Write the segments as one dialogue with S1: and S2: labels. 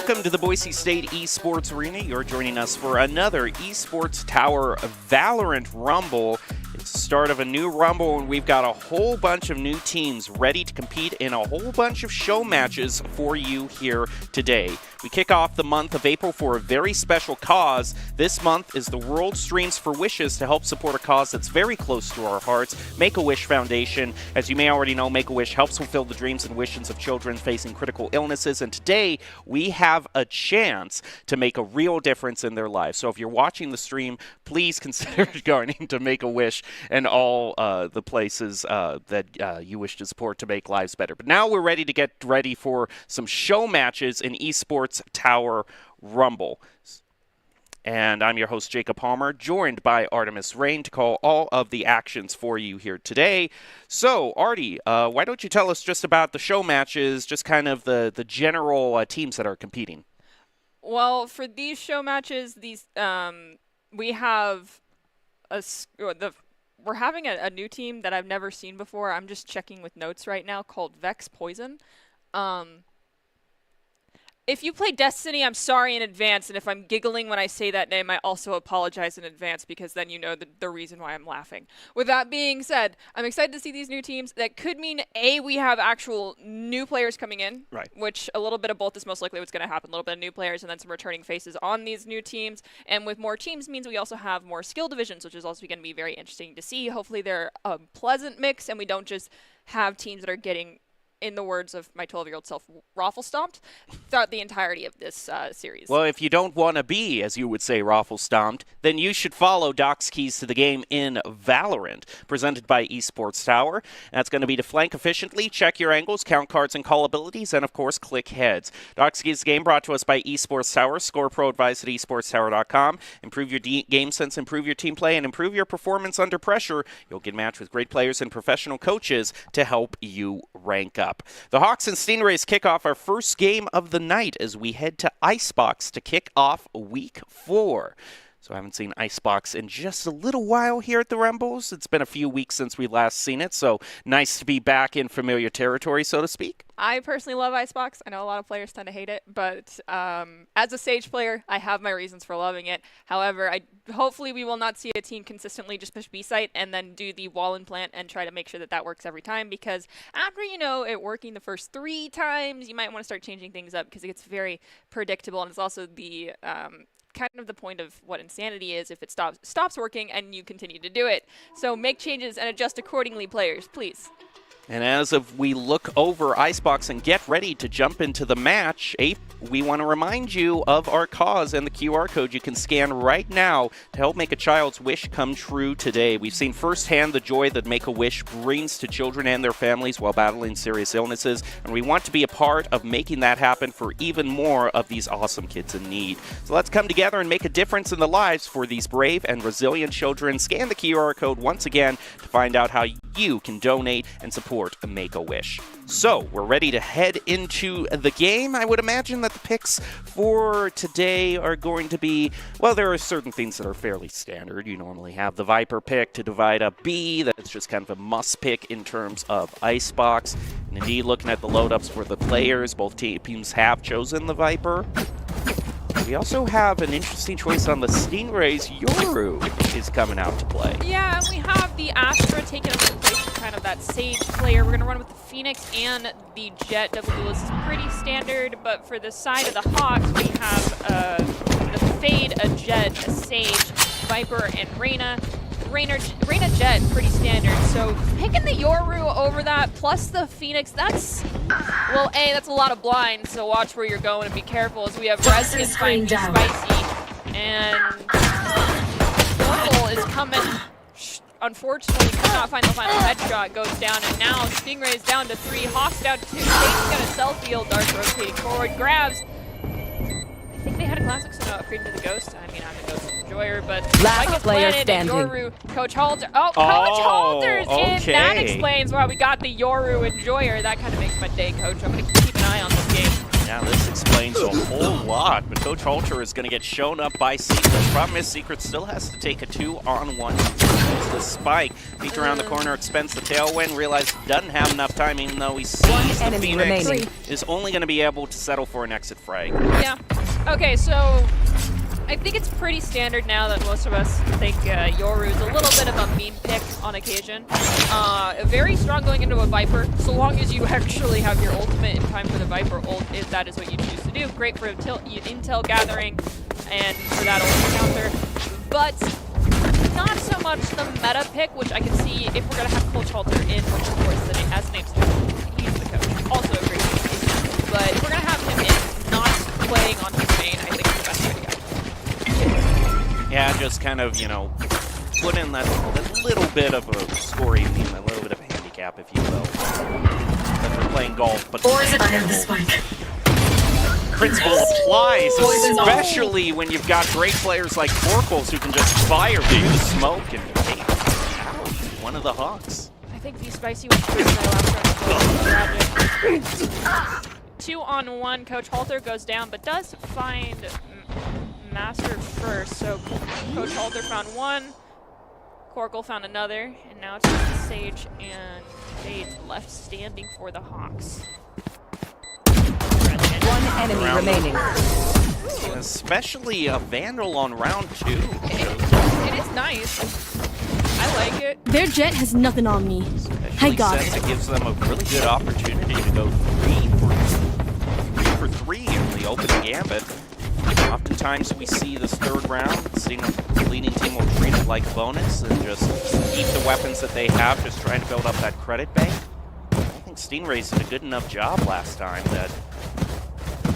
S1: Welcome to the Boise State Esports Arena. You're joining us for another Esports Tower Valorant Rumble. It's the start of a new Rumble, and we've got a whole bunch of new teams ready to compete in a whole bunch of show matches for you here today. We kick off the month of April for a very special cause. This month is the World Streams for Wishes to help support a cause that's very close to our hearts, Make-A-Wish Foundation. As you may already know, Make-A-Wish helps fulfill the dreams and wishes of children facing critical illnesses, and today we have a chance to make a real difference in their lives. So if you're watching the stream, please consider going to Make-A-Wish and all the places that you wish to support to make lives better. But now we're ready to get ready for some show matches in Esports Tower Rumble. And I'm your host, Jacob Palmer, joined by Artemis Rain to call all of the actions for you here today. So, Artie, why don't you tell us just about the show matches, just kind of the general teams that are competing?
S2: Well, for these show matches, we have we're having a new team that I've never seen before. I'm just checking with notes right now, called Vex Poison. If you play Destiny, I'm sorry in advance, and if I'm giggling when I say that name, I also apologize in advance, because then you know the reason why I'm laughing. With that being said, I'm excited to see these new teams. That could mean, A, we have actual new players coming in,
S1: right,
S2: which a little bit of both is most likely what's going to happen. A little bit of new players and then some returning faces on these new teams. And with more teams means we also have more skill divisions, which is also going to be very interesting to see. Hopefully they're a pleasant mix, and we don't just have teams that are getting, in the words of my 12-year-old self, raffle stomped throughout the entirety of this series.
S1: Well, if you don't want to be, as you would say, raffle stomped, then you should follow Doc's Keys to the Game in Valorant, presented by Esports Tower. That's going to be to flank efficiently, check your angles, count cards and call abilities, and of course, click heads. Doc's Keys to the Game brought to us by Esports Tower. Score Pro advised at esportstower.com. Improve your game sense, improve your team play, and improve your performance under pressure. You'll get matched with great players and professional coaches to help you rank up. The Hawks and Stingrays kick off our first game of the night as we head to Icebox to kick off Week 4. So I haven't seen Icebox in just a little while here at the Rumbles. It's been a few weeks since we last seen it, so nice to be back in familiar territory, so to speak.
S2: I personally love Icebox. I know a lot of players tend to hate it, but as a Sage player, I have my reasons for loving it. However, hopefully we will not see a team consistently just push B-site and then do the wall implant and try to make sure that that works every time, because after it working the first 3 times, you might want to start changing things up because it gets very predictable, and it's also the kind of the point of what insanity is if it stops working and you continue to do it. So make changes and adjust accordingly, players, please.
S1: And as we look over Icebox and get ready to jump into the match, we want to remind you of our cause and the QR code you can scan right now to help make a child's wish come true today. We've seen firsthand the joy that Make-A-Wish brings to children and their families while battling serious illnesses, and we want to be a part of making that happen for even more of these awesome kids in need. So let's come together and make a difference in the lives for these brave and resilient children. Scan the QR code once again to find out how you can donate and support Make-A-Wish. So, we're ready to head into the game. I would imagine that the picks for today are going to be, well, there are certain things that are fairly standard. You normally have the Viper pick to divide up B. That's just kind of a must pick in terms of Icebox. And indeed, looking at the load-ups for the players, both teams have chosen the Viper. We also have an interesting choice on the Stingrays. Yoru is coming out to play.
S2: Yeah, and we have the Astra taking up the place of kind of that Sage player. We're going to run with the Phoenix and the Jet. Double duelist is pretty standard, but for the side of the Hawks, we have the Fade, a Jet, a Sage, Viper, and Reyna. Reyna Jet, pretty standard. So picking the Yoru over that, plus the Phoenix, that's, well, that's a lot of blinds, so watch where you're going and be careful, as we have Redskins find me spicy. And Purple is coming, unfortunately could not find the final headshot, goes down, and now Stingray is down to 3, Hawks down to 2, Shane's got a self-heal, Dark rotating forward, grabs. I think they had a classic, so no upgrade to the Ghost. I mean, I'm a Ghost enjoyer, but
S3: last player standing.
S2: Yoru, Coach Halter. Oh, Coach Halter's in. That explains why we got the Yoru enjoyer. That kind of makes my day, Coach. I'm going to keep an eye on this game.
S1: Now this explains a whole lot, but Coach Halter is going to get shown up by Secret. Problem is Secret still has to take a 2-on-1. The spike, peeked around the corner, expends the tailwind, realizes doesn't have enough time, even though he sees the Phoenix is only going to be able to settle for an exit frag.
S2: Yeah. Okay, so I think it's pretty standard now that most of us think Yoru's a little bit of a meme pick on occasion. Very strong going into a Viper, so long as you actually have your ultimate in time for the Viper ult, if that is what you choose to do. Great for intel gathering and for that ult counter, but not so much the meta pick, which I can see if we're going to have Coach Halter in, which of course, as the name suggests, he's the coach. Also a great team. But if we're going to have him in, not playing on his main, I think is the best way to go.
S1: Yeah, just kind of, you know, put in that little bit of a scoring theme, a little bit of a handicap, if you will. That we're playing golf, but principle applies, especially when you've got great players like Torkles who can just fire through the smoke and take out one of the Hawks.
S2: I think V-Spicy was pretty tragic. 2-on-1, Coach Halter goes down, but does find Master first. So Coach Halter found one, Corkle found another, and now it's just Sage and Fade left standing for the Hawks.
S3: One enemy remaining.
S1: Especially a Vandal on round 2.
S2: It is nice. I like it.
S4: Their jet has nothing on me. I got
S1: Since
S4: it.
S1: it gives them a really good opportunity to go 3 for 3 in the open gambit. Oftentimes we see this third round, seeing the leading team will treat it like a bonus and just keep the weapons that they have, just trying to build up that credit bank. I think Stingrays did a good enough job last time that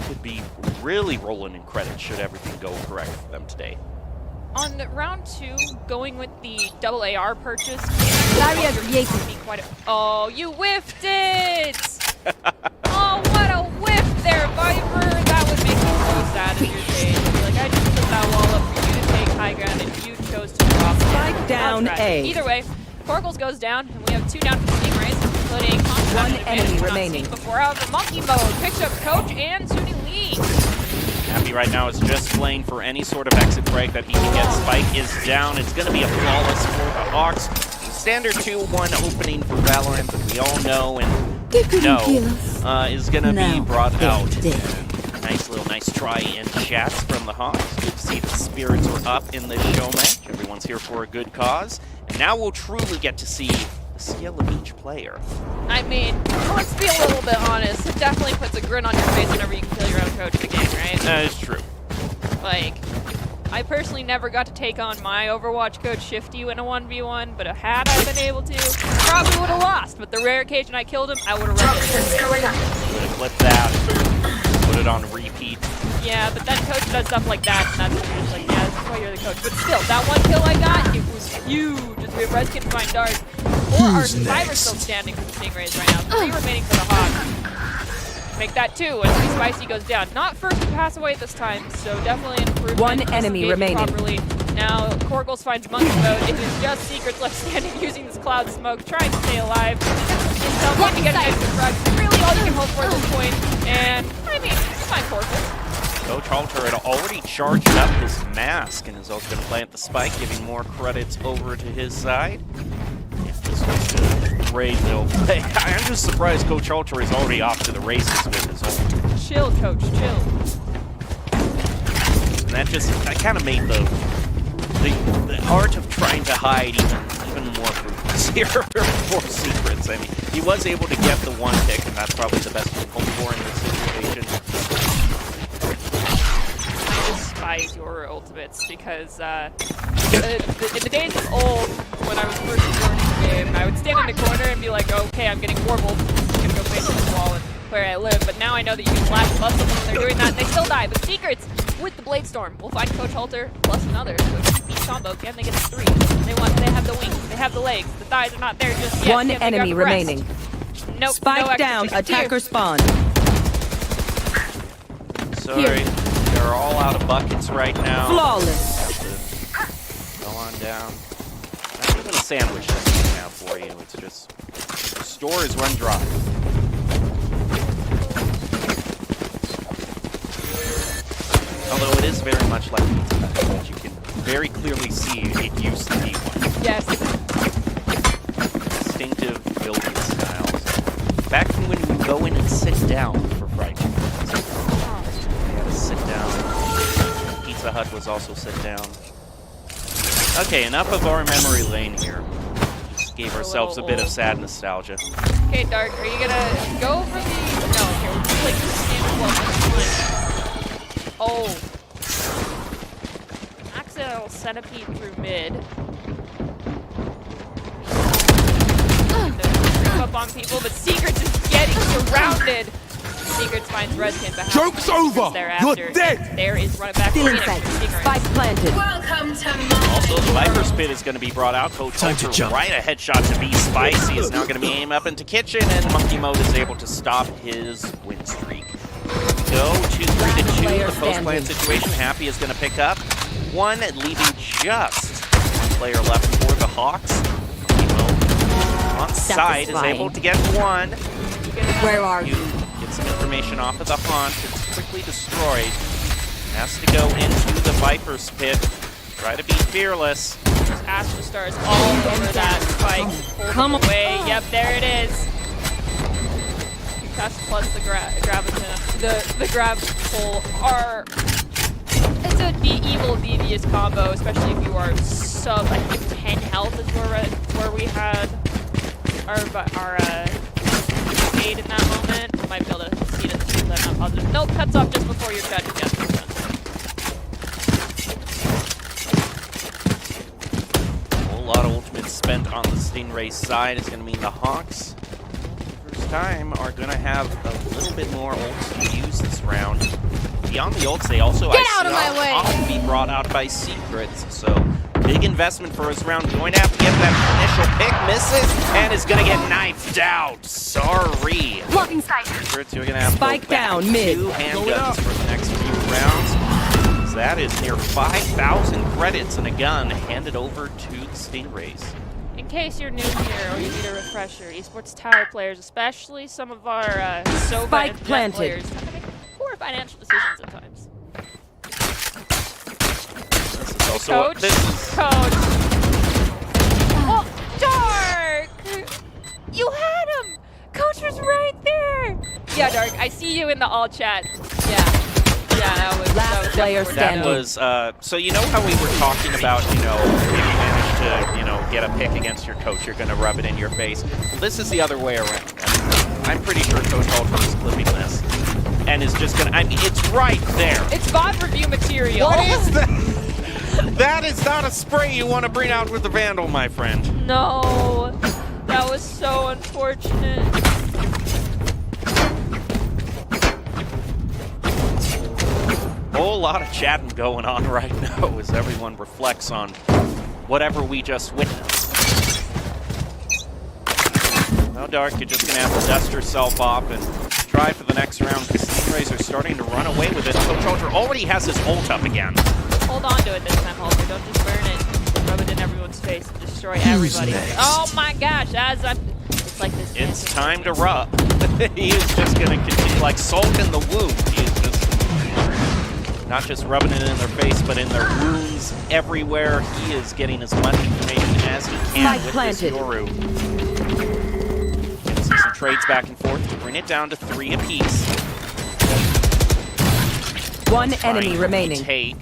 S1: could be really rolling in credit should everything go correct for them today.
S2: On round 2, going with the double AR purchase. Oh, you whiffed it! Oh, what a whiff there, Viper! That would make me so sad if you're saying, like, I just put that wall up for you to take high ground and you chose to drop it.
S3: Spike down A.
S2: Either way, Corkles goes down, and we have 2 down for Stingrays, putting
S3: one enemy remaining.
S2: Before out of the monkey mode, picks up Coach and Suni Lee.
S1: Happy right now is just playing for any sort of exit break that he can get. Spike is down. It's going to be a flawless for the Hawks. Standard 2-1 opening for Valorant that we all know and know is going to be brought out. Nice try in chats from the Hawks. Good to see the spirits are up in this show match. Everyone's here for a good cause. And now we'll truly get to see the skill of each player.
S2: I mean, let's be a little bit honest. It definitely puts a grin on your face whenever you can kill your own coach in the game, right?
S1: That is true.
S2: Like, I personally never got to take on my Overwatch coach Shifty in a 1v1, but had I been able to, probably would have lost. But the rare occasion I killed him, I would have run it.
S1: Would have clipped that, put it on repeat.
S2: Yeah, but then coach does stuff like that, and that's when you're just like, yeah, this is why you're the coach. But still, that one kill I got, it was huge. As we have Res can find Dart. Or our survivors still standing for the Stingrays right now. 3 remaining for the Hawks. Make that 2 as Spicy goes down. Not first to pass away this time, so definitely an improvement.
S3: One enemy remaining.
S2: Properly. Now Corkles finds monkey mode. It is just Secrets left standing using this cloud smoke, trying to stay alive. Intel going to get an extra frag. Really all you can hope for at this point. And I mean, it's fine Corkles.
S1: Coach Halter had already charged up his mask and is also going to plant the spike, giving more credits over to his side. Yeah, this was a great little play. I'm just surprised Coach Halter is already off to the races with his ult.
S2: Chill, coach, chill.
S1: And that kind of made the art of trying to hide even more fruitless here for Secrets. I mean, he was able to get the 1 pick, and that's probably the best you can hope for in this situation.
S2: Despise your ultimates because in the days of old, when I was first learning the game, I would stand in the corner and be like, okay, I'm getting warbled. I'm gonna go face the wall and where I live. But now I know that you can flash plus them when they're doing that, and they still die. But Secrets with the Blade Storm will find Coach Halter plus another. So each combo, can they get to 3? They have the wings, they have the legs. The thighs are not there just yet.
S3: 1 enemy remaining.
S2: Nope.
S3: Spike down. Attacker spawn.
S1: Sorry. They're all out of buckets right now.
S3: Flawless.
S1: Go on down. Not even a sandwich that we can have for you. It's just the store is run dry. Although it is very much like Pizza Hut, which you can very clearly see it used to be one.
S2: Yes.
S1: Distinctive building styles. Back when you would go in and sit down for fried chicken. They had to sit down. Pizza Hut was also sit down. Okay, enough of our memory lane here. Just gave ourselves a bit of sad nostalgia.
S2: Okay, Dark, are you gonna go for the... No, okay, we'll just like the standard one. Oh. Accidental centipede through mid. Creep up on people, but Secrets is getting surrounded. Secrets finds Redkin behind.
S5: Joke's over! You're dead!
S2: There is running back
S3: Still
S2: Phoenix.
S3: inside. Spike planted.
S6: Welcome to my
S1: Also, the Viper Spit is going to be brought out. Coach
S5: Time to
S1: Holter
S5: jump.
S1: right a headshot to be Spicy is now going to be aimed up into Kitchen, and Monkey Mode is able to stop his win streak. Go 2-3-2,
S3: player
S1: the post-plant
S3: standing.
S1: situation. Happy is going to pick up one, leaving just one player left for the Hawks. Monkey Mode on side is able to get one.
S3: Where are
S1: You
S3: you?
S1: get some information off of the Haunt. It's quickly destroyed. Has to go into the Viper's pit. Try to be fearless.
S2: Just Astra Stars all over that spike. Pull them away. Yep, there it is. Concuss plus the graviton. The grab pull are... It's a evil, devious combo, especially if you are sub, I think 10 health is where we had our aid in that moment. You might be able to see it, I'm not positive. Nope, cuts off just before your tragic death is done.
S1: A whole lot of ultimates spent on the Stingray's side is going to mean the Hawks, first time, are going to have a little bit more ults to use this round. Beyond the ults, they also often be brought out by Secrets, so big investment for his round. Going to have to get that initial pick, misses, and is going to get knifed out. Sorry.
S4: Blocking sight.
S1: Secrets, you're going to have to
S3: Spike
S1: go back
S3: down, mid.
S1: 2 handguns for the next few rounds. That is near 5,000 credits and a gun handed over to the Stingrays.
S2: In case you're new here or you need a refresher, Esports Tower players, especially some of our
S3: Spike
S2: and Jet
S3: planted.
S2: players, have to make poor financial decisions at times.
S1: This is also
S2: Coach? Coach! Oh, Dark! You had him! Coach was right there! Yeah, Dark, I see you in the all chat. Yeah. Yeah, that was
S3: Last player
S2: definitely
S3: standing.
S1: That was, so you know how we were talking about, you know, if you manage to, you know, get a pick against your coach, you're going to rub it in your face. Well, this is the other way around. I'm pretty sure Coach Holter is clipping this and is just going to, I mean, it's right there.
S2: It's VOD review material.
S1: What is that? That is not a spray you want to bring out with the Vandal, my friend.
S2: No, that was so unfortunate.
S1: Whole lot of chatting going on right now as everyone reflects on whatever we just witnessed. Well, Dark, you're just going to have to dust yourself off and try for the next round. The Stingrays are starting to run away with it. Coach Holter already has his ult up again.
S2: Hold on to it this time, Holter. Don't just burn it. Rub it in everyone's face and destroy everybody.
S5: next?
S2: Oh my gosh, it's like this.
S1: It's
S2: dancing
S1: time to
S2: game.
S1: rub. He is just going to continue, like Sulk in the wound. He is just not just rubbing it in their face, but in their wounds everywhere. He is getting as much information as he can
S3: Spike
S1: with
S3: planted.
S1: this Yoru. Gonna see some trades back and forth to bring it down to 3 apiece.
S3: One
S1: Trying
S3: enemy
S1: to
S3: remaining.
S1: Take.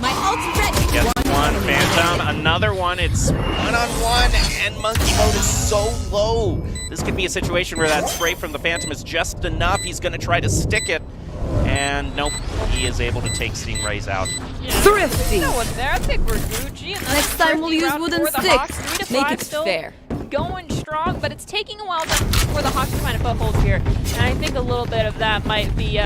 S4: My ult's ready.
S1: Gets one Phantom, another one. It's 1-on-1, and Monkey Mode is so low. This could be a situation where that spray from the Phantom is just enough. He's going to try to stick it, and nope, he is able to take Stingrays out.
S2: Yeah.
S3: Thrifty.
S2: No one there. I think we're Gucci. And
S4: Next time we'll use wooden sticks. Make it
S2: still
S4: fair.
S2: Going strong, but it's taking a while for the Hawks to find a foothold here. And I think a little bit of that might be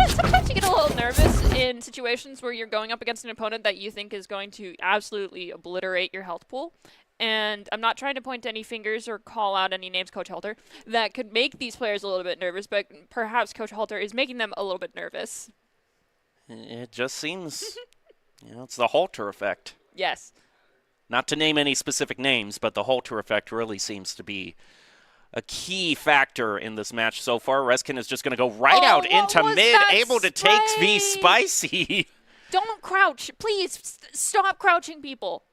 S2: sometimes you get a little nervous in situations where you're going up against an opponent that you think is going to absolutely obliterate your health pool. And I'm not trying to point to any fingers or call out any names, Coach Halter, that could make these players a little bit nervous, but perhaps Coach Halter is making them a little bit nervous.
S1: It just seems, you know, it's the Halter effect.
S2: Yes.
S1: Not to name any specific names, but the Halter effect really seems to be a key factor in this match so far. Reskin is just going to go right out
S2: what
S1: into
S2: was
S1: mid,
S2: that
S1: able to take V
S2: spray?
S1: Spicy.
S2: Don't crouch. Please stop crouching people.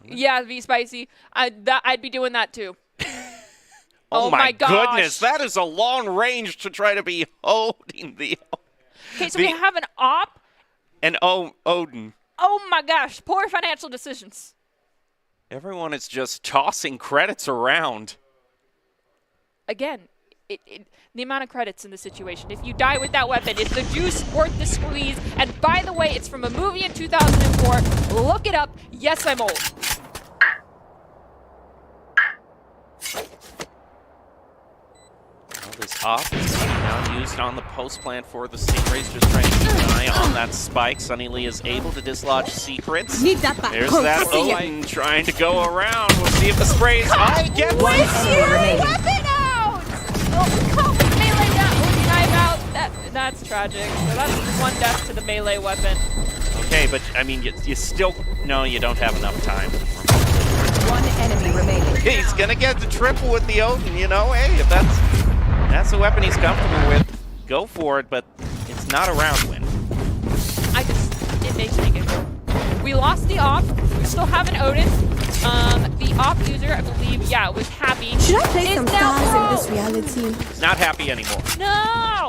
S2: Yeah, V Spicy. I'd be doing that too.
S1: Oh my
S2: gosh.
S1: goodness, that is a long range to try to be holding the...
S2: Okay, so we have an op.
S1: And Odin.
S2: Oh my gosh, poor financial decisions.
S1: Everyone is just tossing credits around.
S2: Again, the amount of credits in the situation. If you die with that weapon, is the juice worth the squeeze? And by the way, it's from a movie in 2004. Look it up. Yes, I'm old.
S1: Well, this op is now used on the post plant for the Stingrays, just trying to keep an eye on that spike. Sunny Lee is able to dislodge secrets.
S4: Need that back.
S1: There's
S4: Coach,
S1: that
S4: see ya.
S1: Odin trying to go around. We'll see if the spray is high again.
S3: One enemy remaining.
S2: Weapon out! Oh, melee down. Oh, knife out. That's tragic. So that's one death to the melee weapon.
S1: Okay, but I mean, you still... No, you don't have enough time.
S3: One enemy remaining.
S1: He's gonna get the triple with the Odin, you know? Hey, if that's the weapon he's comfortable with, go for it, but it's not a round win.
S2: It makes me giggle. We lost the op. We still have an Odin. The op user, I believe, was happy.
S4: Should I play some
S2: now
S4: stars in this reality?
S1: He's not happy anymore.
S2: No!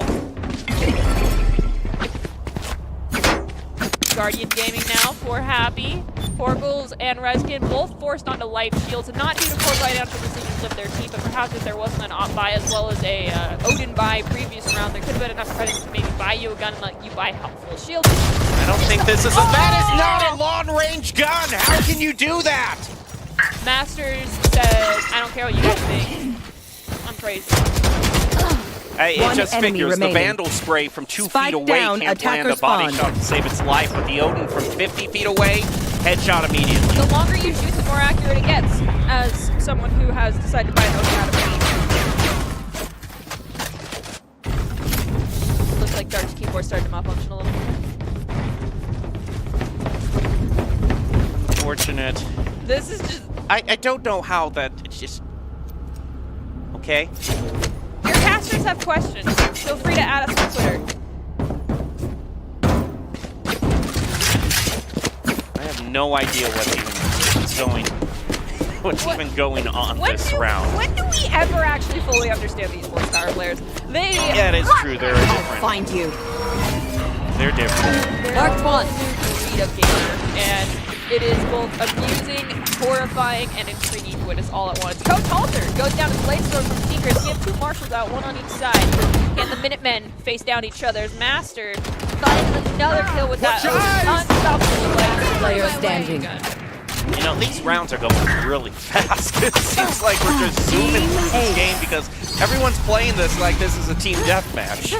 S2: Guardian Gaming now for Happy. Porgles and Reskin both forced onto life shields, and not due to poor financial decisions of their team, but perhaps if there wasn't an op buy as well as a Odin buy previous round, there could have been enough credits to maybe buy you a gun and let you buy helpful shields.
S1: I don't think this is that is not a long-range gun! How can you do that?
S2: Masters says, I don't care what you guys think. I'm crazy.
S1: It
S3: One
S1: just
S3: enemy
S1: figures
S3: remaining.
S1: the Vandal spray from 2
S3: Spike
S1: feet away
S3: down,
S1: can't land a
S3: attacker
S1: body
S3: spawn.
S1: shot to save its life, but the Odin from 50 feet away, headshot immediately.
S2: The longer you shoot, the more accurate it gets, as someone who has decided to buy an Odin out of it. Looks like Dark's keyboard started to malfunction a little bit.
S1: Unfortunate.
S2: This is just...
S1: I don't know how that, it's just... Okay.
S2: Your casters have questions. Feel free to add us on Twitter.
S1: I have no idea what's even going on this round.
S2: When do we ever actually fully understand these Esports Tower players?
S1: Yeah, it is true. They're different.
S3: Find you.
S1: They're different.
S2: Dark one breed of gamer, and it is both amusing, horrifying, and intriguing to witness all at once. Coach Halter goes down to Bladestorm from Secrets. We have two marshals out, one on each side. And the Minutemen face down each other's Master. Finds another kill with that unstoppable
S3: Player standing.
S1: You know, these rounds are going really fast. It seems like we're just zooming through this game because everyone's playing this like this is a team deathmatch.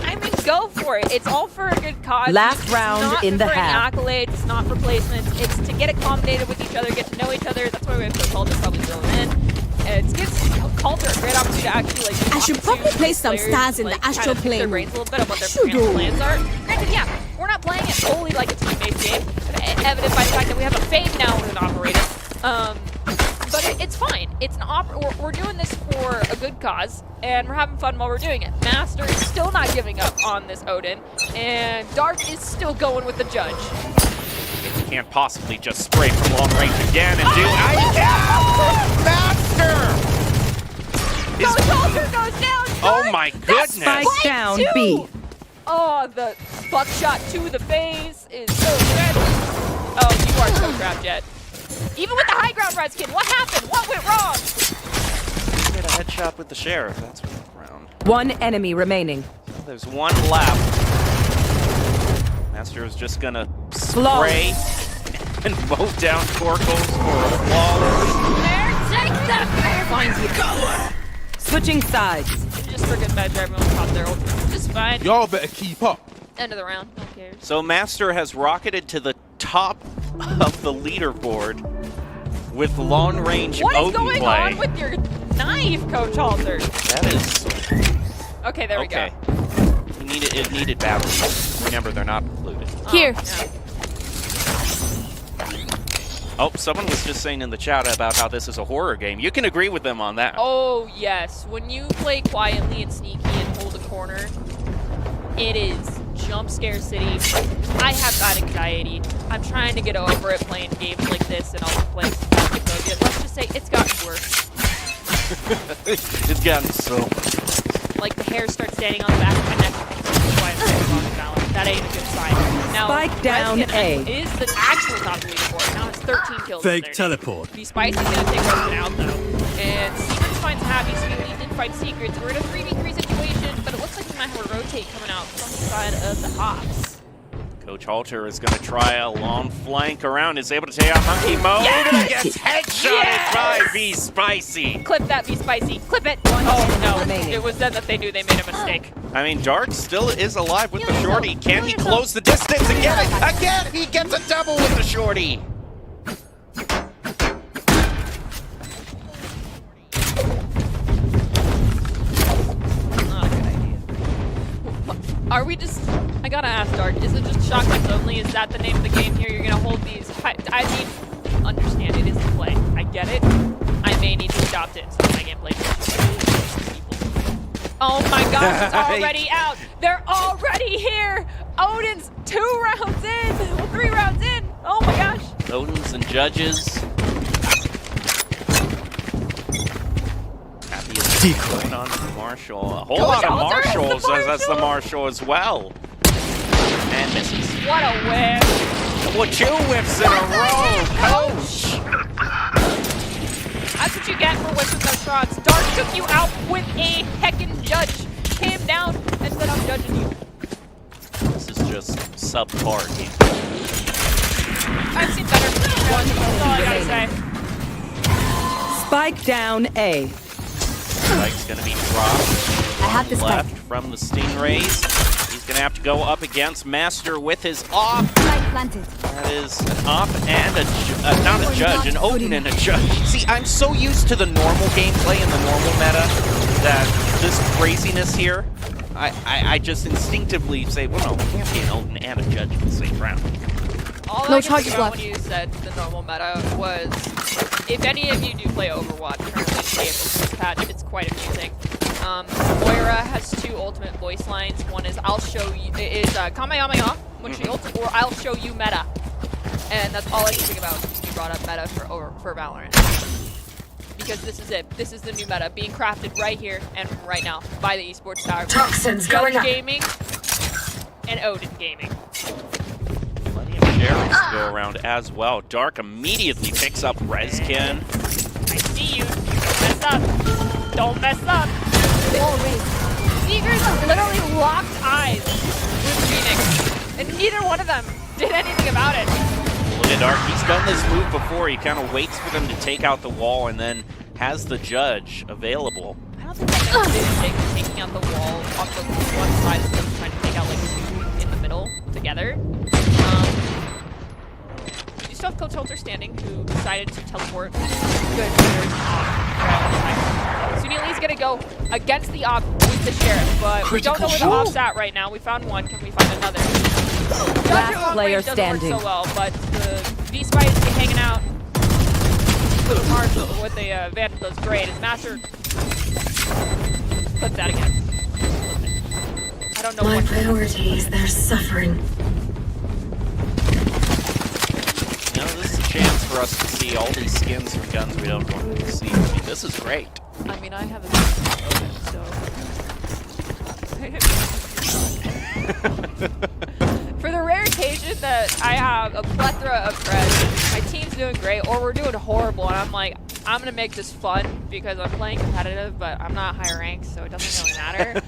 S2: I mean, go for it. It's all for a good cause.
S3: Last
S2: It's
S3: round
S2: not
S3: in the
S2: for
S3: half.
S2: any accolades. It's not for placements. It's to get accommodated with each other, get to know each other. That's why we have Coach Halter probably thrown in. And it gives Halter a great opportunity to actually like.
S4: I should
S2: talk
S4: probably
S2: to
S4: play
S2: these
S4: some
S2: players,
S4: stars in the
S2: like, kind
S4: astral
S2: of pick their
S4: plane.
S2: brains a little bit on what their
S4: Should do.
S2: plans are. Granted, yeah, we're not playing it solely like a team-based game, but evident by the fact that we have a Fade now with an operator. But it's fine. It's an we're doing this for a good cause, and we're having fun while we're doing it. Master is still not giving up on this Odin, and Dark is still going with the Judge.
S1: You can't possibly just spray from long range again and do... Master!
S2: Coach Halter goes down!
S1: Oh
S2: Dark!
S1: my goodness!
S3: Spike down, B.
S2: Oh, the buckshot to the face is so good. Oh, you are so trapped yet. Even with the high ground, Redskin, what happened? What went wrong?
S1: Get a headshot with the Sheriff. That's what went round.
S3: One enemy remaining.
S1: Well, there's one left. Master is just gonna spray and mow down Torkles for a flawless.
S2: There, take that!
S3: Find you. Switching sides.
S2: Just for good measure, everyone caught their ult. Just fine.
S5: Y'all better keep up.
S2: End of the round. Who cares?
S1: So Master has rocketed to the top of the leaderboard with long-range
S2: What is
S1: Odin
S2: going
S1: play.
S2: on with your knife, Coach Halter?
S1: That is
S2: Okay, there we go.
S1: okay. It needed batteries. Remember, they're not included.
S4: Here.
S2: Yeah.
S1: Oh, someone was just saying in the chat about how this is a horror game. You can agree with them on that.
S2: Oh, yes. When you play quietly and sneaky and hold a corner, it is jump scare city. I have that anxiety. I'm trying to get over it playing games like this and also playing Phasmophobia. Let's just say it's gotten worse.
S1: It's gotten so much.
S2: Like the hair starts standing on the back of my neck. That's why I'm saying wrong balance. That ain't a good sign. Now,
S3: Spike down
S2: Reskin
S3: A.
S2: is the actual top of the leaderboard. Now it's 13 kills.
S5: Fake teleport.
S2: The Spicy's gonna take Reskin out though. And Secrets finds Happy, so he did fight Secrets. We're in a 3v3 situation, but it looks like we might have a rotate coming out from the side of the Hops.
S1: Coach Halter is going to try a long flank around. Is able to take out Monkey Mode.
S2: Yes!
S1: Gets headshotted
S2: Yes!
S1: by V Spicy.
S2: Clip that, be Spicy. Clip it. Oh no,
S3: remaining.
S2: it was then that they knew they made a mistake.
S1: I mean, Dark still is alive with the shorty. Can he close the distance again? Again, he gets a double with the shorty.
S2: Not a good idea. Are we just... I gotta ask, Dark, is it just shotguns only? Is that the name of the game here? You're gonna hold these... I mean, understand it is a play. I get it. I may need to adopt it so I can play Oh my gosh, it's already out! They're already here! Odin's 2 rounds in! Well, 3 rounds in! Oh my gosh!
S1: Odins and Judges. Going on to Marshall. A whole lot of Marshalls as the Marshall as well. And misses.
S2: What a whiff!
S1: Well, 2 whiffs in a row, Coach!
S2: That's what you get for whiffing those shots. Dark took you out with a heckin' judge. Came down and said, I'm judging you.
S1: This is just subpar game.
S2: I've seen better from this one. That's all I gotta say.
S3: Spike down A.
S1: Spike's gonna be dropped.
S4: I have the
S1: Left
S4: spike.
S1: from the Stingrays. He's gonna have to go up against Master with his off.
S4: Spike planted.
S1: That is an off and not a judge, an Odin and a judge. See, I'm so used to the normal gameplay and the normal meta that this craziness here, I just instinctively say, well, no, it can't be an Odin and a judge in the same round.
S2: All
S4: No
S2: I can think
S4: charges
S2: about
S4: left.
S2: when you said the normal meta was, if any of you do play Overwatch currently in the April patch, it's quite amusing. Moira has 2 ultimate voice lines. One is I'll show you, Kamehameha when she ults, or I'll show you meta. And that's all I can think about when you brought up meta for Valorant. Because this is it. This is the new meta being crafted right here and right now by the Esports Tower.
S3: Toxins
S2: Judge Gaming and Odin Gaming.
S1: Plenty of Jerry's to go around as well. Dark immediately picks up Reskin.
S2: I see you. Mess up. Don't mess up.
S4: Wall raised.
S2: Seekers literally locked eyes with Phoenix, and neither one of them did anything about it.
S1: Look at Dark. He's done this move before. He kind of waits for them to take out the wall and then has the judge available.
S2: I don't think that taking out the wall off the one side of them, trying to take out like 2 in the middle together. You still have Coach Holter standing, who decided to teleport. Good. Sunili's gonna go against the op with the sheriff, but we don't know where the op's at right now. We found one. Can we find another?
S3: Last player standing.
S2: Work so well, but the V-Spy is hanging out. Marshall with the Vandal does great. His Master. Clip that again. I don't know
S6: My
S2: what.
S6: priority is their suffering.
S1: You know, this is a chance for us to see all these skins from guns we don't want to see. I mean, this is great.
S2: I mean, I have a so. For the rare occasion that I have a plethora of friends, my team's doing great, or we're doing horrible, and I'm like, I'm gonna make this fun because I'm playing competitive, but I'm not high ranked, so it doesn't really matter.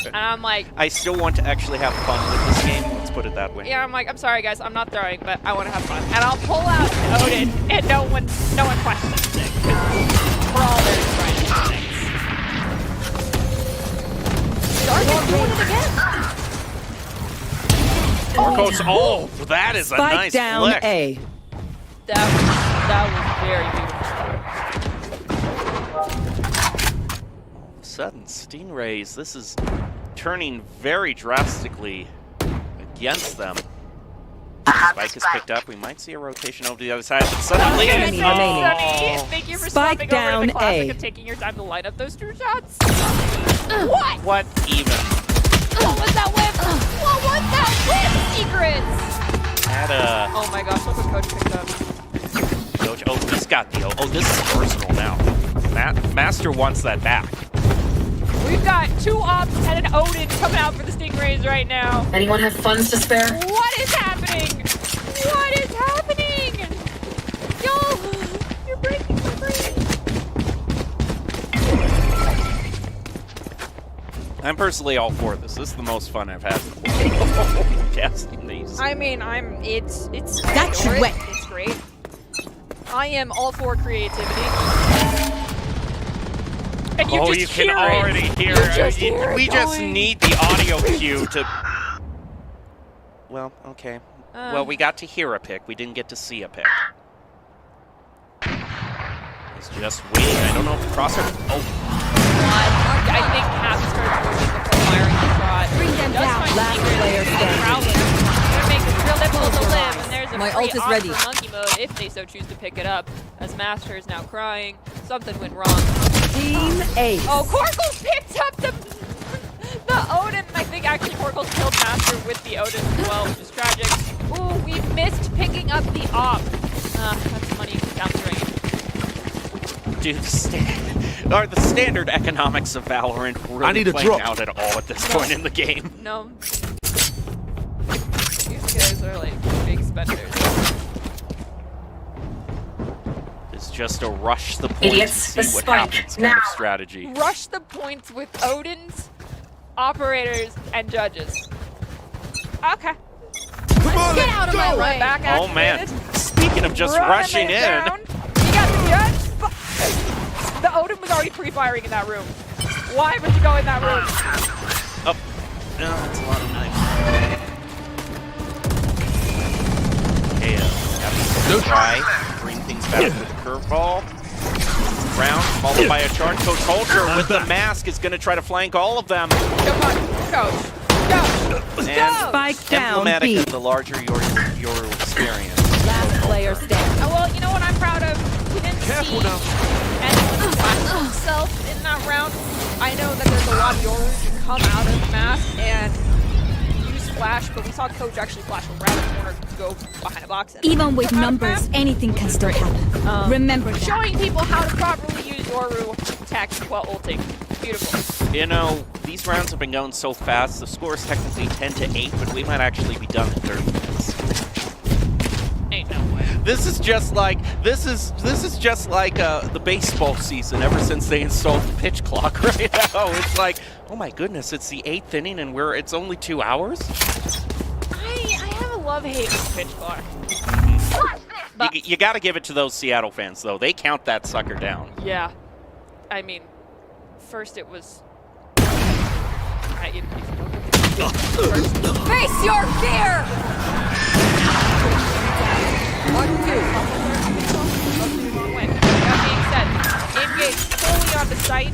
S2: And I'm like,
S1: I still want to actually have fun with this game. Let's put it that way.
S2: yeah, I'm like, I'm sorry guys, I'm not throwing, but I want to have fun, and I'll pull out Odin, and no one questions it. We're all there to try to do things. Dark is doing it again.
S1: Coach, oh, that is a
S3: Spike
S1: nice
S3: down
S1: flick.
S3: A.
S2: That was very beautiful.
S1: Sudden Stingrays, this is turning very drastically against them. Spike is picked up. We might see a rotation over to the other side. Suddenly,
S3: Enemy remaining.
S2: Thank you for
S3: Spike
S2: stopping over to the
S3: down
S2: classic
S3: A.
S2: and taking your time to line up those 2 shots. What?
S1: what even?
S2: What was that whip? What was that whip? Secrets!
S1: Had a
S2: Oh my gosh, look what Coach picked up.
S1: coach. Oh, he's got the. Oh, this is personal now. Master wants that back.
S2: We've got 2 ops and an Odin coming out for the Stingrays right now.
S6: Anyone have funds to spare?
S2: What is happening? What is happening? Yo, you're breaking my brain.
S1: I'm personally all for this. This is the most fun I've had. Casting these.
S2: I mean, it's
S3: Got you wet.
S2: It's great. I am all for creativity. And you just
S1: You can
S2: hear
S1: already
S2: it.
S1: hear
S2: You
S1: it.
S2: just hear
S1: We
S2: it
S1: just
S2: going.
S1: need the audio cue to. Well, okay. Well, we got to hear a pick. We didn't get to see a pick. He's just waiting. I don't know if the crosser. Oh,
S2: I think Cap started moving before firing the shot.
S3: Bring them
S2: Does
S3: down.
S2: find
S3: Last
S2: Secret
S3: player
S2: and
S3: standing.
S2: Prowler. Gonna make it real difficult to live, and there's a
S3: My
S2: free
S3: ult is
S2: op
S3: ready.
S2: for monkey mode if they so choose to pick it up. As Master is now crying, something went wrong.
S3: Team A.
S2: Oh, Corkles picked up the Odin. I think actually Corkles killed Master with the Odin as well, which is tragic. Ooh, we missed picking up the op. That's money down the drain.
S1: dude, the standard economics of Valorant really
S5: I need a
S1: playing
S5: drop.
S1: out at all at this point in the game.
S2: No. These guys are like big spenders.
S1: It's just a rush the points
S6: Idiots,
S1: and
S6: the
S1: see what
S6: spike,
S1: happens kind of
S6: now.
S1: strategy.
S2: Rush the points with Odins, operators, and judges. Okay.
S4: Get out of my
S2: Run
S4: way.
S2: back
S1: Oh man,
S2: activated.
S1: speaking of just
S2: Run
S1: rushing
S2: it
S1: in.
S2: down. You got the judge. The Odin was already pre-firing in that room. Why would you go in that room?
S1: Oh, no, that's a lot of knives. Okay, gotta try, bring things back with the curveball. Round, followed by a charge. Coach Holger with the mask is going to try to flank all of them.
S2: Come on, Coach. Go.
S1: And
S3: Spike down
S1: emblematic
S3: B.
S1: of the larger your experience.
S3: Last player standing.
S2: Well, you know what I'm proud of? We didn't
S5: Careful
S2: see
S5: now.
S2: anyone flash himself in that round. I know that there's a lot of yours who come out of the mask and use flash, but we saw Coach actually flash around the corner, go behind a box. And
S4: Even with
S2: come out of
S4: numbers,
S2: mask.
S4: anything can still happen. Remember that.
S2: Showing people how to properly use Yoru tech while ulting. Beautiful.
S1: You know, these rounds have been going so fast. The score is technically 10-8, but we might actually be done in 30 minutes.
S2: Ain't no way.
S1: This is just like the baseball season ever since they installed the pitch clock right now. It's like, oh my goodness, it's the 8th inning and it's only 2 hours?
S2: I have a love-hate with pitch clock. But
S1: You got to give it to those Seattle fans, though. They count that sucker down.
S2: yeah, I mean, first it was.
S4: Face your fear!
S3: 1-2.
S2: That being said, engage fully on the site.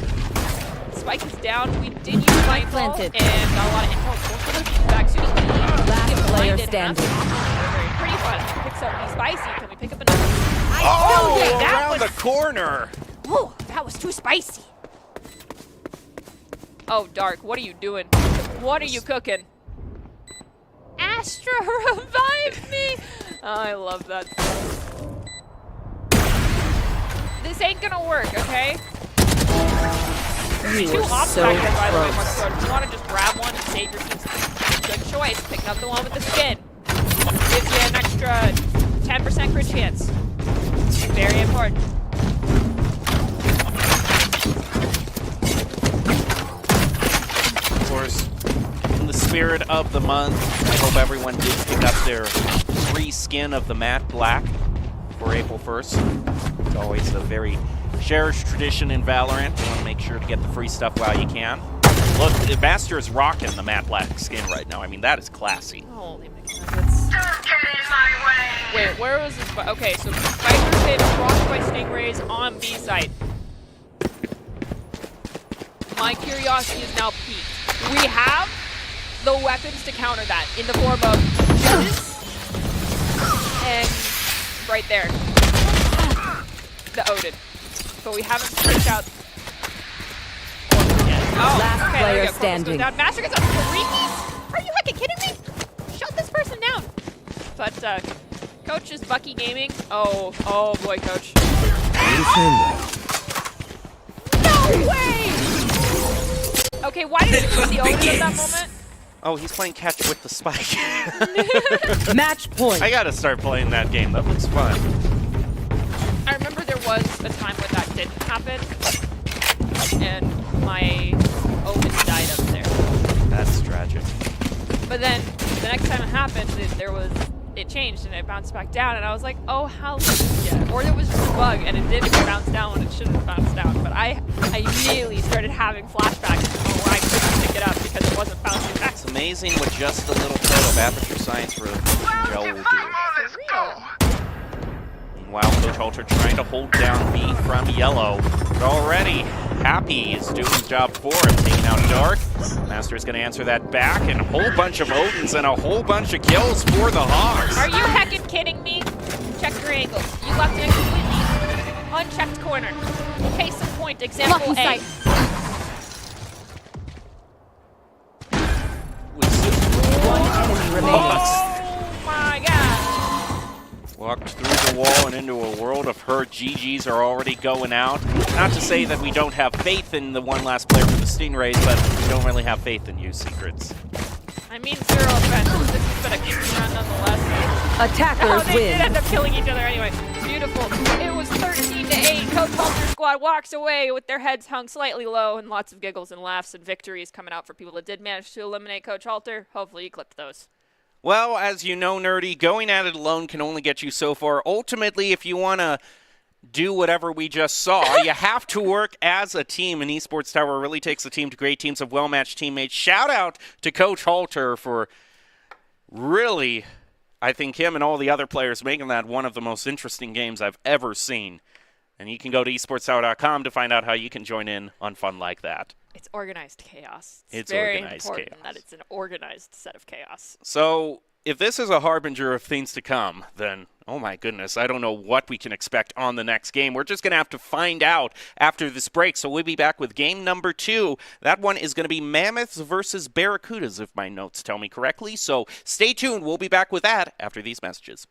S2: Spike is down. We did use Nightfall
S3: planted.
S2: and got a lot of intel. Back soon as we
S3: Last
S2: get
S3: player
S2: blinded,
S3: standing.
S2: Pretty fun. Picks up the spicy. Can we pick up another?
S1: Oh,
S2: that
S1: around
S2: was-
S1: the corner.
S2: Whoa, that was too spicy. Oh, Dark, what are you doing? What are you cooking? Astra revived me! Oh, I love that. This ain't gonna work, okay?
S3: You
S2: Two
S3: were
S2: ops
S3: so
S2: back there, by the way,
S3: close.
S2: Mark Stewart. You wanna just grab one and save your team's good choice. Picking up the one with the skin. Gives you an extra 10% crit chance. Very important.
S1: Of course, in the spirit of the month, I hope everyone did pick up their free skin of the matte black for April 1st. It's always a very cherished tradition in Valorant. You want to make sure to get the free stuff while you can. Look, the Master is rocking the matte black skin right now. I mean, that is classy.
S2: Holy McNuggets.
S6: Don't get in my way.
S2: Wait, where was this? Okay, so Viper's hit rocked by Stingrays on B site. My curiosity is now peaked. We have the weapons to counter that in the form of judges and right there, the Odin. But we haven't switched out. Oh,
S3: Last
S2: okay,
S3: player
S2: there we go. Corpus
S3: standing.
S2: goes down. Master gets a freakies? Are you heckin' kidding me? Shut this person down. But Coach is Bucky Gaming. Oh boy, Coach. No way! Okay, why did you choose the Odin at that moment?
S1: Oh, he's playing catch with the spike.
S3: Match point.
S1: I gotta start playing that game. That looks fun.
S2: I remember there was a time when that didn't happen, and my Odin died up there.
S1: That's tragic.
S2: But then the next time it happened, it changed and it bounced back down, and I was like, oh, hallelujah. Or it was just a bug and it didn't bounce down when it shouldn't have bounced down. But I immediately started having flashbacks where I couldn't pick it up because it wasn't bouncing back.
S1: It's amazing what just a little bit of aperture science for gel will do.
S2: For real.
S1: Meanwhile, Coach Halter trying to hold down B from yellow. But already, Happy is doing his job for him, taking out Dark. Master is going to answer that back, and a whole bunch of Odins and a whole bunch of kills for the Hawks.
S2: Are you heckin' kidding me? Check your angles. You left it completely unchecked corner. Case in point, example
S4: Blocking
S2: A.
S4: sight.
S3: One enemy remaining.
S2: Oh my god.
S1: Walked through the wall and into a world of hurt. GGs are already going out. Not to say that we don't have faith in the one last player for the Stingrays, but we don't really have faith in you, Secrets.
S2: I mean, zero offense. This has been a kicking round nonetheless.
S3: Attackers
S2: Oh, they
S3: win.
S2: did end up killing each other anyway. Beautiful. It was 13-8. Coach Halter's squad walks away with their heads hung slightly low and lots of giggles and laughs and victories coming out for people that did manage to eliminate Coach Halter. Hopefully you clipped those.
S1: Well, as you know, Nerdy, going at it alone can only get you so far. Ultimately, if you want to do whatever we just saw, you have to work as a team, and Esports Tower really takes a team to great teams of well-matched teammates. Shout out to Coach Halter for really, I think him and all the other players making that one of the most interesting games I've ever seen. And you can go to esportstower.com to find out how you can join in on fun like that.
S2: It's organized chaos.
S1: It's
S2: very
S1: organized
S2: important
S1: chaos.
S2: that it's an organized set of chaos.
S1: So if this is a harbinger of things to come, then, oh my goodness, I don't know what we can expect on the next game. We're just going to have to find out after this break. So we'll be back with game number 2. That one is going to be Mammoths versus Barracudas, if my notes tell me correctly. So stay tuned. We'll be back with that after these messages.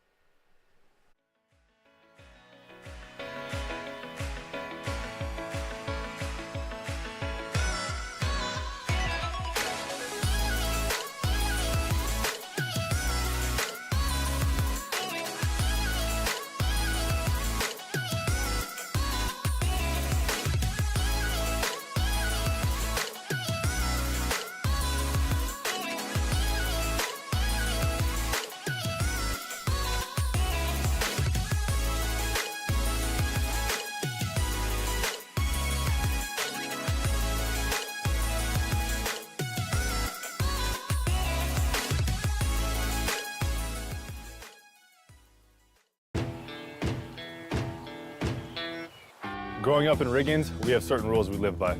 S5: Growing up in Riggins, we have certain rules we live by.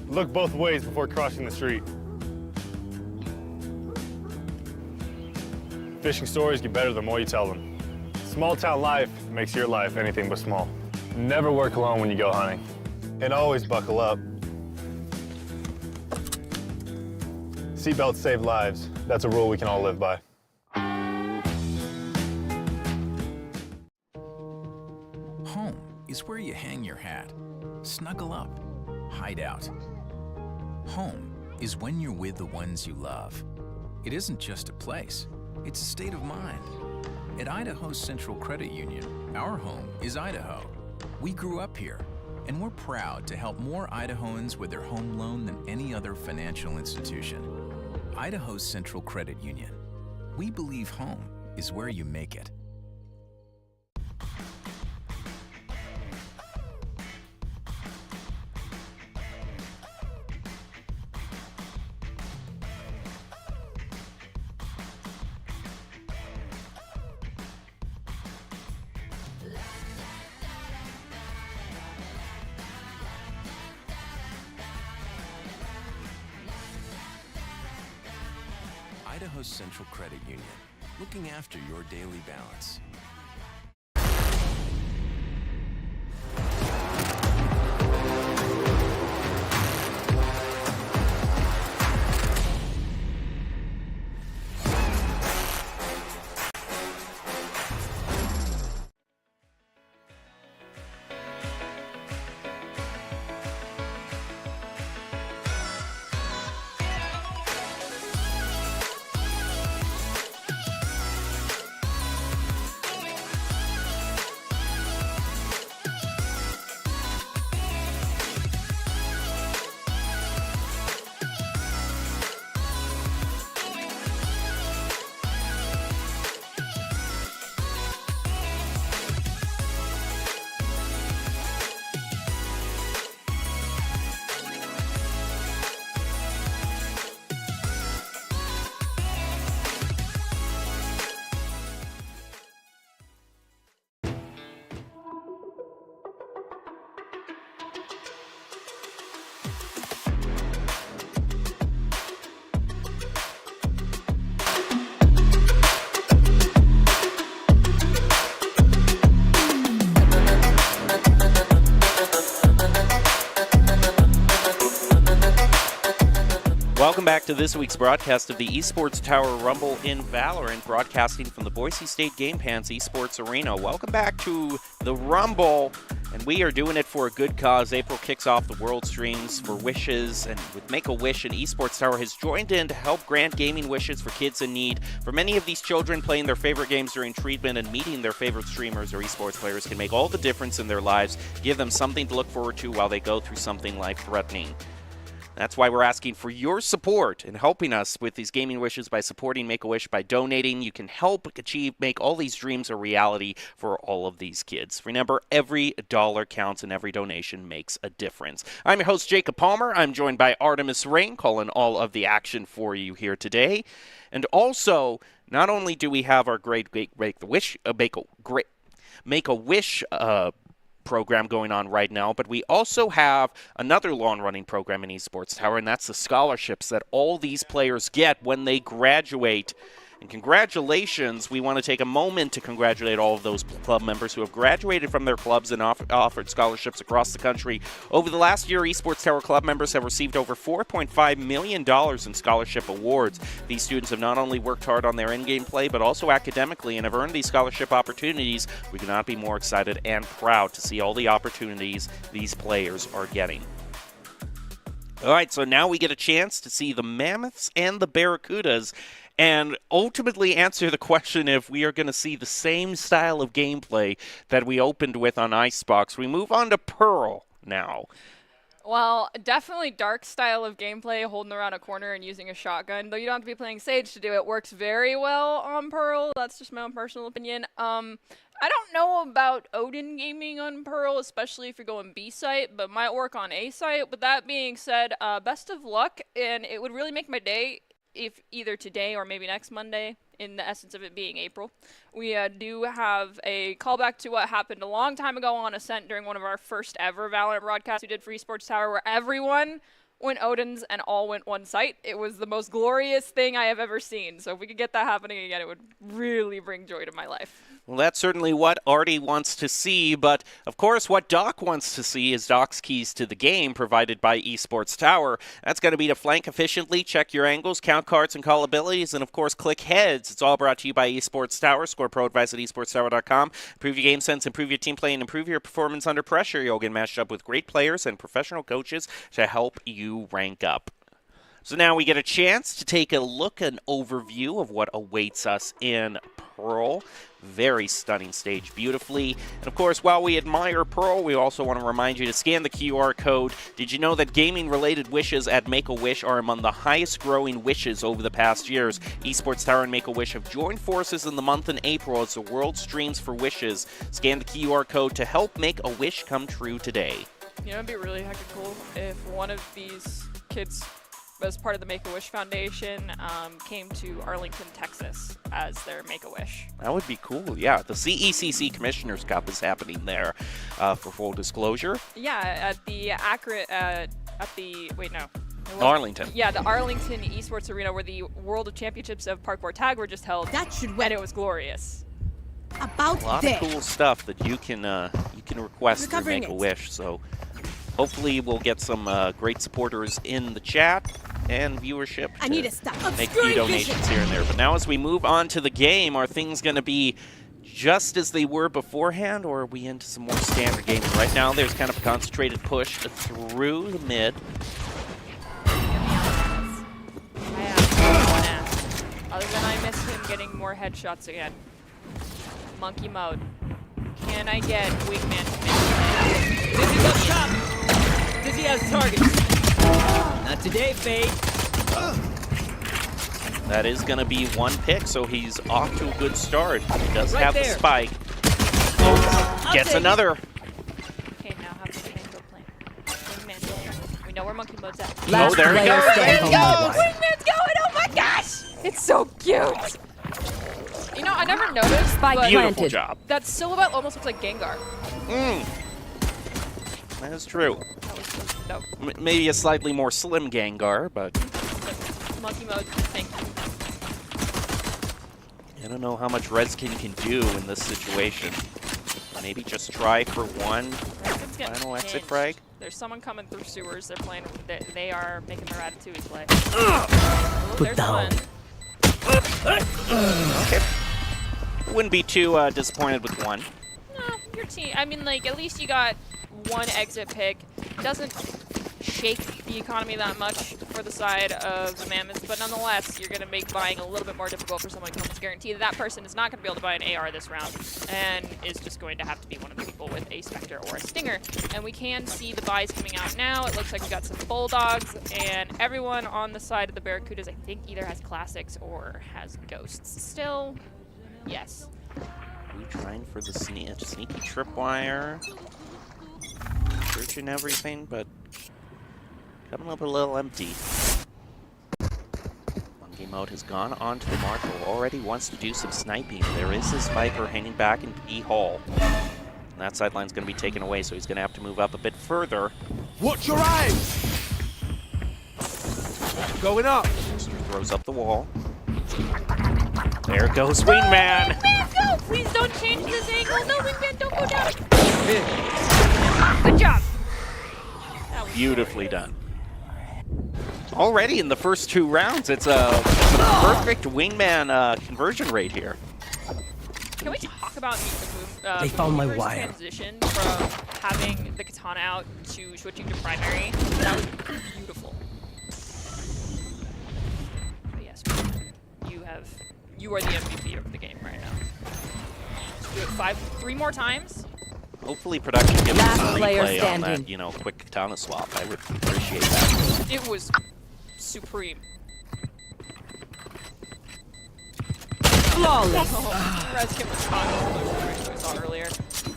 S5: Look both ways before crossing the street. Fishing stories get better the more you tell them. Small town life makes your life anything but small. Never work alone when you go hunting. And always buckle up. Seatbelts save lives. That's a rule we can all live by.
S7: Home is where you hang your hat, snuggle up, hide out. Home is when you're with the ones you love. It isn't just a place, it's a state of mind. At Idaho Central Credit Union, our home is Idaho. We grew up here, and we're proud to help more Idahoans with their home loan than any other financial institution. Idaho Central Credit Union. We believe home is where you make it. Idaho Central Credit Union, looking after your daily balance.
S1: Welcome back to this week's broadcast of the Esports Tower Rumble in Valorant, broadcasting from the Boise State Game Pants Esports Arena. Welcome back to the Rumble, and we are doing it for a good cause. April kicks off the World Streams for Wishes, and with Make-A-Wish, and Esports Tower has joined in to help grant gaming wishes for kids in need. For many of these children, playing their favorite games during treatment and meeting their favorite streamers or esports players can make all the difference in their lives, give them something to look forward to while they go through something life-threatening. That's why we're asking for your support in helping us with these gaming wishes by supporting Make-A-Wish by donating. You can help make all these dreams a reality for all of these kids. Remember, every dollar counts and every donation makes a difference. I'm your host, Jacob Palmer. I'm joined by Artemis Rain, calling all of the action for you here today. And also, not only do we have our great Make-A-Wish program going on right now, but we also have another long-running program in Esports Tower, and that's the scholarships that all these players get when they graduate. And congratulations, we want to take a moment to congratulate all of those club members who have graduated from their clubs and offered scholarships across the country. Over the last year, Esports Tower club members have received over $4.5 million in scholarship awards. These students have not only worked hard on their in-game play, but also academically, and have earned these scholarship opportunities. We cannot be more excited and proud to see all the opportunities these players are getting. All right, so now we get a chance to see the Mammoths and the Barracudas and ultimately answer the question if we are going to see the same style of gameplay that we opened with on Icebox. We move on to Pearl now.
S2: Well, definitely dark style of gameplay, holding around a corner and using a shotgun. Though you don't have to be playing Sage to do it. Works very well on Pearl. That's just my own personal opinion. I don't know about Odin gaming on Pearl, especially if you're going B site, but might work on A site. With that being said, best of luck, and it would really make my day if either today or maybe next Monday, in the essence of it being April. We do have a callback to what happened a long time ago on Ascent during one of our first ever Valorant broadcasts we did for Esports Tower, where everyone went Odin's and all went one site. It was the most glorious thing I have ever seen. So if we could get that happening again, it would really bring joy to my life.
S1: Well, that's certainly what Artie wants to see, but of course what Doc wants to see is Doc's keys to the game provided by Esports Tower. That's going to be to flank efficiently, check your angles, count cards and call abilities, and of course click heads. It's all brought to you by Esports Tower. Score pro advice at esportstower.com. Improve your game sense, improve your team play, and improve your performance under pressure. You'll get matched up with great players and professional coaches to help you rank up. So now we get a chance to take a look, an overview of what awaits us in Pearl. Very stunning stage, beautifully. And of course, while we admire Pearl, we also want to remind you to scan the QR code. Did you know that gaming-related wishes at Make-A-Wish are among the highest-growing wishes over the past years? Esports Tower and Make-A-Wish have joined forces in the month in April as the world streams for wishes. Scan the QR code to help make a wish come true today.
S2: You know, it'd be really heckin' cool if one of these kids, as part of the Make-A-Wish Foundation, came to Arlington, Texas as their Make-A-Wish.
S1: That would be cool, yeah. The CECC Commissioner's Cup is happening there, for full disclosure.
S2: Yeah, at the
S1: Arlington.
S2: Yeah, the Arlington Esports Arena, where the World Championships of Parkour Tag were just held.
S4: That should
S2: and it was glorious.
S4: About
S1: A lot of cool stuff that you can request through Make-A-Wish, so hopefully we'll get some great supporters in the chat and viewership
S4: I need to stop.
S1: make few donations here and there. But now as we move on to the game, are things going to be just as they were beforehand, or are we into some more standard gaming? Right now there's kind of a concentrated push through the mid.
S2: Other than I miss him getting more headshots again. Monkey mode. Can I get Wingman to make
S3: Dizzy's up top. Dizzy has targets. Not today, Fade.
S1: That is going to be one pick, so he's off to a good start. He does
S3: Right
S1: have
S3: there.
S1: the spike. Oh, gets another.
S2: Okay, now have the Wingman plan. Wingman. We know where monkey mode's at.
S3: Last
S1: there he
S3: player
S1: goes.
S3: standing.
S2: Wingman's going! Oh my gosh! It's so cute! You know, I never noticed,
S3: Spike
S2: but
S1: Beautiful
S3: planted.
S1: job.
S2: that silhouette almost looks like Gengar.
S1: That is true.
S2: That was so dope.
S1: Maybe a slightly more slim Gengar, but
S2: Monkey mode, thank you.
S1: I don't know how much Redskin can do in this situation. Maybe just try for one
S2: Redskins get
S1: final exit
S2: pinched.
S1: frag.
S2: There's someone coming through sewers. They're playing. They are making their Ratatouille play. Oh, there's one.
S1: Okay. Wouldn't be too disappointed with one.
S2: No, your team. I mean, like, at least you got one exit pick. Doesn't shake the economy that much for the side of the Mammoths, but nonetheless, you're going to make buying a little bit more difficult for someone who comes guarantee that person is not going to be able to buy an AR this round and is just going to have to be one of the people with a Spectre or a Stinger. And we can see the buys coming out now. It looks like we got some Bulldogs, and everyone on the side of the Barracudas, I think, either has Classics or has Ghosts. Still, yes.
S1: We trying for the sneaky tripwire. Searching everything, but coming up a little empty. Monkey Mode has gone on to the Marshal. Already wants to do some sniping. There is this Viper hanging back in E Hall. And that sideline's going to be taken away, so he's going to have to move up a bit further.
S8: Watch your eyes! Going up.
S1: Throws up the wall. There goes Wingman!
S2: Wingman, go! Please don't change this angle. No, Wingman, don't go down. Good job.
S1: Beautifully done. Already in the first 2 rounds, it's a perfect Wingman conversion rate here.
S2: Can we talk about the
S3: They found my
S2: Weaver's
S3: wire.
S2: transition from having the katana out to switching to primary? That was beautiful. But yes, you are the MVP of the game right now. Let's do it 3 more times.
S1: Hopefully production gives us
S4: Last
S1: some
S4: player
S1: replay on
S4: standing.
S1: that, quick katana swap. I would appreciate that.
S2: It was supreme.
S4: Flawless.
S2: Reskin was talking we saw earlier.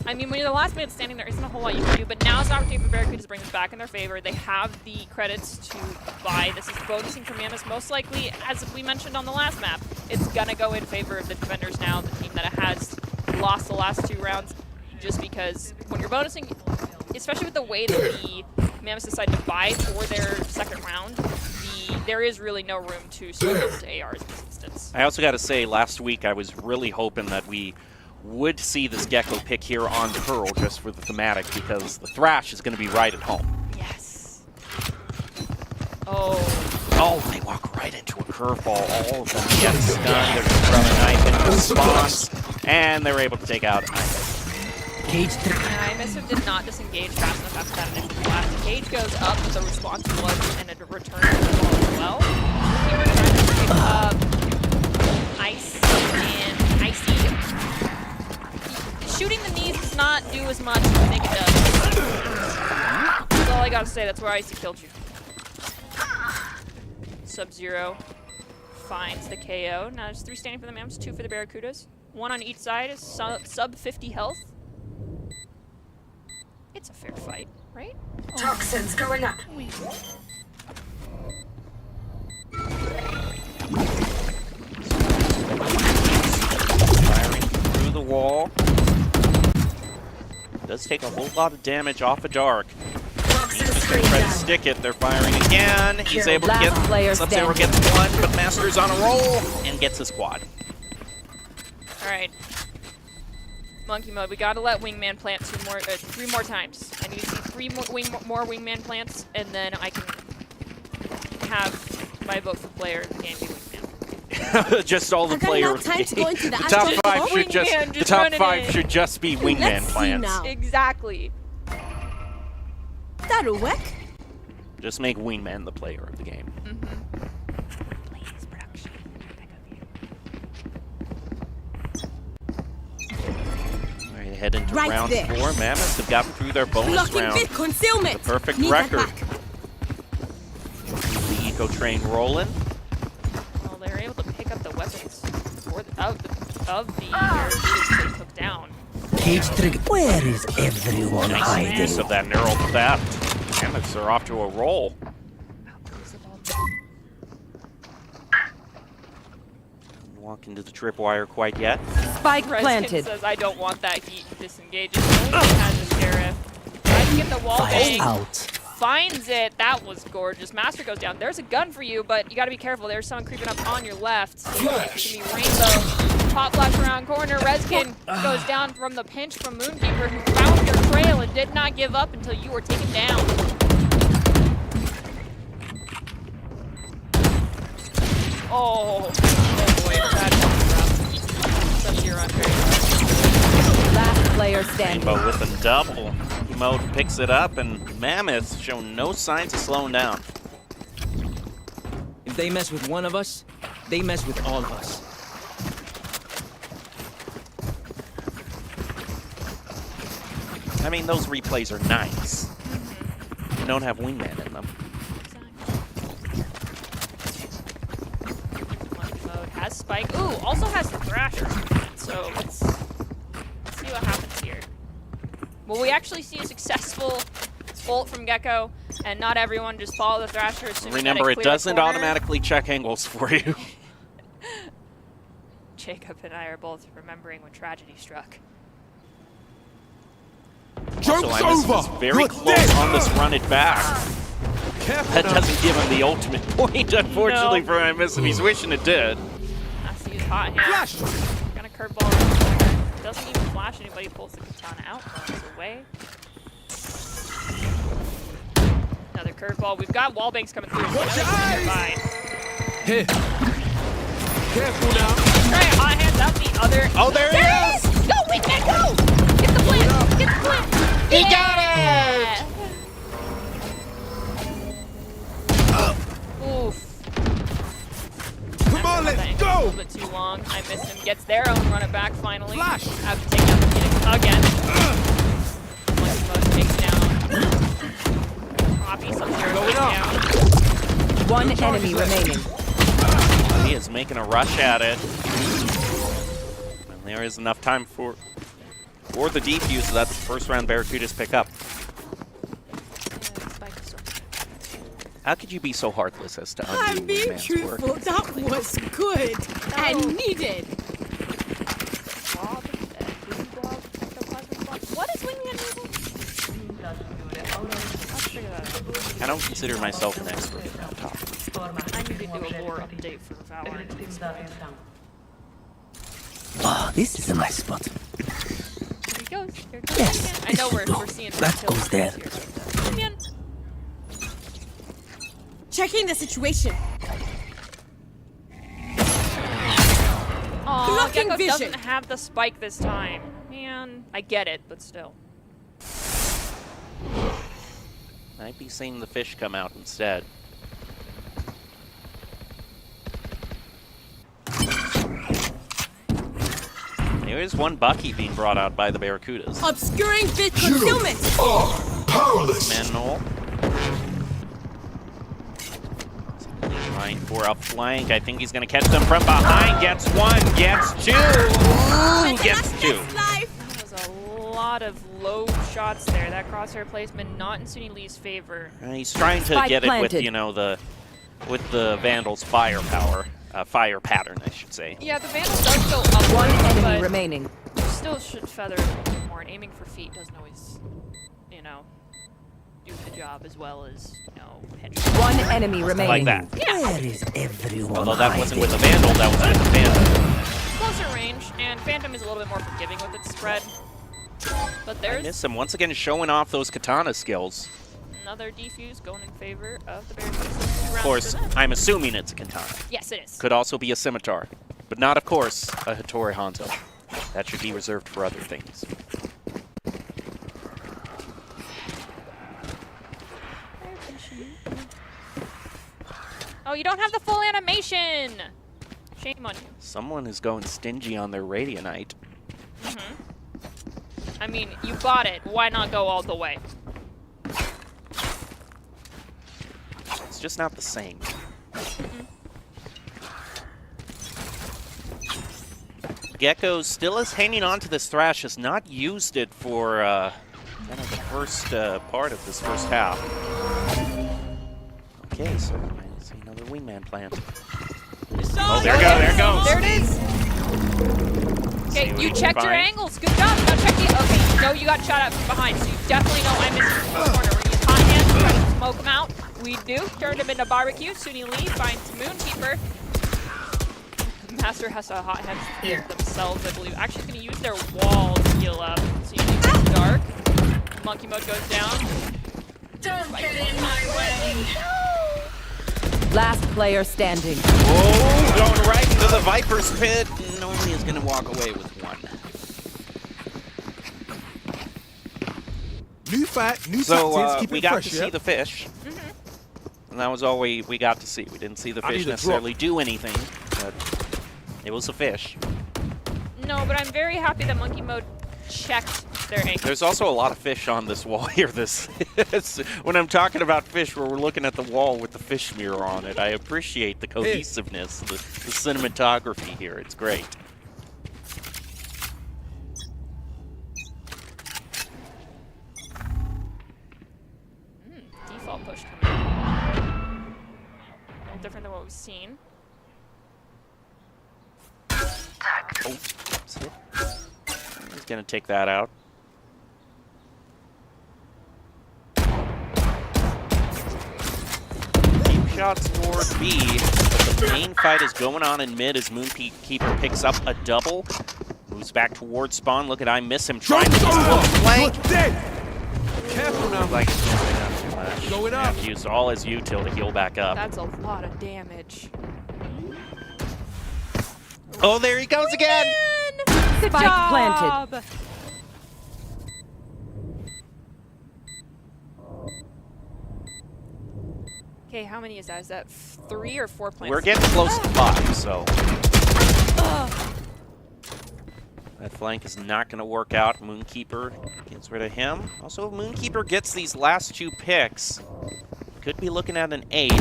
S2: I mean, when you're the last man standing, there isn't a whole lot you can do, but now's the opportunity for Barracudas to bring this back in their favor. They have the credits to buy. This is bonusing from Mammoth. Most likely, as we mentioned on the last map, it's going to go in favor of the defenders now, the team that has lost the last 2 rounds, just because when you're bonusing, especially with the way that the Mammoths decided to buy for their second round, there is really no room to switch over to ARs in this instance.
S1: I also got to say, last week I was really hoping that we would see this Gecko pick here on Pearl just for the thematic, because the Thrash is going to be right at home.
S2: Yes. Oh.
S1: Oh, they walk right into a curveball. All of them get stunned. They're just throwing a knife in response, and they were able to take out Imus.
S2: Imus did not disengage fast enough after that initial blast. Cage goes up, the response was and a return to the ball as well. They were trying to pick up Ice and Icy. Shooting the knees does not do as much as I think it does. That's all I gotta say. That's where Icy killed you. Sub-Zero finds the KO. Now there's 3 standing for the Mammoths, 2 for the Barracudas. 1 on each side is sub 50 health. It's a fair fight, right?
S6: Toxins going up.
S1: Firing through the wall. Does take a whole lot of damage off a Dark.
S6: Toxins
S1: They try to stick it. They're firing again. He's able to get Sub-Zero gets 1, but Master's on a roll and gets a squad.
S2: All right. Monkey Mode, we gotta let Wingman plant 3 more times. I need to see 3 more Wingman plants, and then I can have my vote for player of the game be Wingman.
S1: Just all the players. The top 5 should should just be Wingman plants.
S2: Exactly.
S4: That'll work.
S1: Just make Wingman the player of the game.
S2: Please, production.
S1: All right, head into
S4: Right
S1: round
S4: there.
S1: 4. Mammoths have gotten through their bonus
S4: Blocking
S1: round.
S4: bit concealment.
S1: The perfect
S4: Need that
S1: record.
S4: back.
S1: The eco train rolling.
S2: Well, they're able to pick up the weapons of the Barracudas they took down.
S3: Cage trigger. Where is everyone
S1: Nice
S3: hiding?
S1: use of that neural theft. Mammoths are off to a roll. Walk into the tripwire quite yet.
S4: Spike
S2: Reskin
S4: planted.
S2: says, I don't want that heat. Disengages. Only has a sheriff. Tries to get the wall
S3: Fire
S2: bang.
S3: out.
S2: Finds it. That was gorgeous. Master goes down. There's a gun for you, but you got to be careful. There's someone creeping up on your left. It's gonna be Rainbow. Pop flash around corner. Reskin goes down from the pinch from Moonkeeper, who found your trail and did not give up until you were taken down. Oh boy, that's rough. Such your unfair.
S4: Last player standing.
S1: Rainbow with a double. Emo picks it up, and Mammoth shown no signs of slowing down.
S3: If they mess with one of us, they mess with all of us.
S1: I mean, those replays are nice. They don't have wingman in them.
S2: Mode has Spike. Ooh, also has the Thrasher. So let's see what happens here. Will we actually see a successful ult from Gecko, and not everyone just follow the Thrasher?
S1: Remember, it doesn't automatically check angles for you.
S2: Jacob and I are both remembering when tragedy struck.
S1: Also, Imus is very close on this run it back. That doesn't give him the ultimate point, unfortunately, for Imus, and he's wishing it did.
S2: Has to use hot hand. Gonna curveball around the corner. Doesn't even flash anybody, pulls the katana out, runs away. Another curveball. We've got wall banks coming through.
S8: Watch your eyes! Here. Careful now.
S2: Try a hot hand out the other.
S1: Oh, there he is!
S2: Go, Wingman, go! Get the plant! Get the plant!
S1: He got it!
S2: Oof.
S8: Come on, let's
S2: A
S8: go!
S2: little bit too long. I missed him. Gets their own run it back finally.
S8: Flash.
S2: Have to take down the Phoenix again. Monkey Mode takes down. Poppy, Sub-Zero takes down.
S4: One enemy remaining.
S1: He is making a rush at it. And there is enough time for the defuse, so that's the first round Barracudas pick up. How could you be so heartless as to undo
S4: I'm being
S1: Wingman's
S4: truthful.
S1: work?
S4: That was good and needed.
S2: What is Wingman able?
S1: I don't consider myself an expert in that topic.
S2: I need to do a lore update for Valorant.
S3: Oh, this is a nice spot.
S2: Here he goes. Here he goes.
S3: Yes,
S2: Wingman. I know we're seeing
S3: that goes there.
S2: Wingman.
S4: Checking the situation.
S2: Aw,
S4: Blocking
S2: Gecko
S4: vision.
S2: doesn't have the spike this time. Man, I get it, but still.
S1: Might be seeing the fish come out instead. There is one Bucky being brought out by the Barracudas.
S4: Obscuring bit concealment.
S8: Powerless.
S1: Manhole. Trying for a flank. I think he's going to catch them from behind. Gets one, gets two. Ooh, gets two.
S2: That was a lot of low shots there. That crosshair placement not in Sunny Lee's favor.
S1: He's trying to
S4: Spike
S1: get it with,
S4: planted.
S1: you know, the Vandal's firepower, fire pattern, I should say.
S2: Yeah, the Vandal does go up.
S4: One enemy
S2: but
S4: remaining.
S2: still should feather a little bit more. And aiming for feet doesn't always, you know, do the job as well as, you know, headshots.
S4: One enemy remaining.
S1: Like that.
S3: Where is everyone?
S1: Although that wasn't with the Vandal, that was with the Phantom.
S2: Closer range, and Phantom is a little bit more forgiving with its spread. But
S1: I
S2: there's
S1: miss him once again showing off those katana skills.
S2: another defuse going in favor of the Barracudas.
S1: Of course, I'm assuming it's a katana.
S2: Yes, it is.
S1: Could also be a scimitar, but not, of course, a Hattori Hanzo. That should be reserved for other things.
S2: Oh, you don't have the full animation! Shame on you.
S1: Someone is going stingy on their Radianite.
S2: I mean, you bought it. Why not go all the way?
S1: It's just not the same. Gecko still is hanging on to this Thrash, has not used it for kind of the first part of this first half. Okay, so I see another wingman plant. Oh, there it goes.
S2: There it is! Okay,
S1: what
S2: you
S1: he can
S2: checked your
S1: find.
S2: angles. Good job. Now check the... Okay, no, you got shot at from behind, so you definitely know I'm missing from the corner. We're going to use hot hands to try to smoke him out. We do. Turned him into barbecue. Sunny Lee finds Moonkeeper. Master has to hot head themselves, I believe. Actually, going to use their wall to heal up. So you think it's dark. Monkey mode goes down.
S6: Don't get in my way.
S9: Last player standing.
S1: Oh, going right into the Viper's pit. Normally is going to walk away with one.
S8: New fight, new
S1: So
S8: tactics, keep
S1: we
S8: it
S1: got
S8: fresh,
S1: to
S8: yeah?
S1: see the fish. And that was all we got to see. We didn't see the
S8: I
S1: fish
S8: need a
S1: necessarily do anything, but it was a fish.
S2: No, but I'm very happy that monkey mode checked their anchor.
S1: There's also a lot of fish on this wall here. When I'm talking about fish, where we're looking at the wall with the fish mirror on it, I appreciate the cohesiveness, the cinematography here. It's great.
S2: Default push coming in. A little different than what we've seen.
S1: Oh, he's going to take that out. Deep shots toward B, but the main fight is going on in mid as Moonkeeper picks up a double. Moves back towards spawn. Look at I miss him trying to use the flank.
S8: Careful now.
S1: Like it's too much.
S8: Going up.
S1: Have to use all his util to heal back up.
S2: That's a lot of damage.
S1: Oh, there he goes again.
S2: Good
S9: Spike
S2: job.
S9: planted.
S2: Okay, how many is that? Is that 3 or 4 plants?
S1: We're getting close to 5, so. That flank is not going to work out. Moonkeeper gets rid of him. Also, if Moonkeeper gets these last 2 picks, could be looking at an ace.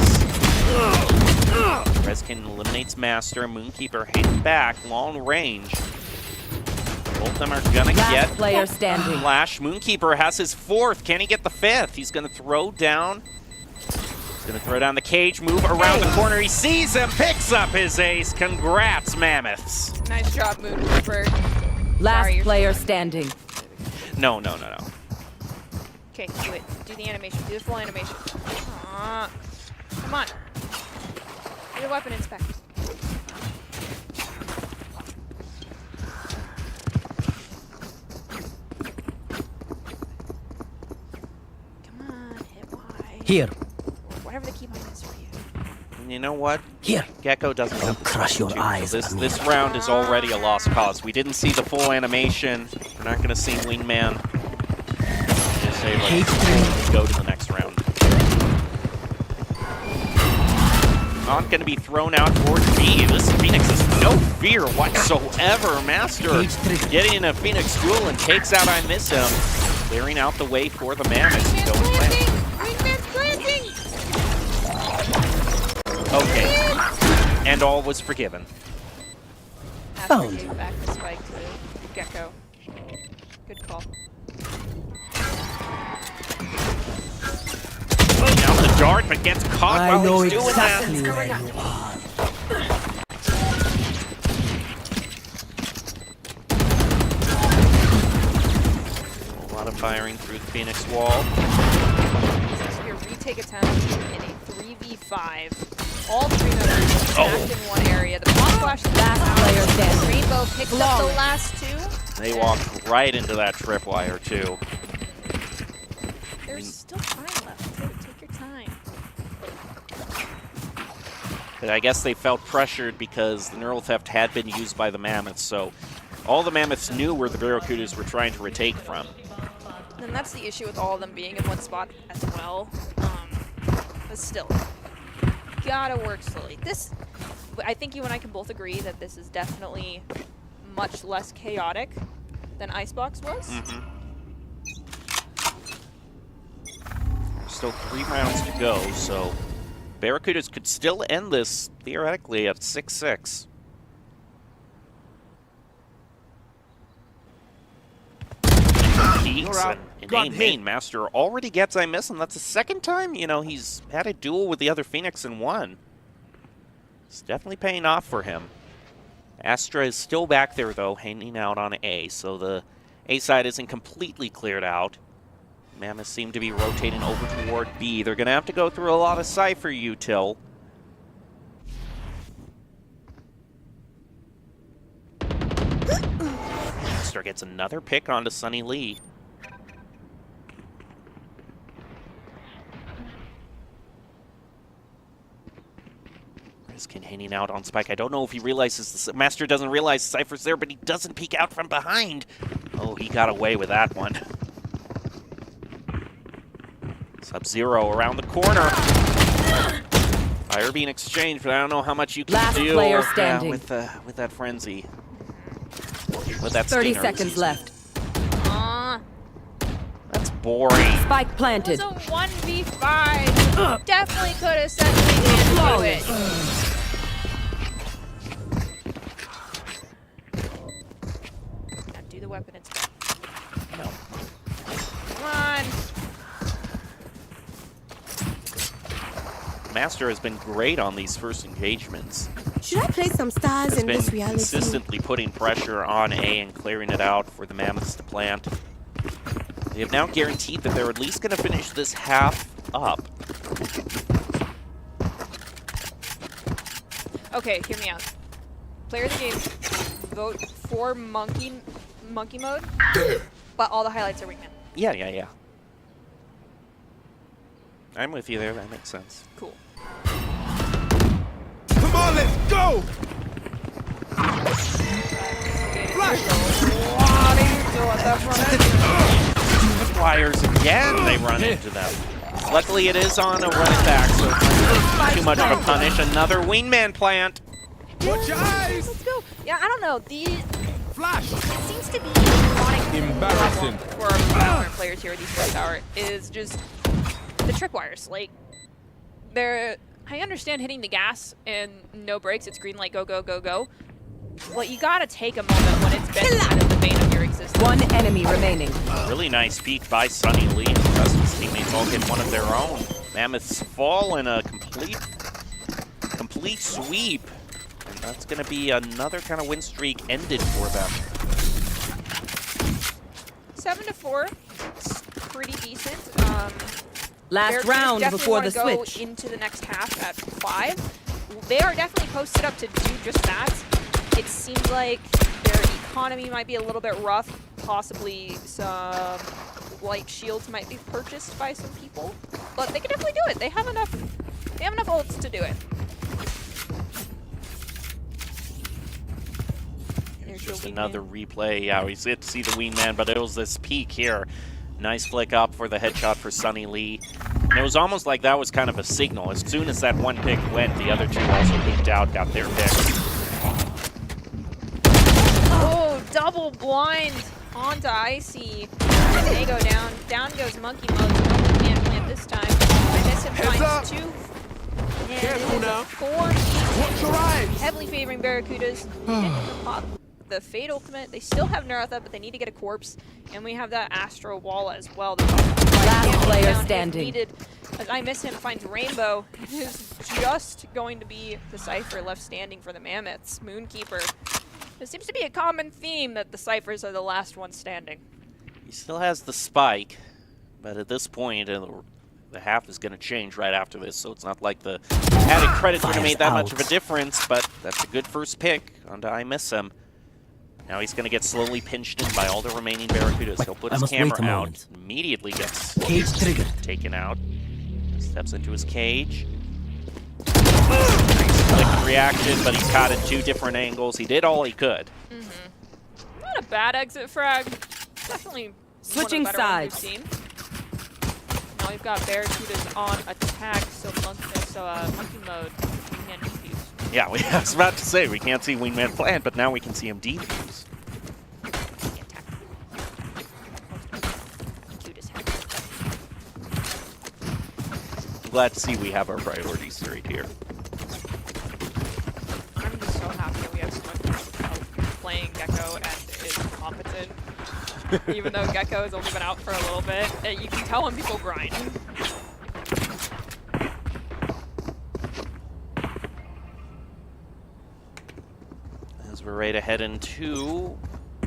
S1: Reskin eliminates Master. Moonkeeper hitting back, long range. Both of them are going to get
S9: Player standing.
S1: flash. Moonkeeper has his 4th. Can he get the 5th? He's going to throw down. He's going to throw down the cage, move around the corner. He sees him, picks up his ace. Congrats, Mammoths.
S2: Nice job, Moonkeeper.
S9: Last
S2: Sorry, you're
S9: player standing.
S1: No.
S2: Okay, do it. Do the animation. Do the full animation. Come on. Do the weapon inspect. Come on, hit Y.
S3: Here.
S2: Whatever the keybind is for you.
S1: And you know what?
S3: Here.
S1: Gecko doesn't have to
S3: Crush your
S1: do,
S3: eyes
S1: so
S3: at me.
S1: this round is already a lost cause. We didn't see the full animation. We're not going to see Wingman. Just say, let's go to the next round. Not going to be thrown out towards B. This Phoenix has no fear whatsoever. Master getting a Phoenix duel and takes out I Miss Him. Clearing out the way for the Mammoths to go and plant.
S2: Wingman's planting!
S1: Okay. And all was forgiven.
S2: Have to take back the spike to Gecko. Good call.
S1: Down the dart, but gets caught while he's doing that.
S6: Going up.
S1: A lot of firing through the Phoenix wall.
S2: This is your retake attempt in a 3v5. All 3 members stacked in one area. The bomb flash
S9: Last player standing.
S2: Rainbow picks up the last 2.
S1: They walked right into that tripwire too.
S2: There's still time left. Take your time.
S1: But I guess they felt pressured because the neural theft had been used by the Mammoths, so all the Mammoths knew where the Barracudas were trying to retake from.
S2: And that's the issue with all of them being in one spot as well. But still, gotta work slowly. I think you and I can both agree that this is definitely much less chaotic than Icebox was.
S1: There's still 3 rounds to go, so Barracudas could still end this theoretically at 6-6. Peaks and main Master already gets I Miss Him. That's the 2nd time, he's had a duel with the other Phoenix and won. It's definitely paying off for him. Astra is still back there, though, hanging out on A, so the A side isn't completely cleared out. Mammoths seem to be rotating over toward B. They're going to have to go through a lot of Cypher util. Master gets another pick onto Sunny Lee. Riskin hanging out on Spike. I don't know if he realizes the Master doesn't realize Cypher's there, but he doesn't peek out from behind. Oh, he got away with that one. Sub-Zero around the corner. Fire being exchanged, but I don't know how much you can
S9: Last
S1: do
S9: player standing.
S1: with that frenzy. With that
S9: 30
S1: stinger,
S9: seconds left.
S1: That's boring.
S9: Spike
S2: It
S9: planted.
S2: was a 1v5. Definitely could have sent me to do it. Now do the weapon instead.
S1: No.
S2: Come on.
S1: Master has been great on these first engagements.
S4: Should I play some stars
S1: Has
S4: in
S1: been
S4: this reality?
S1: consistently putting pressure on A and clearing it out for the Mammoths to plant. They have now guaranteed that they're at least going to finish this half up.
S2: Okay, hear me out. Player of the game, vote for monkey mode, but all the highlights are wingman.
S1: Yeah. I'm with you there. That makes sense.
S2: Cool.
S8: Come on, let's go!
S2: Flash! What are you doing? That's what
S1: Wires again, they run into them. Luckily, it is on a running back, so it's not too much of a punish. Another wingman plant.
S8: Watch your eyes!
S2: Let's go. Yeah, I don't know.
S8: Flash!
S2: It seems to be wanting
S8: Embarrassing.
S2: for our Valorant players here at Esports Tower is just the tripwires. Like, I understand hitting the gas and no brakes. It's green light, go, go, go, go. Well, you gotta take a moment when it's been kind of the bane of your existence.
S9: One enemy remaining.
S1: Really nice peek by Sunny Lee, and the rest of his teammates all get one of their own. Mammoths fall in a complete sweep. And that's going to be another kind of win streak ended for them.
S2: 7-4. It's pretty decent.
S9: Last round before the switch.
S2: Go into the next half at 5. They are definitely posted up to do just that. It seems like their economy might be a little bit rough. Possibly some light shields might be purchased by some people, but they can definitely do it. They have enough. They have enough ults to do it. There's
S1: Just
S2: your
S1: another
S2: wingman.
S1: replay. Yeah, we get to see the wingman, but it was this peek here. Nice flick up for the headshot for Sunny Lee. And it was almost like that was kind of a signal. As soon as that one pick went, the other two also leaked out, got their picks.
S2: Oh, double blind onto Icy. They go down. Down goes Monkey Mode. No man plant this time. I miss him finds 2. And
S8: Careful
S2: it is
S8: now.
S2: a 4.
S8: Watch your eyes!
S2: Heavily favoring Barracudas. They didn't pop the Fade ultimate. They still have Neratha, but they need to get a corpse. And we have that Astro Wall as well.
S9: Last player
S2: Down if
S9: standing.
S2: needed. As I miss him finds Rainbow. It is just going to be the Cypher left standing for the Mammoths. Moonkeeper. There seems to be a common theme that the Cyphers are the last ones standing.
S1: He still has the spike, but at this point, the half is going to change right after this, so it's not like the added credit's going to make that much of a difference, but that's a good first pick onto I Miss Him. Now he's going to get slowly pinched in by all the remaining Barracudas. He'll put his camera out, immediately gets taken out. Steps into his cage. Quick reaction, but he's caught at 2 different angles. He did all he could.
S2: Not a bad exit frag. Definitely
S9: Switching
S2: one of the better ones
S9: sides.
S2: we've seen. Now we've got Barracudas on attack, so monkey mode. Wingman defuse.
S1: Yeah, I was about to say, we can't see Wingman plant, but now we can see him defuse. I'm glad to see we have our priorities straight here.
S2: I'm just so happy that we have someone who's playing Gecko and is competent. Even though Gecko has only been out for a little bit, you can tell when people grind.
S1: As we're ready to head into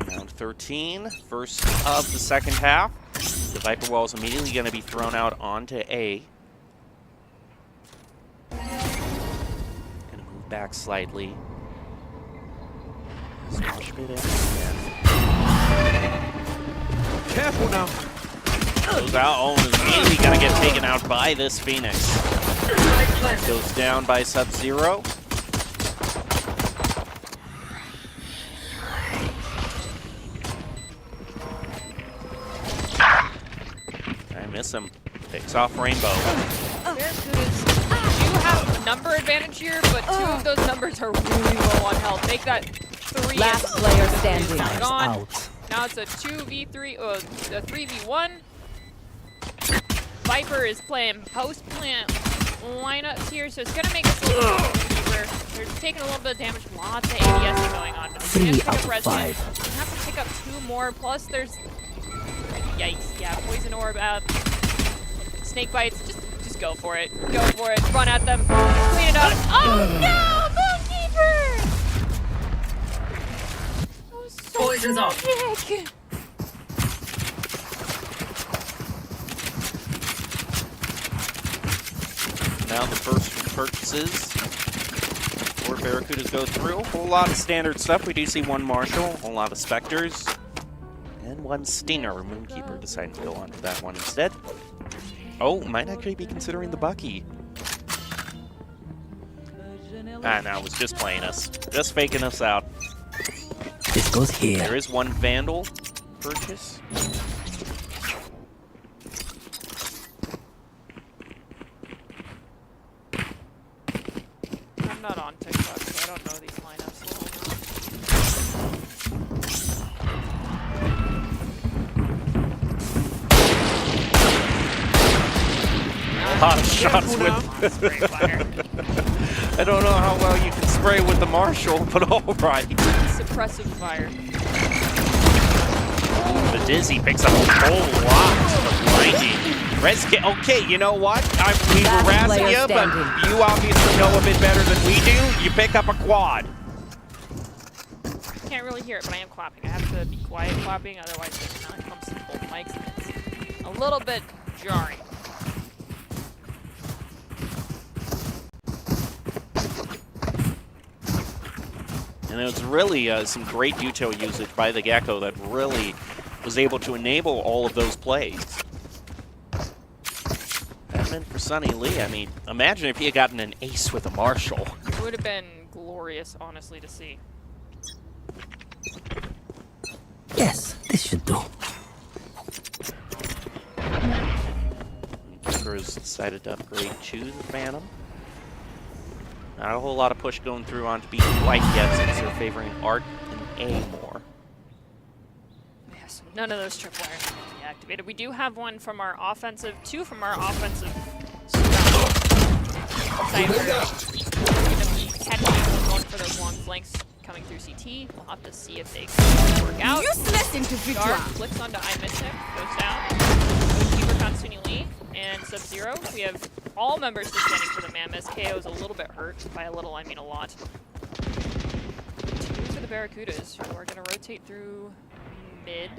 S1: round 13, first of the second half. The Viper Wall is immediately going to be thrown out onto A. Going to move back slightly. Smash bit in.
S8: Careful now.
S1: Goes out. Oh, and is immediately going to get taken out by this Phoenix. Goes down by Sub-Zero. I miss him. Picks off Rainbow.
S2: Barracudas do have a number advantage here, but 2 of those numbers are really low on health. Make that 3.
S9: Last player standing.
S2: Gone. Now it's a 2v3, a 3v1. Viper is playing post-plant lineups here, so it's going to make us a little bit deeper. They're taking a little bit of damage. Lots of ADS going on. But
S3: 3 out of 5.
S2: They have to pick up 2 more. Plus, there's... Yikes. Yeah, Poison Orb out. Snake Bites. Just go for it. Go for it. Run at them. Clean it up. Oh, no! Goalkeeper! That was so
S6: Poison's off.
S2: sick.
S1: Now the first purchases for Barracudas go through. A whole lot of standard stuff. We do see 1 Marshall, a whole lot of Spectres, and 1 Stinger. Moonkeeper deciding to go on to that one instead. Oh, might actually be considering the Bucky. Ah, no, was just playing us. Just faking us out.
S3: This goes here.
S1: There is 1 Vandal purchase.
S2: I'm not on TikTok, so I don't know these lineups
S1: A lot of shots with...
S2: Spray fire.
S1: I don't know how well you can spray with the Marshall, but alright.
S2: Suppressive fire.
S1: The Dizzy picks up a whole lot of blinding. Okay, you know what? We were razzing you, but you obviously know a bit better than we do. You pick up a quad.
S2: Can't really hear it, but I am clapping. I have to be quiet clapping, otherwise it comes to both mics and it's a little bit jarring.
S1: And it was really some great util usage by the Gecko that really was able to enable all of those plays. That meant for Sunny Lee, I mean, imagine if he had gotten an ace with a Marshall.
S2: It would have been glorious, honestly, to see.
S3: Yes, this should do.
S1: Cruz decided to upgrade to the Phantom. Not a whole lot of push going through onto B quite yet since they're favoring Art and A more.
S2: Yes, none of those tripwires need to be activated. We do have 1 from our offensive, 2 from our offensive side. Technically 1 for those long flanks coming through CT. We'll have to see if they can work out.
S4: Useless individual.
S2: Dark flicks onto I Miss Him, goes down. Keeper found Sunny Lee and Sub-Zero. We have all members still standing for the Mammoth. KO is a little bit hurt. By a little, I mean a lot. 2 for the Barracudas, who are going to rotate through mid.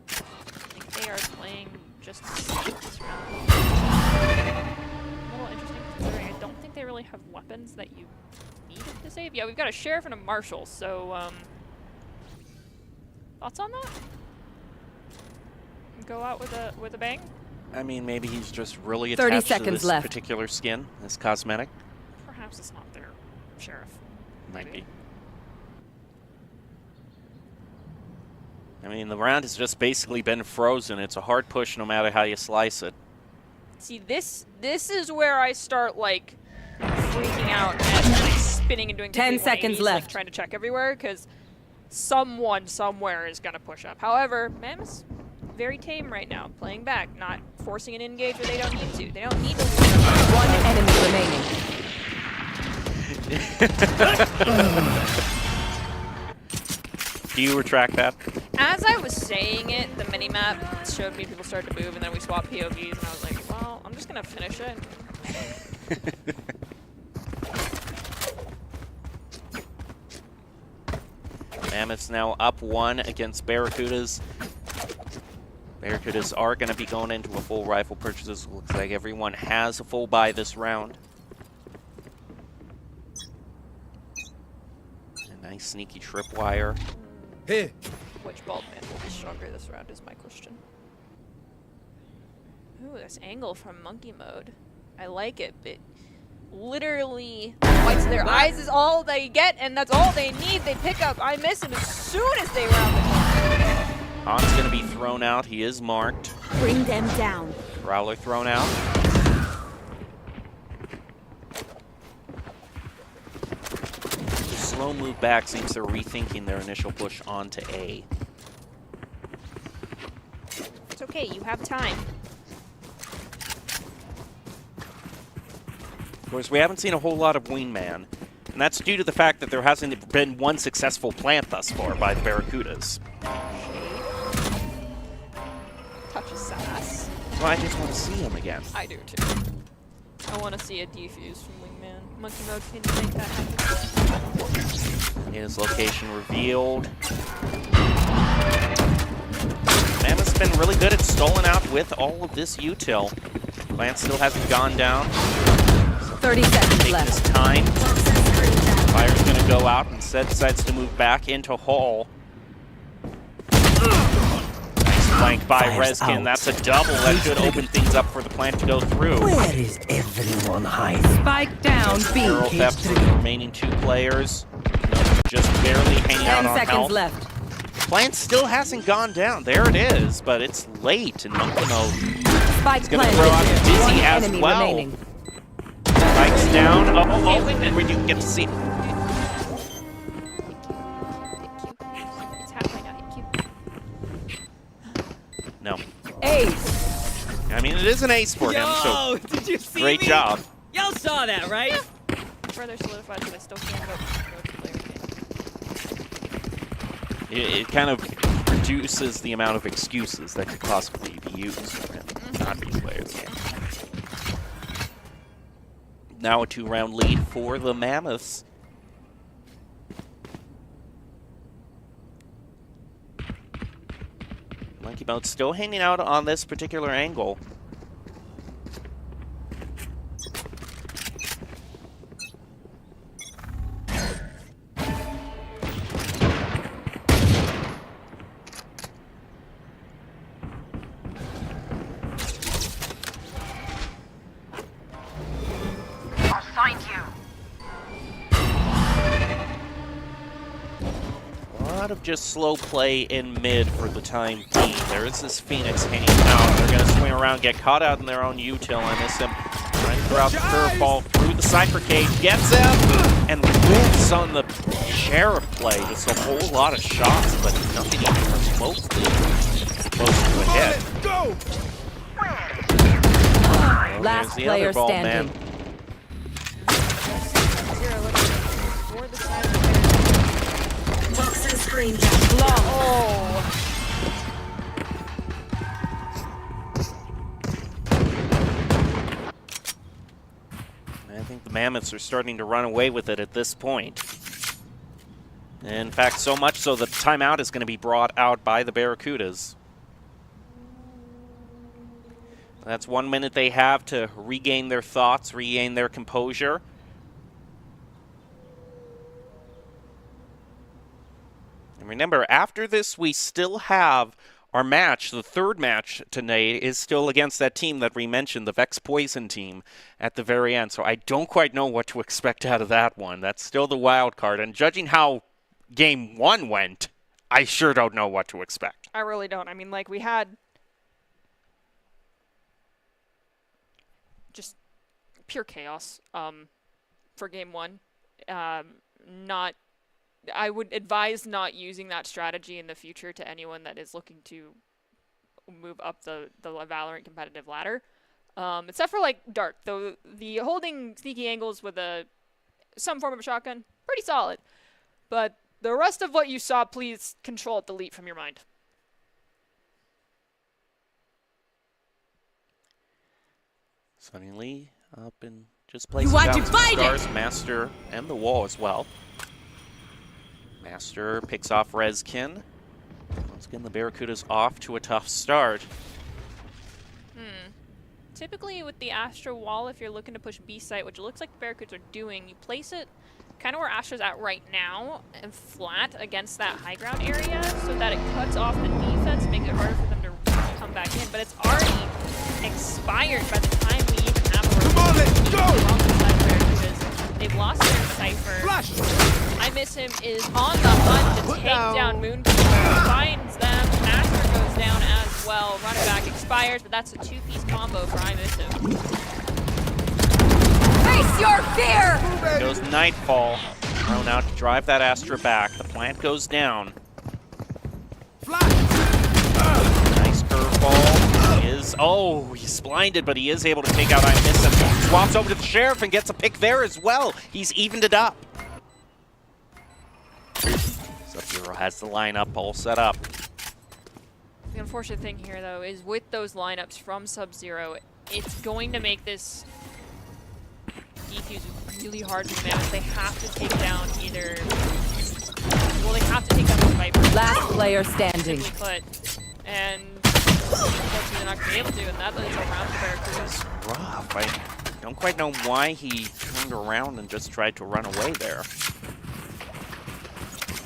S2: I think they are playing just safe this round. A little interesting considering I don't think they really have weapons that you need to save. Yeah, we've got a Sheriff and a Marshal, so thoughts on that? Go out with a bang?
S1: I mean, maybe he's just really
S9: 30
S1: attached to
S9: seconds
S1: this
S9: left.
S1: particular skin, this cosmetic.
S2: Perhaps it's not their Sheriff.
S1: Might be. I mean, the round has just basically been frozen. It's a hard push no matter how you slice it.
S2: See, this is where I start, like, freaking out and, like, spinning and doing
S9: 10
S2: complete
S9: seconds
S2: 180s,
S9: left.
S2: like, trying to check everywhere, because someone somewhere is going to push up. However, Mammoth's very tame right now, playing back, not forcing an engage where they don't need to. They don't need to.
S9: 1 enemy remaining.
S1: Do you retract that?
S2: As I was saying it, the mini-map showed me people started to move, and then we swapped POVs, and I was like, well, I'm just going to finish it.
S1: Mammoth's now up 1 against Barracudas. Barracudas are going to be going into a full rifle purchases. Looks like everyone has a full buy this round. Nice sneaky tripwire.
S8: Here.
S2: Which bald man will be stronger this round is my question. Ooh, this angle from monkey mode. I like it, but literally whites of their eyes is all they get, and that's all they need. They pick up I miss him as soon as they round the corner.
S1: Han's going to be thrown out. He is marked.
S4: Bring them down.
S1: Prowler thrown out. The slow move back seems they're rethinking their initial push onto A.
S2: It's okay, you have time.
S1: Of course, we haven't seen a whole lot of Wingman, and that's due to the fact that there hasn't been one successful plant thus far by the Barracudas.
S2: Touches sass.
S1: So I just want to see him again.
S2: I do too. I want to see a defuse from Wingman. Monkey mode can make that happen.
S1: His location revealed. Mammoth's been really good at stalling out with all of this util. Plant still hasn't gone down.
S9: 30 seconds
S1: Take
S9: left.
S1: his time. Fire's going to go out and instead decides to move back into Hall. Nice flank by Rezkin. That's a double. That should open things up for the plant to go through.
S3: Where is everyone hiding?
S9: Spike down B.
S1: Barrel theft for the remaining 2 players. Just barely hanging out
S9: 10
S1: on
S9: seconds
S1: health.
S9: left.
S1: Plant still hasn't gone down. There it is, but it's late in monkey mode.
S9: Spike
S1: Gonna
S9: planted.
S1: throw out Dizzy
S9: One
S1: as
S9: enemy
S1: well.
S9: remaining.
S1: Spikes down. Oh, and we do get to see.
S2: It's halfway now.
S1: No.
S9: Ace.
S1: I mean, it is an ace for him, so
S3: Did you see
S1: great
S3: me?
S1: job.
S3: Y'all saw that, right?
S2: Further solidifies that I still can't vote for player game.
S1: It kind of reduces the amount of excuses that could possibly be used for him not being player of the game. Now a 2-round lead for the Mammoths. Monkey Mode still hanging out on this particular angle. A lot of just slow play in mid for the time being. There is this Phoenix hanging out. They're going to swing around, get caught out in their own util. I miss him. Trying to throw out the curveball through the Cypher cage. Gets him! And whiffs on the Sheriff play. Just a whole lot of shots, but nothing even remotely close to a hit.
S8: Go!
S9: Last
S1: There's the other
S9: player
S1: ball
S9: standing.
S1: man.
S2: 0 looking for the side of the
S6: Toxin screen down.
S2: Oh!
S1: I think the Mammoths are starting to run away with it at this point. In fact, so much so that the timeout is going to be brought out by the Barracudas. That's 1 minute they have to regain their thoughts, regain their composure. And remember, after this, we still have our match. The third match tonight is still against that team that we mentioned, the Vex Poison team, at the very end. So I don't quite know what to expect out of that one. That's still the wild card. And judging how Game 1 went, I sure don't know what to expect.
S2: I really don't. I mean, like, we had just pure chaos for Game 1. I would advise not using that strategy in the future to anyone that is looking to move up the Valorant competitive ladder. Except for, like, Dark. Though the holding sneaky angles with some form of a shotgun, pretty solid. But the rest of what you saw, please Control-Delete from your mind.
S1: Suddenly up and just places
S4: want
S1: down
S4: to
S1: some
S4: fight
S1: stars, Master, and the wall as well. Master picks off Rezkin. Once again, the Barracudas off to a tough start.
S2: Typically with the Astra wall, if you're looking to push B site, which it looks like the Barracudas are doing, you place it kind of where Astra's at right now, and flat against that high ground area, so that it cuts off the defense, making it harder for them to come back in. But it's already expired by the time we even have a
S8: Come on, let's go!
S2: They've lost their Cypher. I Miss Him is on the hunt to take down Moonkeeper, finds them. Astra goes down as well. Running back expires, but that's a two-piece combo for I Miss Him.
S9: Face your fear!
S1: There goes Nightfall. Thrown out to drive that Astra back. The plant goes down. Nice curveball. Oh, he's blinded, but he is able to take out I Miss Him. Swaps over to the Sheriff and gets a pick there as well. He's evened it up. Sub-Zero has the lineup all set up.
S2: The unfortunate thing here, though, is with those lineups from Sub-Zero, it's going to make this defuse really hard for the Mammoth. They have to take down either... Well, they have to take down the Viper.
S9: Last player standing.
S2: Put, and unfortunately they're not going to be able to, and that leads around the Barracudas.
S1: Rough. I don't quite know why he turned around and just tried to run away there.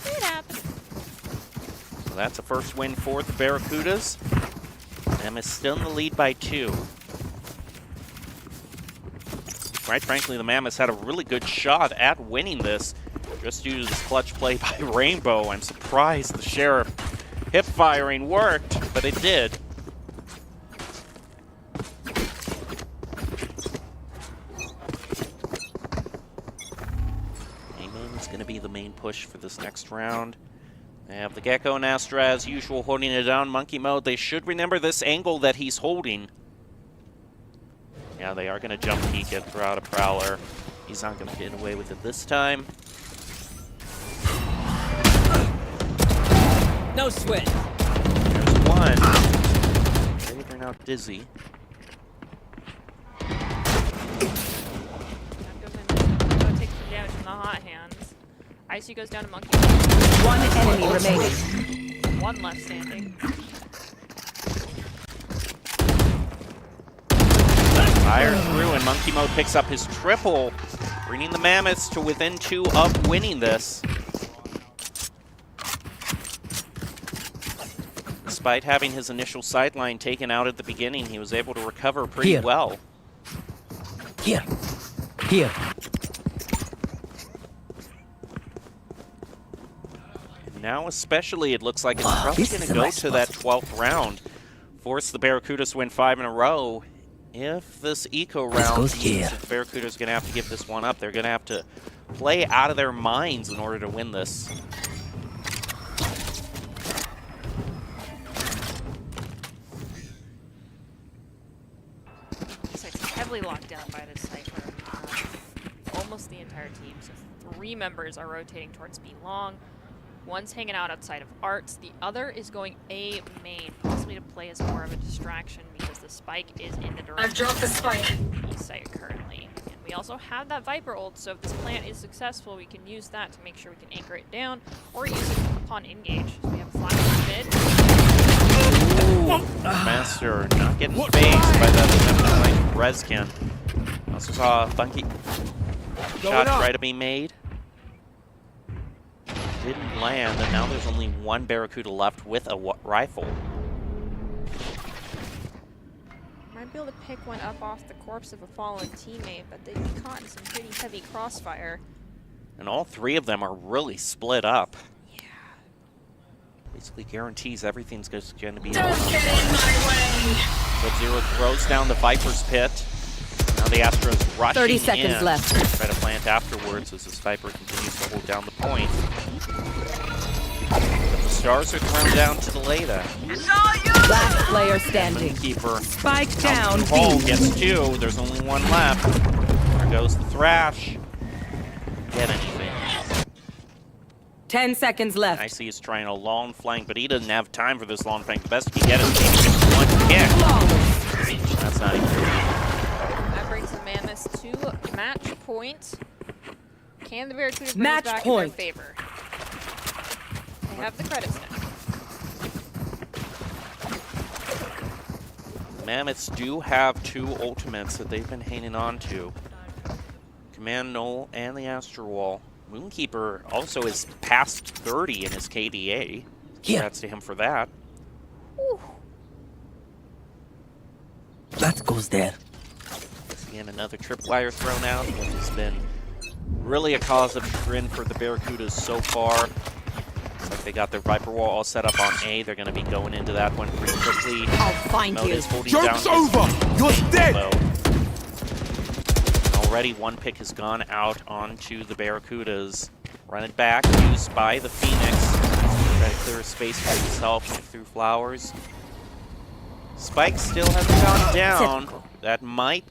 S2: It happened.
S1: So that's a first win for the Barracudas. Them is still in the lead by 2. Quite frankly, the Mammoths had a really good shot at winning this. Just due to this clutch play by Rainbow, I'm surprised the Sheriff hip firing worked, but it did. Amen is going to be the main push for this next round. They have the Gecko and Astra as usual holding it down. Monkey mode. They should remember this angle that he's holding. Yeah, they are going to jump peek it, throw out a Prowler. He's not going to get away with it this time.
S3: No sweat.
S1: There's one. Favoring out Dizzy.
S2: Takes some damage from the hot hands. Icy goes down to Monkey.
S9: One enemy remaining.
S2: One left standing.
S1: Fire through, and Monkey Mode picks up his triple, bringing the Mammoths to within 2 of winning this. Despite having his initial sideline taken out at the beginning, he was able to recover pretty well.
S3: Here.
S1: Now especially, it looks like it's probably going to go to that 12th round. Force the Barracudas to win 5 in a row. If this eco round means that the Barracudas are going to have to give this one up, they're going to have to play out of their minds in order to win this.
S2: It's heavily locked down by this Cypher. Almost the entire team. So 3 members are rotating towards B long. One's hanging out outside of Arts. The other is going A main, possibly to play as more of a distraction because the spike is in the direction
S6: I've dropped the spike.
S2: of the site currently. And we also have that Viper ult, so if this plant is successful, we can use that to make sure we can anchor it down or use it upon engage. So we have a flash mid.
S1: Master not getting phased by that Reskin. Also saw a funky shot try to be made. Didn't land, and now there's only one Barracuda left with a rifle.
S2: Might be able to pick one up off the corpse of a fallen teammate, but they've been caught in some pretty heavy crossfire.
S1: And all 3 of them are really split up.
S2: Yeah.
S1: Basically guarantees everything's just going to be
S6: Don't get in my way.
S1: Sub-Zero throws down the Viper's pit. Now the Astro's rushing
S9: 30 seconds
S1: in.
S9: left.
S1: Try to plant afterwards as this Viper continues to hold down the point. But the stars are thrown down to delay that.
S9: Last player standing.
S1: Keeper.
S9: Spike down
S1: Hall
S9: B.
S1: gets 2. There's only 1 left. There goes the Thrash. Get anything.
S9: 10 seconds left.
S1: I see he's trying a long flank, but he doesn't have time for this long flank. The best he can get is maybe just 1 kick. That's not even good.
S2: That brings the Mammoths to match point. Can the Barracudas bring
S9: Match
S2: this back
S9: point.
S2: in their favor? They have the credits now.
S1: Mammoths do have 2 ultimates that they've been hanging on to. Command Null and the Astro Wall. Moonkeeper also is past 30 in his KDA. Congrats to him for that.
S4: Ooh.
S3: That goes there.
S1: Again, another tripwire thrown out, which has been really a cause of chagrin for the Barracudas so far. Looks like they got their Viper Wall all set up on A. They're going to be going into that one pretty quickly.
S4: I'll find you.
S8: Joke's over! You're dead!
S1: Already one pick has gone out onto the Barracudas. Run it back, used by the Phoenix. Try to clear space for himself through flowers. Spike still hasn't gone down. That might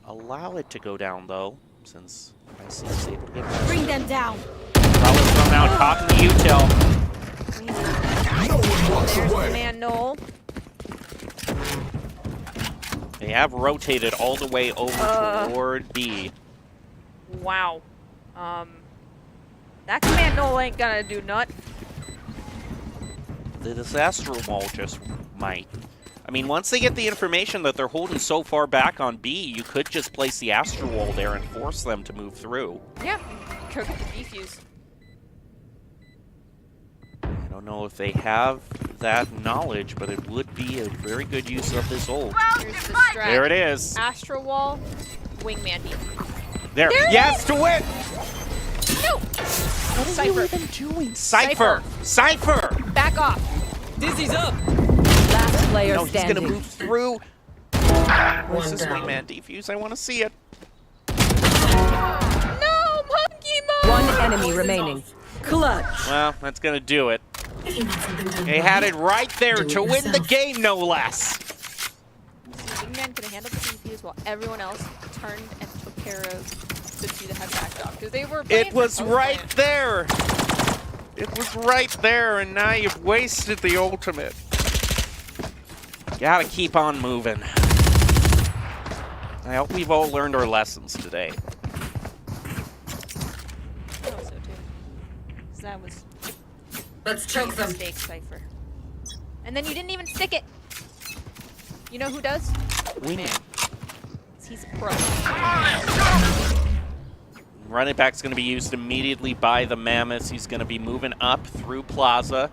S1: allow it to go down, though, since I see it's able to get
S4: Bring them down.
S1: flowers from out top in the util.
S2: There's the man, Noel.
S1: They have rotated all the way over toward B.
S2: Wow. That command Noel ain't gonna do nut.
S1: The disaster wall just might. I mean, once they get the information that they're holding so far back on B, you could just place the Astro Wall there and force them to move through.
S2: Yeah. Cook the defuse.
S1: I don't know if they have that knowledge, but it would be a very good use of this ult.
S2: Here's the strat.
S1: There it is.
S2: Astro Wall, wingman defuse.
S1: There. Yes, to win!
S2: No!
S1: What are
S2: Cypher.
S1: you even doing? Cypher! Cypher!
S2: Back off.
S3: Dizzy's up.
S9: Last player
S1: No, he's
S9: standing.
S1: gonna move through. Where's this wingman defuse? I want to see it.
S2: No, monkey mode!
S9: One enemy remaining. Clutch.
S1: Well, that's gonna do it. They had it right there to win the game, no less.
S2: Wingman could have handled the defuse while everyone else turned and took care of the two that had backed off. Because they were
S1: It was right there. It was right there, and now you've wasted the ultimate. Gotta keep on moving. I hope we've all learned our lessons today.
S2: I hope so too. 'Cause that was
S6: Let's choke
S2: a
S6: them.
S2: mistake, Cypher. And then you didn't even stick it. You know who does?
S1: Wingman.
S2: He's a pro.
S1: Running back's going to be used immediately by the Mammoths. He's going to be moving up through Plaza.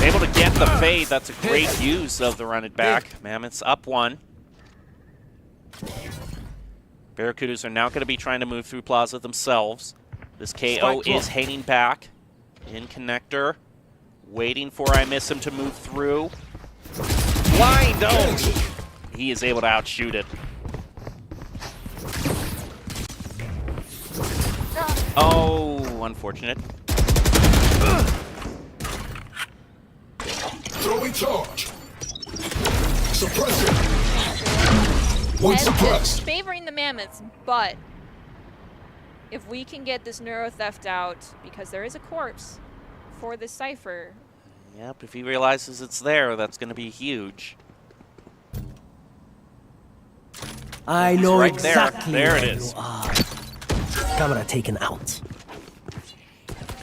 S1: Able to get the fade. That's a great use of the run it back. Mammoths up one. Barracudas are now going to be trying to move through Plaza themselves. This KO is hanging back in connector. Waiting for I Miss him to move through. Blind! Oh! He is able to outshoot it. Oh, unfortunate.
S10: Throwing charge. Suppressing. One suppressed.
S2: Favoring the Mammoths, but if we can get this neuro theft out, because there is a corpse for this Cypher.
S1: Yep, if he realizes it's there, that's going to be huge.
S3: I know
S1: right
S3: exactly
S1: there. There
S3: where
S1: it is.
S3: you are. Camera taken out.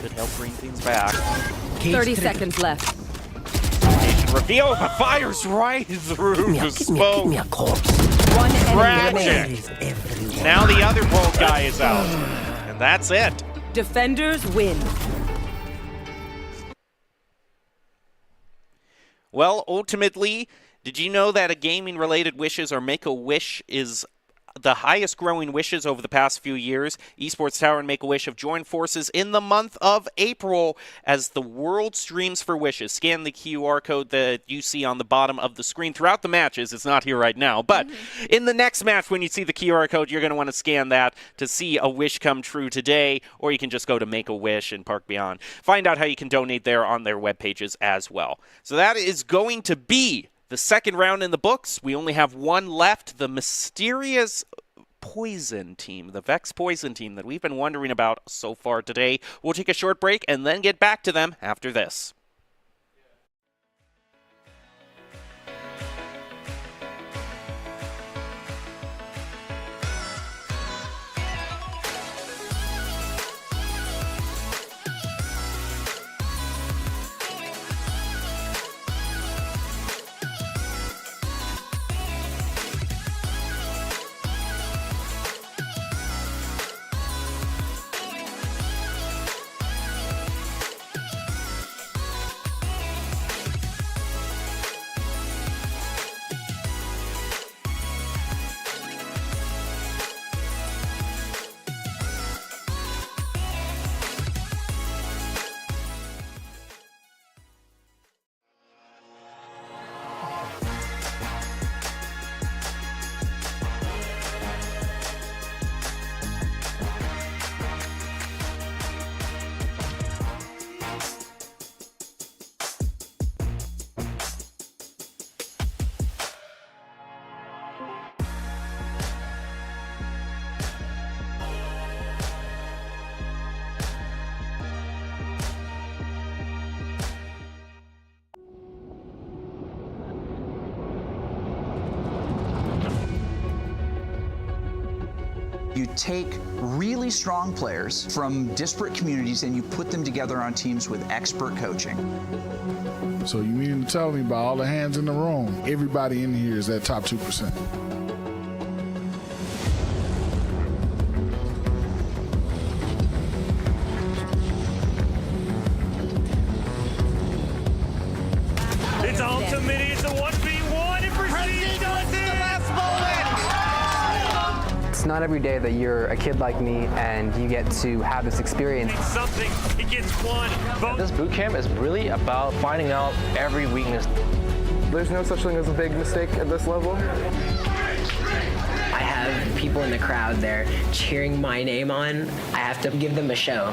S1: Could help bring things back.
S9: 30 seconds left.
S1: Location reveal, but fires right through
S3: Give me
S1: the
S3: a
S1: smoke.
S3: corpse.
S9: One enemy
S1: Tragic.
S9: remaining.
S3: Is everyone.
S1: Now the other bolt guy is out. And that's it.
S9: Defenders win.
S1: Well, ultimately, did you know that a gaming-related wishes or Make-A-Wish is the highest growing wishes over the past few years? Esports Tower and Make-A-Wish have joined forces in the month of April as the world streams for wishes. Scan the QR code that you see on the bottom of the screen throughout the matches. It's not here right now, but in the next match when you see the QR code, you're going to want to scan that to see a wish come true today, or you can just go to Make-A-Wish and Park Beyond. Find out how you can donate there on their web pages as well. So that is going to be the second round in the books. We only have one left. The mysterious Poison team, the Vex Poison team that we've been wondering about so far today. We'll take a short break and then get back to them after this.
S11: You take really strong players from disparate communities and you put them together on teams with expert coaching.
S12: So you mean to tell me by all the hands in the room, everybody in here is that top 2%?
S13: It's ultimate, it's a 1v1, and Prestige does it! The last bullet!
S14: It's not every day that you're a kid like me and you get to have this experience.
S13: It's something, it gets one.
S15: This boot camp is really about finding out every weakness.
S14: There's no such thing as a big mistake at this level.
S16: I have people in the crowd there cheering my name on. I have to give them a show.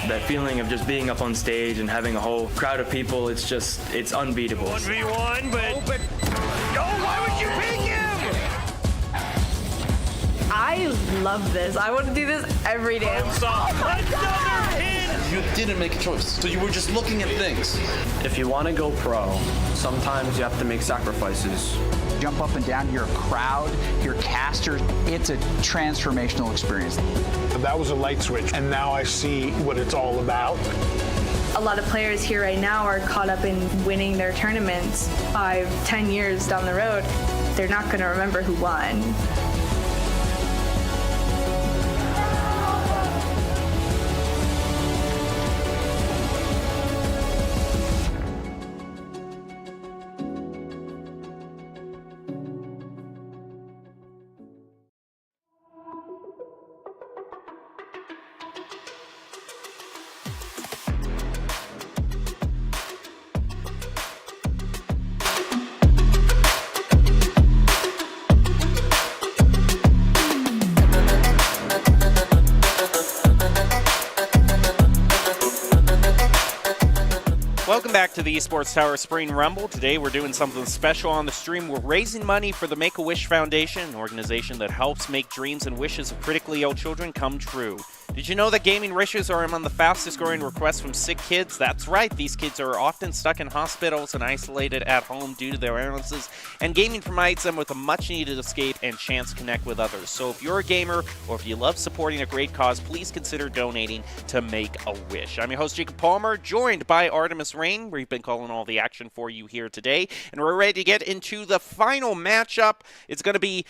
S15: That feeling of just being up on stage and having a whole crowd of people, it's unbeatable.
S13: 1v1, but... Oh, why would you pick him?
S17: I love this. I want to do this every day.
S13: Another pin!
S18: You didn't make a choice, so you were just looking at things.
S15: If you want to go pro, sometimes you have to make sacrifices.
S11: Jump up and down, you're a crowd, you're casters. It's a transformational experience.
S12: That was a light switch, and now I see what it's all about.
S17: A lot of players here right now are caught up in winning their tournaments 5-10 years down the road. They're not going to remember who won.
S1: Welcome back to the Esports Tower Spring Rumble. Today we're doing something special on the stream. We're raising money for the Make-A-Wish Foundation, an organization that helps make dreams and wishes of critically ill children come true. Did you know that gaming wishes are among the fastest growing requests from sick kids? That's right, these kids are often stuck in hospitals and isolated at home due to their illnesses, and gaming provides them with a much needed escape and chance to connect with others. So if you're a gamer or if you love supporting a great cause, please consider donating to Make-A-Wish. I'm your host, Jacob Palmer, joined by Artemis Rain. We've been calling all the action for you here today, and we're ready to get into the final matchup. It's going to be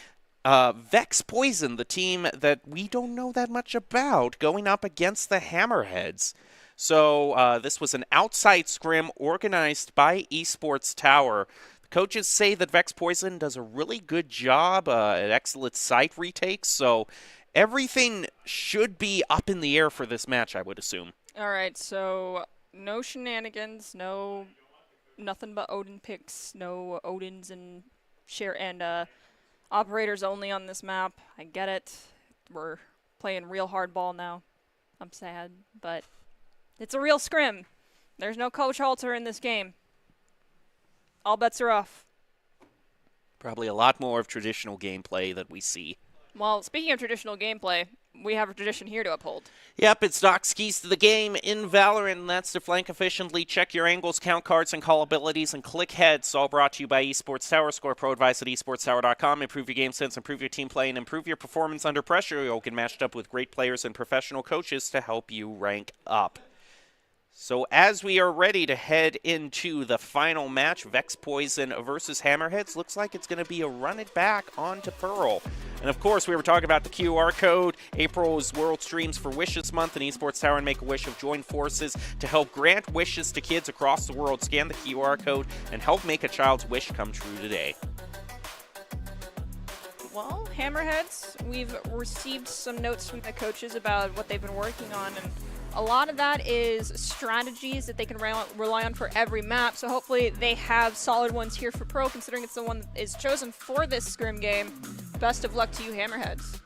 S1: Vex Poison, the team that we don't know that much about, going up against the Hammerheads. So this was an outside scrim organized by Esports Tower. The coaches say that Vex Poison does a really good job at excellent site retakes, so everything should be up in the air for this match, I would assume.
S2: All right, so no shenanigans, nothing but Odin picks, no Odins and operators only on this map. I get it. We're playing real hardball now. I'm sad, but it's a real scrim. There's no Coach Halter in this game. All bets are off.
S1: Probably a lot more of traditional gameplay that we see.
S2: Well, speaking of traditional gameplay, we have a tradition here to uphold.
S1: Yep, it's Doc's keys to the game in Valorant, and that's to flank efficiently, check your angles, count cards, and call abilities, and click heads. All brought to you by Esports Tower. Score pro advice at esportstower.com. Improve your game sense, improve your team play, and improve your performance under pressure. You'll get matched up with great players and professional coaches to help you rank up. So as we are ready to head into the final match, Vex Poison versus Hammerheads, looks like it's going to be a run it back onto Pearl. And of course, we were talking about the QR code. April's World Streams for Wish this month, and Esports Tower and Make-A-Wish have joined forces to help grant wishes to kids across the world. Scan the QR code and help make a child's wish come true today.
S2: Well, Hammerheads, we've received some notes from the coaches about what they've been working on, and a lot of that is strategies that they can rely on for every map, so hopefully they have solid ones here for Pro, considering it's the one that is chosen for this scrim game. Best of luck to you, Hammerheads.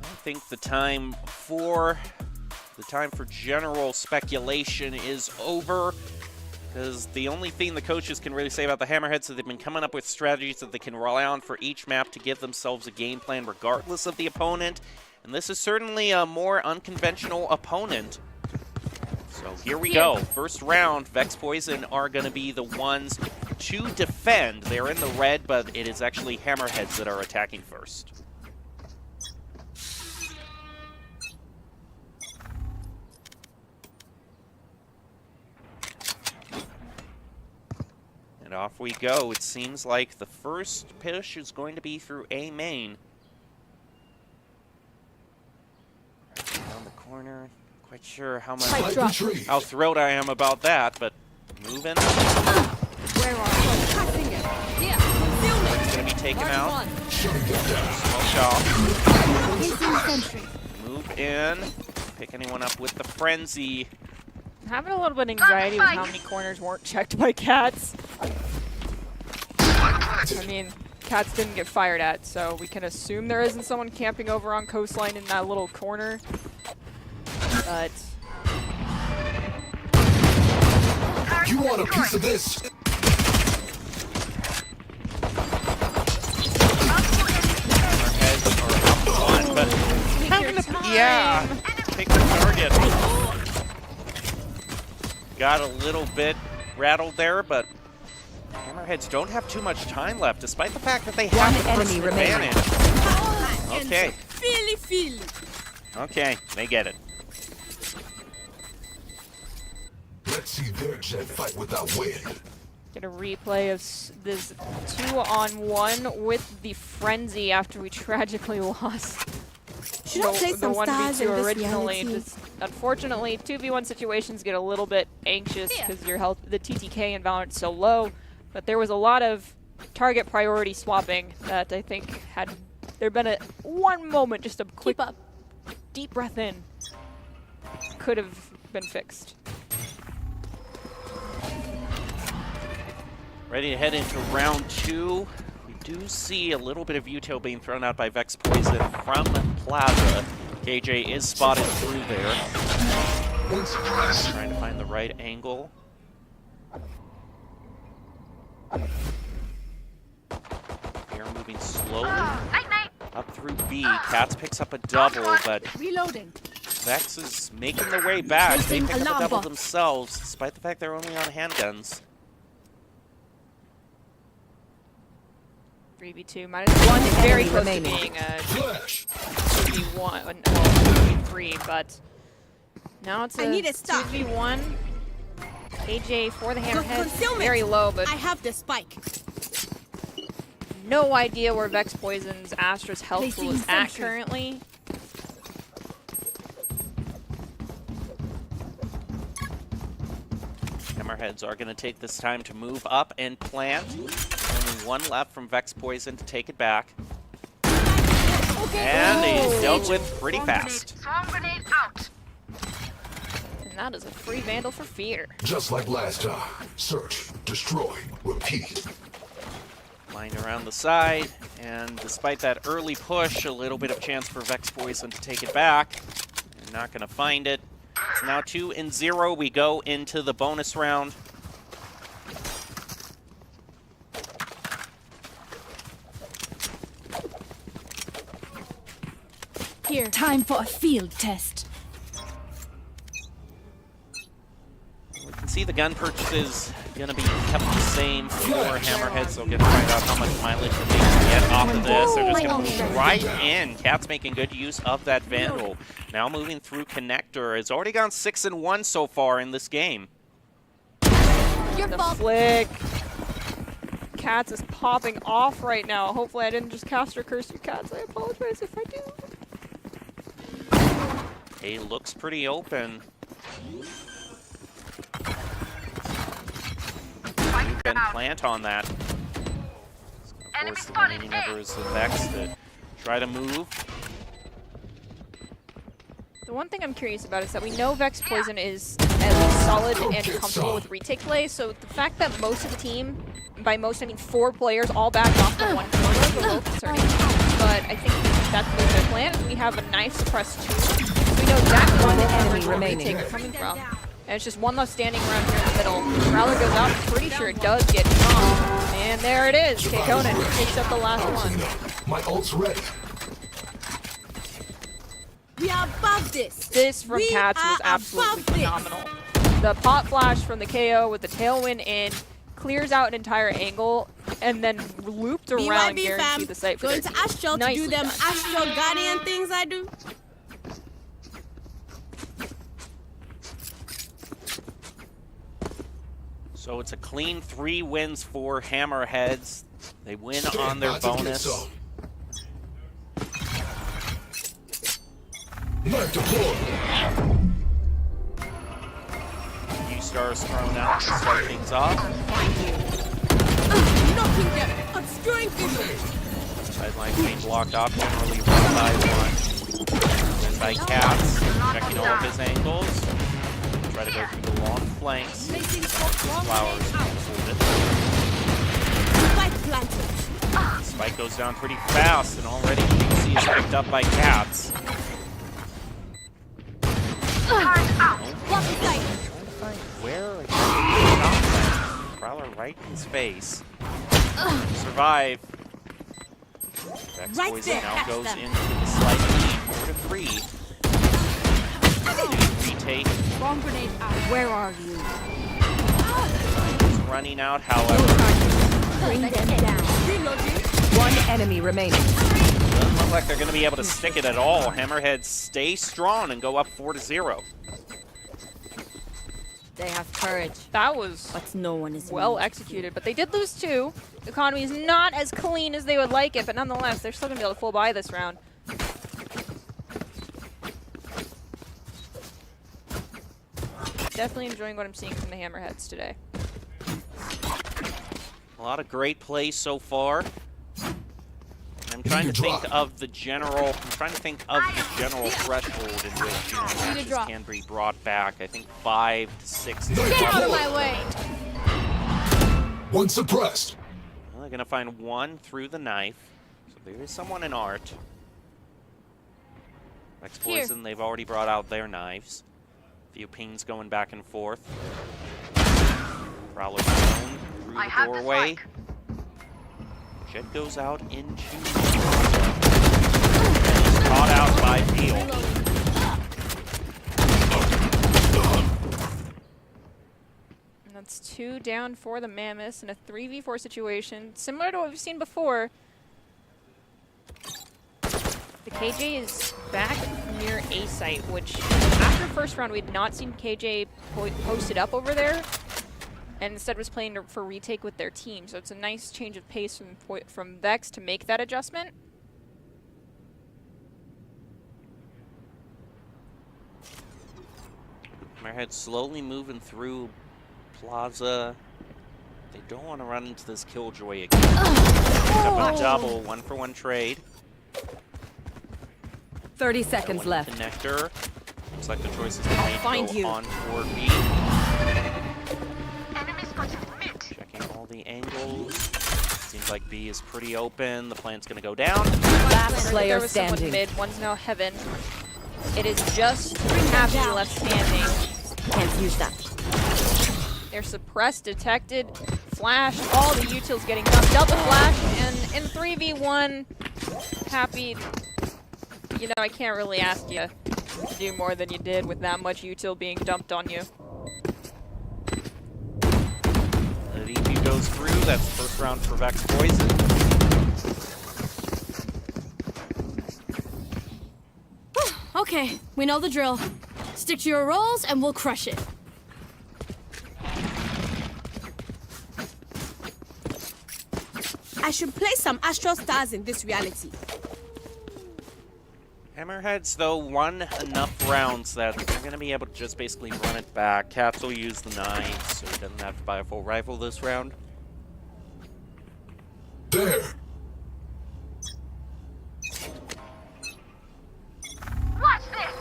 S1: I think the time for general speculation is over, because the only thing the coaches can really say about the Hammerheads is they've been coming up with strategies that they can rely on for each map to give themselves a game plan regardless of the opponent. And this is certainly a more unconventional opponent. So here we go. First round, Vex Poison are going to be the ones to defend. They're in the red, but it is actually Hammerheads that are attacking first. And off we go. It seems like the first push is going to be through A main. Down the corner. Quite sure how thrilled I am about that, but moving.
S4: Where are you? Passing it. Here.
S1: It's going to be taken out. Smoked off. Move in. Pick anyone up with the frenzy.
S2: I'm having a little bit of anxiety with how many corners weren't checked by Cats. I mean, Cats didn't get fired at, so we can assume there isn't someone camping over on coastline in that little corner. But
S10: you want a piece of this?
S1: But yeah, take the target. Got a little bit rattled there, but Hammerheads don't have too much time left, despite the fact that they have the first advantage. Okay. Okay, they get it.
S10: Let's see their jet fight without win.
S2: Get a replay of this 2-on-1 with the frenzy after we tragically lost.
S4: Should I play some stars in this
S2: originally.
S4: reality?
S2: Just, unfortunately, 2v1 situations get a little bit anxious because your health, the TTK in Valorant's so low. But there was a lot of target priority swapping that I think had there been one moment, just a quick deep breath in, could have been fixed.
S1: Ready to head into round 2. We do see a little bit of util being thrown out by Vex Poison from Plaza. KJ is spotted through there. Trying to find the right angle. They're moving slowly up through B. Cats picks up a double, but
S4: reloading.
S1: Vex is making their way back. They pick up a double themselves, despite the fact they're only on handguns.
S2: 3v2 minus one is very close to being a 2v1, well, 2v3, but now it's a 2v1. KJ for the Hammerhead, very low, but
S4: I have the spike.
S2: No idea where Vex Poison's Astra's health pool is at currently.
S1: Hammerheads are going to take this time to move up and plant. Only one left from Vex Poison to take it back. And he's dealt with pretty fast.
S2: And that is a free Vandal for Fear.
S10: Just like last time. Search, destroy, repeat.
S1: Lined around the side, and despite that early push, a little bit of chance for Vex Poison to take it back. They're not going to find it. It's now 2-0. We go into the bonus round.
S4: Here, time for a field test.
S1: We can see the gun purchases going to be kept the same for Hammerheads. They'll get to find out how much mileage that they can get off of this. They're just going to move right in. Cat's making good use of that Vandal. Now moving through Connector. It's already gone 6-1 so far in this game.
S2: The flick. Cats is popping off right now. Hopefully I didn't just cast or curse you, Cats. I apologize if I do.
S1: A looks pretty open. And plant on that. Of course, the remaining member is the Vex to try to move.
S2: The one thing I'm curious about is that we know Vex Poison is at least solid and comfortable with retake play, so the fact that most of the team, by most I mean 4 players, all backed off the one corner is a little concerning. But I think that's the good plan. We have a knife suppressed too. We know exactly where the enemy retake are coming from. And it's just one left standing around here in the middle. Prowler goes out, I'm pretty sure it does get knocked. And there it is. K-Conan takes up the last one.
S10: My ult's ready.
S4: We are above this.
S2: This from Cats was absolutely phenomenal. The pot flash from the KO with the tailwind in clears out an entire angle and then looped around guarantee the site for
S4: Going
S2: their
S4: to
S2: team.
S4: Astral to do them Astral Guardian things I do.
S1: So it's a clean 3 wins for Hammerheads. They win on their bonus. Few stars thrown out to start things off.
S4: Knocking them, obscuring vision.
S1: Sidelines being blocked off, generally 1-by-1. Then by Cats, checking all of his angles. Try to go through the long flanks. Flowers hold it. Spike goes down pretty fast, and already QC is picked up by Cats. Where exactly? Prowler right in his face. Survive. Vex Poison now goes into the slight lead, 4-3. Retake.
S4: Bomb grenade out. Where are you?
S1: He's running out, however.
S4: Bring them down.
S9: One enemy remaining.
S1: Doesn't look like they're going to be able to stick it at all. Hammerheads stay strong and go up 4-0.
S4: They have courage.
S2: That was
S4: no one is
S2: well executed, but they did lose 2. The economy is not as clean as they would like it, but nonetheless, they're still going to be able to full buy this round. Definitely enjoying what I'm seeing from the Hammerheads today.
S1: A lot of great plays so far. I'm trying to think of the general. threshold in which matches can be brought back. I think 5 to 6.
S4: Get out of my way!
S10: One suppressed.
S1: Well, they're gonna find one through the knife. So there is someone in art. Vex Poison, they've already brought out their knives. Few pings going back and forth. Prowler thrown through the doorway. Jet goes out into and he's caught out by Field.
S2: And that's 2 down for the Mammoths in a 3v4 situation, similar to what we've seen before. The KJ is back near A site, which after first round we had not seen KJ posted up over there, and instead was playing for retake with their team. So it's a nice change of pace from Vex to make that adjustment.
S1: Hammerhead slowly moving through Plaza. They don't want to run into this Killjoy again. Pick up a double, 1-for-1 trade.
S9: 30 seconds left.
S1: Connector. Looks like the choice is made to go on toward B. Checking all the angles. Seems like B is pretty open. The plant's going to go down.
S9: Last player
S2: there was someone
S9: standing.
S2: mid. One's now Heaven. It is just Happy left standing.
S9: Can't use that.
S2: They're suppressed, detected, flashed. All the utils getting dumped. Double flash, and in 3v1, Happy. You know, I can't really ask you to do more than you did with that much util being dumped on you.
S1: The DP goes through. That's the first round for Vex Poison.
S4: Okay, we know the drill. Stick to your roles and we'll crush it. I should play some Astral Stars in this reality.
S1: Hammerheads, though, won enough rounds that they're going to be able to just basically run it back. Cats will use the knives, so he doesn't have to buy a full rifle this round.
S10: There.
S4: Watch this!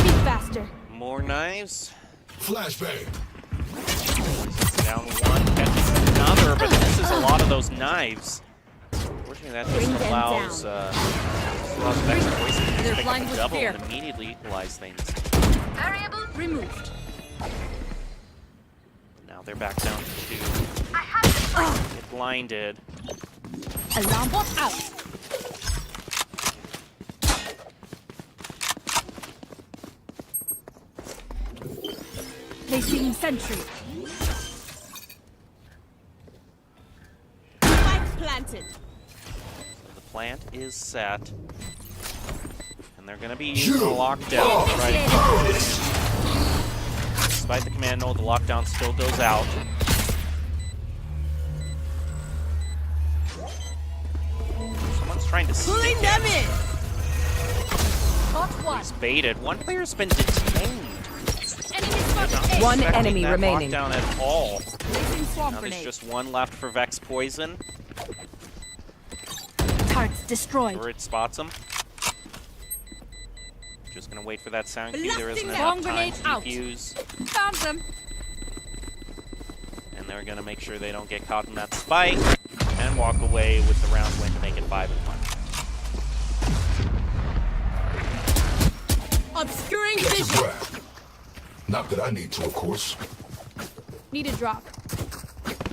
S4: Be faster.
S1: More knives.
S10: Flashbang.
S1: Down one, catches another, but misses a lot of those knives. Unfortunately, that just allows Vex Poison to just pick up a double and immediately equalize things.
S4: Variable removed.
S1: Now they're back down to 2. Get blinded.
S4: Alarm bot out. Placing sentry. planted.
S1: The plant is set. And they're going to be using the lockdown. Right. Despite the command node, the lockdown still goes out. Someone's trying to stick
S4: them in.
S1: He's baited. One player's been detained.
S9: One enemy remaining.
S1: Lockdown at all. Now there's just one left for Vex Poison.
S4: Targets destroyed.
S1: Where it spots him. Just gonna wait for that sound cue. There isn't
S4: Bomb
S1: enough time
S4: grenade
S1: to
S4: out.
S1: defuse.
S4: Found them.
S1: And they're gonna make sure they don't get caught in that spike and walk away with the round win to make it 5-1.
S4: Obscuring vision.
S10: Not that I need to, of course.
S4: Need a drop.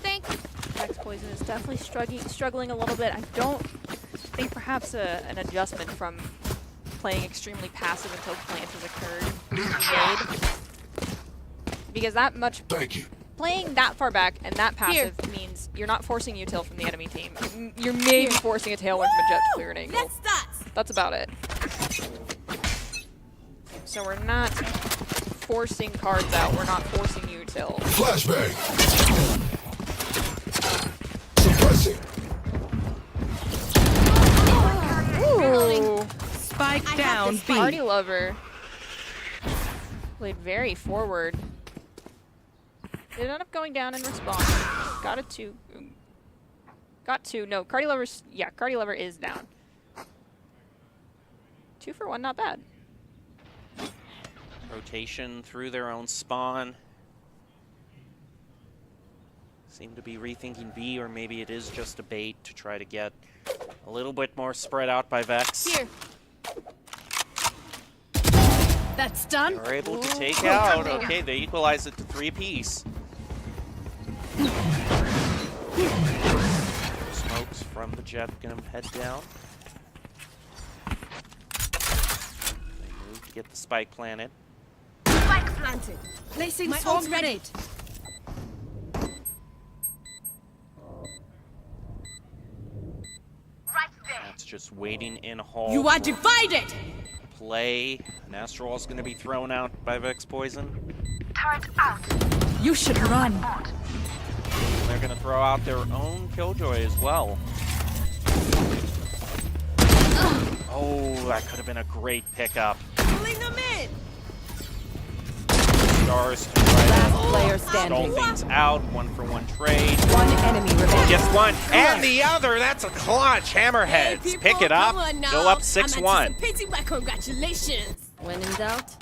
S2: Thanks. Vex Poison is definitely struggling a little bit. I don't think perhaps an adjustment from playing extremely passive until plant has occurred. Because that much playing that far back and that passive means you're not forcing util from the enemy team. You're maybe forcing a tailwind from a jet to clear an angle. That's about it. So we're not forcing cards out. We're not forcing util.
S10: Flashbang. Suppressing.
S2: Ooh.
S9: Spike down. B.
S2: Party Lover played very forward. It ended up going down in response. Got a 2. Got 2. No, Cardi Lover's. Yeah, Cardi Lover is down. 2 for 1, not bad.
S1: Rotation through their own spawn. Seem to be rethinking B, or maybe it is just a bait to try to get a little bit more spread out by Vex.
S4: Here. That's done.
S1: They're able to take out. Okay, they equalize it to 3 apiece. Smokes from the jet gonna head down. They move to get the spike planted.
S4: Spike planted. Placing swarm grenade.
S1: That's just waiting in hall.
S4: You are divided.
S1: Play. An Astral's going to be thrown out by Vex Poison.
S4: Turret out. You should run.
S1: They're going to throw out their own Killjoy as well. Oh, that could have been a great pickup.
S4: Pulling them in.
S1: Stars to try
S9: Last
S1: to
S9: player
S1: stall
S9: standing.
S1: things out. 1-for-1 trade.
S9: One enemy remaining.
S1: Just one. And the other. That's a clutch. Hammerheads.
S4: Hey,
S1: Pick it up. Go up 6-1.
S4: I'm anticipating my congratulations.
S9: When in doubt,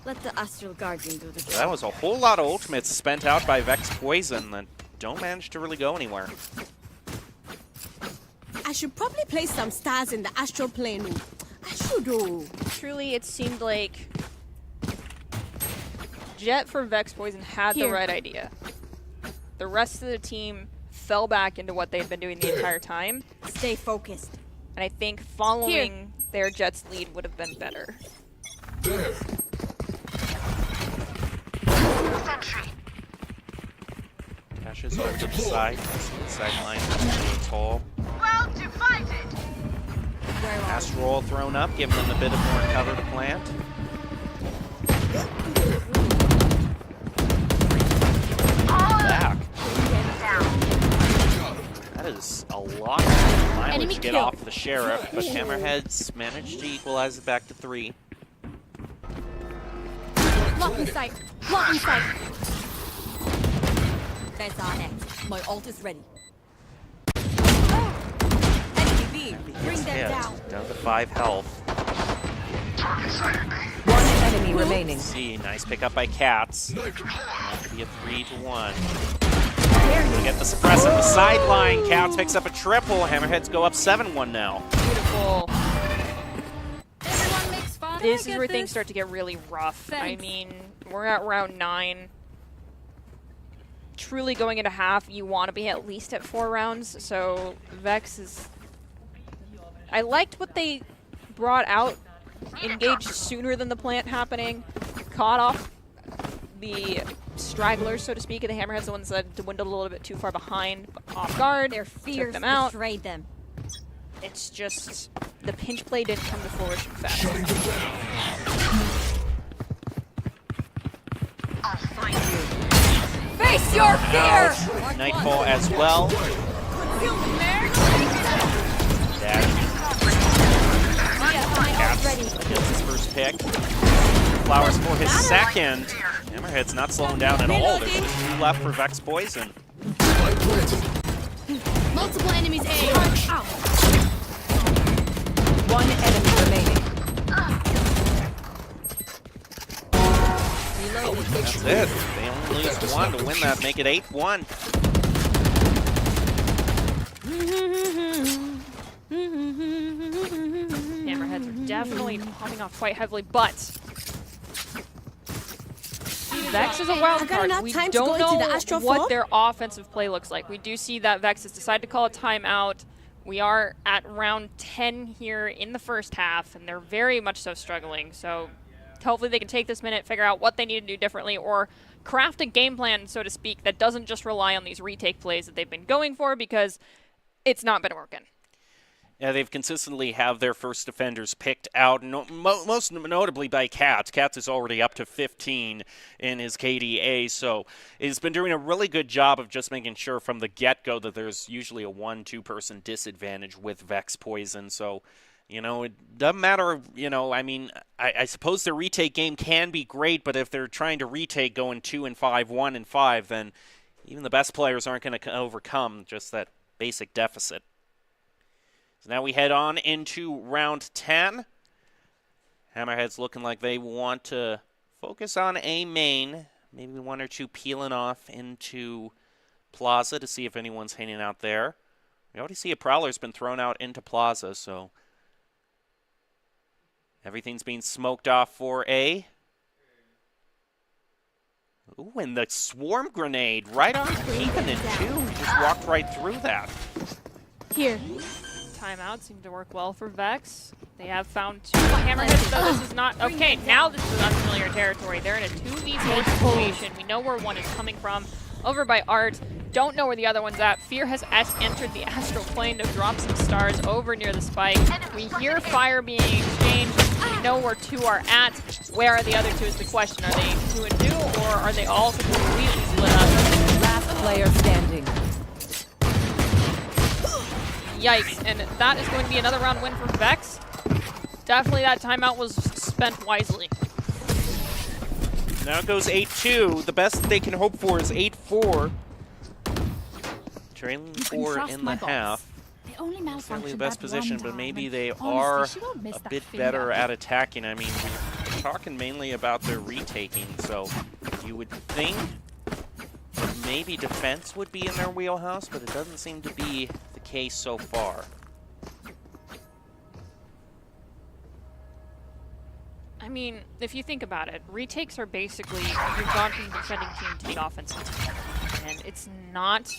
S9: let the Astral Guardian do the job.
S1: That was a whole lot of ultimates spent out by Vex Poison that don't manage to really go anywhere.
S4: I should probably place some stars in the astral plane. I should do.
S2: Truly, it seemed like Jet for Vex Poison had the right idea. The rest of the team fell back into what they'd been doing the entire time.
S4: Stay focused.
S2: And I think following their Jet's lead would have been better.
S10: There.
S1: Dashes over to the side. The sideline. Tall.
S4: Well divided.
S1: Astral thrown up, giving them a bit of more cover to plant. Back. That is a lot of mileage to get off the Sheriff, but Hammerheads managed to equalize it back to 3.
S4: Lock in sight. Lock in sight. That's on it. My ult is ready. Enemy B. Bring them down.
S1: Down to 5 health.
S9: One enemy remaining.
S1: See, nice pickup by Cats. That could be a 3-1. Gonna get the suppress on the sideline. Cats picks up a triple. Hammerheads go up 7-1 now.
S2: Beautiful.
S4: Everyone makes fun.
S2: This is where things start to get really rough. I mean, we're at round 9. Truly going into half, you want to be at least at 4 rounds. So Vex is... I liked what they brought out. Engaged sooner than the plant happening. Caught off the stragglers, so to speak, and the Hammerheads, the ones that dwindled a little bit too far behind, off guard.
S9: Their fears
S2: took them out.
S9: betrayed them.
S2: It's just the pinch play didn't come to fruition fast.
S9: I'll find you. Face your fear!
S1: Nightfall as well. Cats gets his first pick. Flowers for his second. Hammerhead's not slowing down at all. There's just 2 left for Vex Poison.
S4: Multiple enemies A. Ow.
S9: One enemy remaining.
S1: That's it. They only lose 1 to win that, make it 8-1.
S2: Hammerheads are definitely popping off quite heavily, but Vex is a wild card. We don't know what their offensive play looks like. We do see that Vex has decided to call a timeout. We are at round 10 here in the first half, and they're very much so struggling. So hopefully they can take this minute, figure out what they need to do differently, or craft a game plan, so to speak, that doesn't just rely on these retake plays that they've been going for, because it's not been working.
S1: Yeah, they've consistently have their first defenders picked out, most notably by Cats. Cats is already up to 15 in his KDA, so he's been doing a really good job of just making sure from the get-go that there's usually a 1-2 person disadvantage with Vex Poison. So, you know, it doesn't matter, you know, I mean, I suppose their retake game can be great, but if they're trying to retake going 2-5, 1-5, then even the best players aren't going to overcome just that basic deficit. So now we head on into round 10. Hammerhead's looking like they want to focus on A main. Maybe 1 or 2 peeling off into Plaza to see if anyone's hanging out there. We already see a Prowler's been thrown out into Plaza, so everything's being smoked off for A. Ooh, and the swarm grenade right on Haven too. He just walked right through that.
S2: Here. Timeout seemed to work well for Vex. They have found 2 Hammerheads, though this is not... Okay, now this is unfamiliar territory. They're in a 2v4 situation. We know where one is coming from. Over by Art. Don't know where the other one's at. Fear has entered the astral plane to drop some stars over near the spike. We hear fire being exchanged. We know where 2 are at. Where are the other 2 is the question. Are they 2 and 2, or are they all completely split up?
S9: Last player standing.
S2: Yikes, and that is going to be another round win for Vex. Definitely that timeout was spent wisely.
S1: Now it goes 8-2. The best that they can hope for is 8-4. Trailing 4 in the half. Certainly the best position, but maybe they are a bit better at attacking. I mean, we're talking mainly about their retaking, so you would think that maybe defense would be in their wheelhouse, but it doesn't seem to be the case so far.
S2: I mean, if you think about it, retakes are basically, you've gone from the defending team to the offensive team, and it's not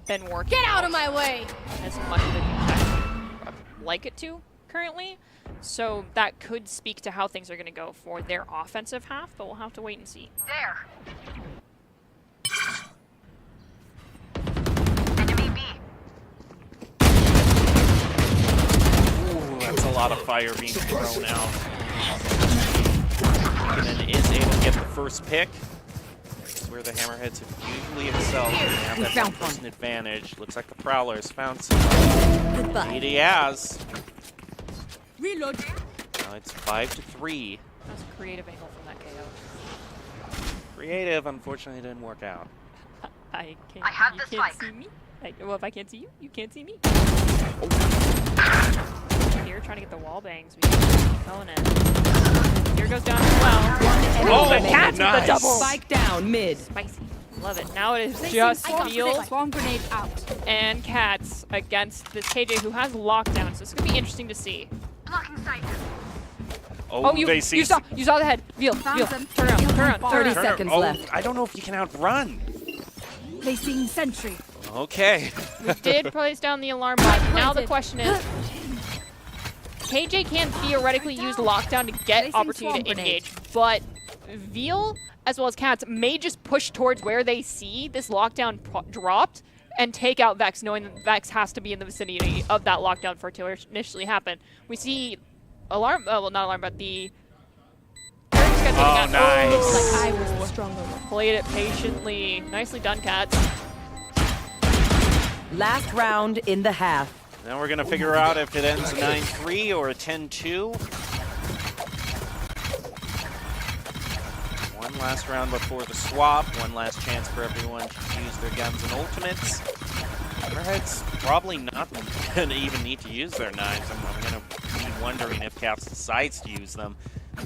S2: been working.
S4: Get out of my way!
S2: As much as I like it to currently. So that could speak to how things are going to go for their offensive half, but we'll have to wait and see.
S6: There. Enemy B.
S1: Ooh, that's a lot of fire being thrown out. And then is able to get the first pick. This is where the Hammerheads have usually excelled. They have that one-person advantage. Looks like the Prowler's found some. Indeed he has.
S4: Reload.
S1: Now it's 5-3.
S2: That's a creative angle from that KO.
S1: Creative, unfortunately, didn't work out.
S2: I
S6: have
S2: you
S6: this
S2: can't
S6: spike.
S2: see me. Well, if I can't see you, you can't see me. Here, trying to get the wall bangs. Going in. Here goes down as well.
S1: Oh,
S2: the Cats
S1: nice.
S2: with the double.
S9: Spike down mid.
S2: Spicy. Love it. Now it is just Veal
S4: Swarm grenade out.
S2: and Cats against this KJ who has lockdown. So it's going to be interesting to see.
S6: Blocking sight.
S1: Oh,
S2: you
S1: they see.
S2: saw the head. Veal. Turn around.
S9: 30 seconds left.
S1: I don't know if you can outrun.
S4: Placing sentry.
S1: Okay.
S2: We did place down the alarm bot. Now the question is, KJ can theoretically use lockdown to get opportunity to engage, but VAL as well as Cats may just push towards where they see this lockdown dropped and take out Vex, knowing that Vex has to be in the vicinity of that lockdown for it to initially happen. We see alarm, well, not alarm, but the...
S1: Oh, nice.
S4: Like I was the stronger one.
S2: Played it patiently. Nicely done, Cats.
S9: Last round in the half.
S1: Now we're going to figure out if it ends 9-3 or a 10-2. One last round before the swap. One last chance for everyone to use their guns and ultimates. Hammerhead's probably not going to even need to use their knives. I'm going to be wondering if Caps decides to use them.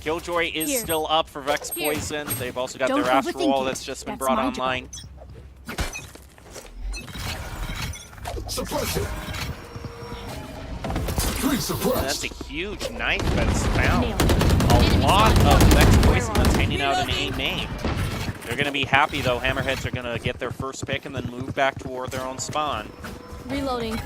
S1: Killjoy is still up for Vex Poison. They've also got their Astral Wall that's just been brought online.
S10: Suppress it.
S1: That's a huge knife that's found. A lot of Vex Poison that's hanging out in A main. They're going to be happy though. Hammerheads are going to get their first pick and then move back toward their own spawn.
S4: Reloading.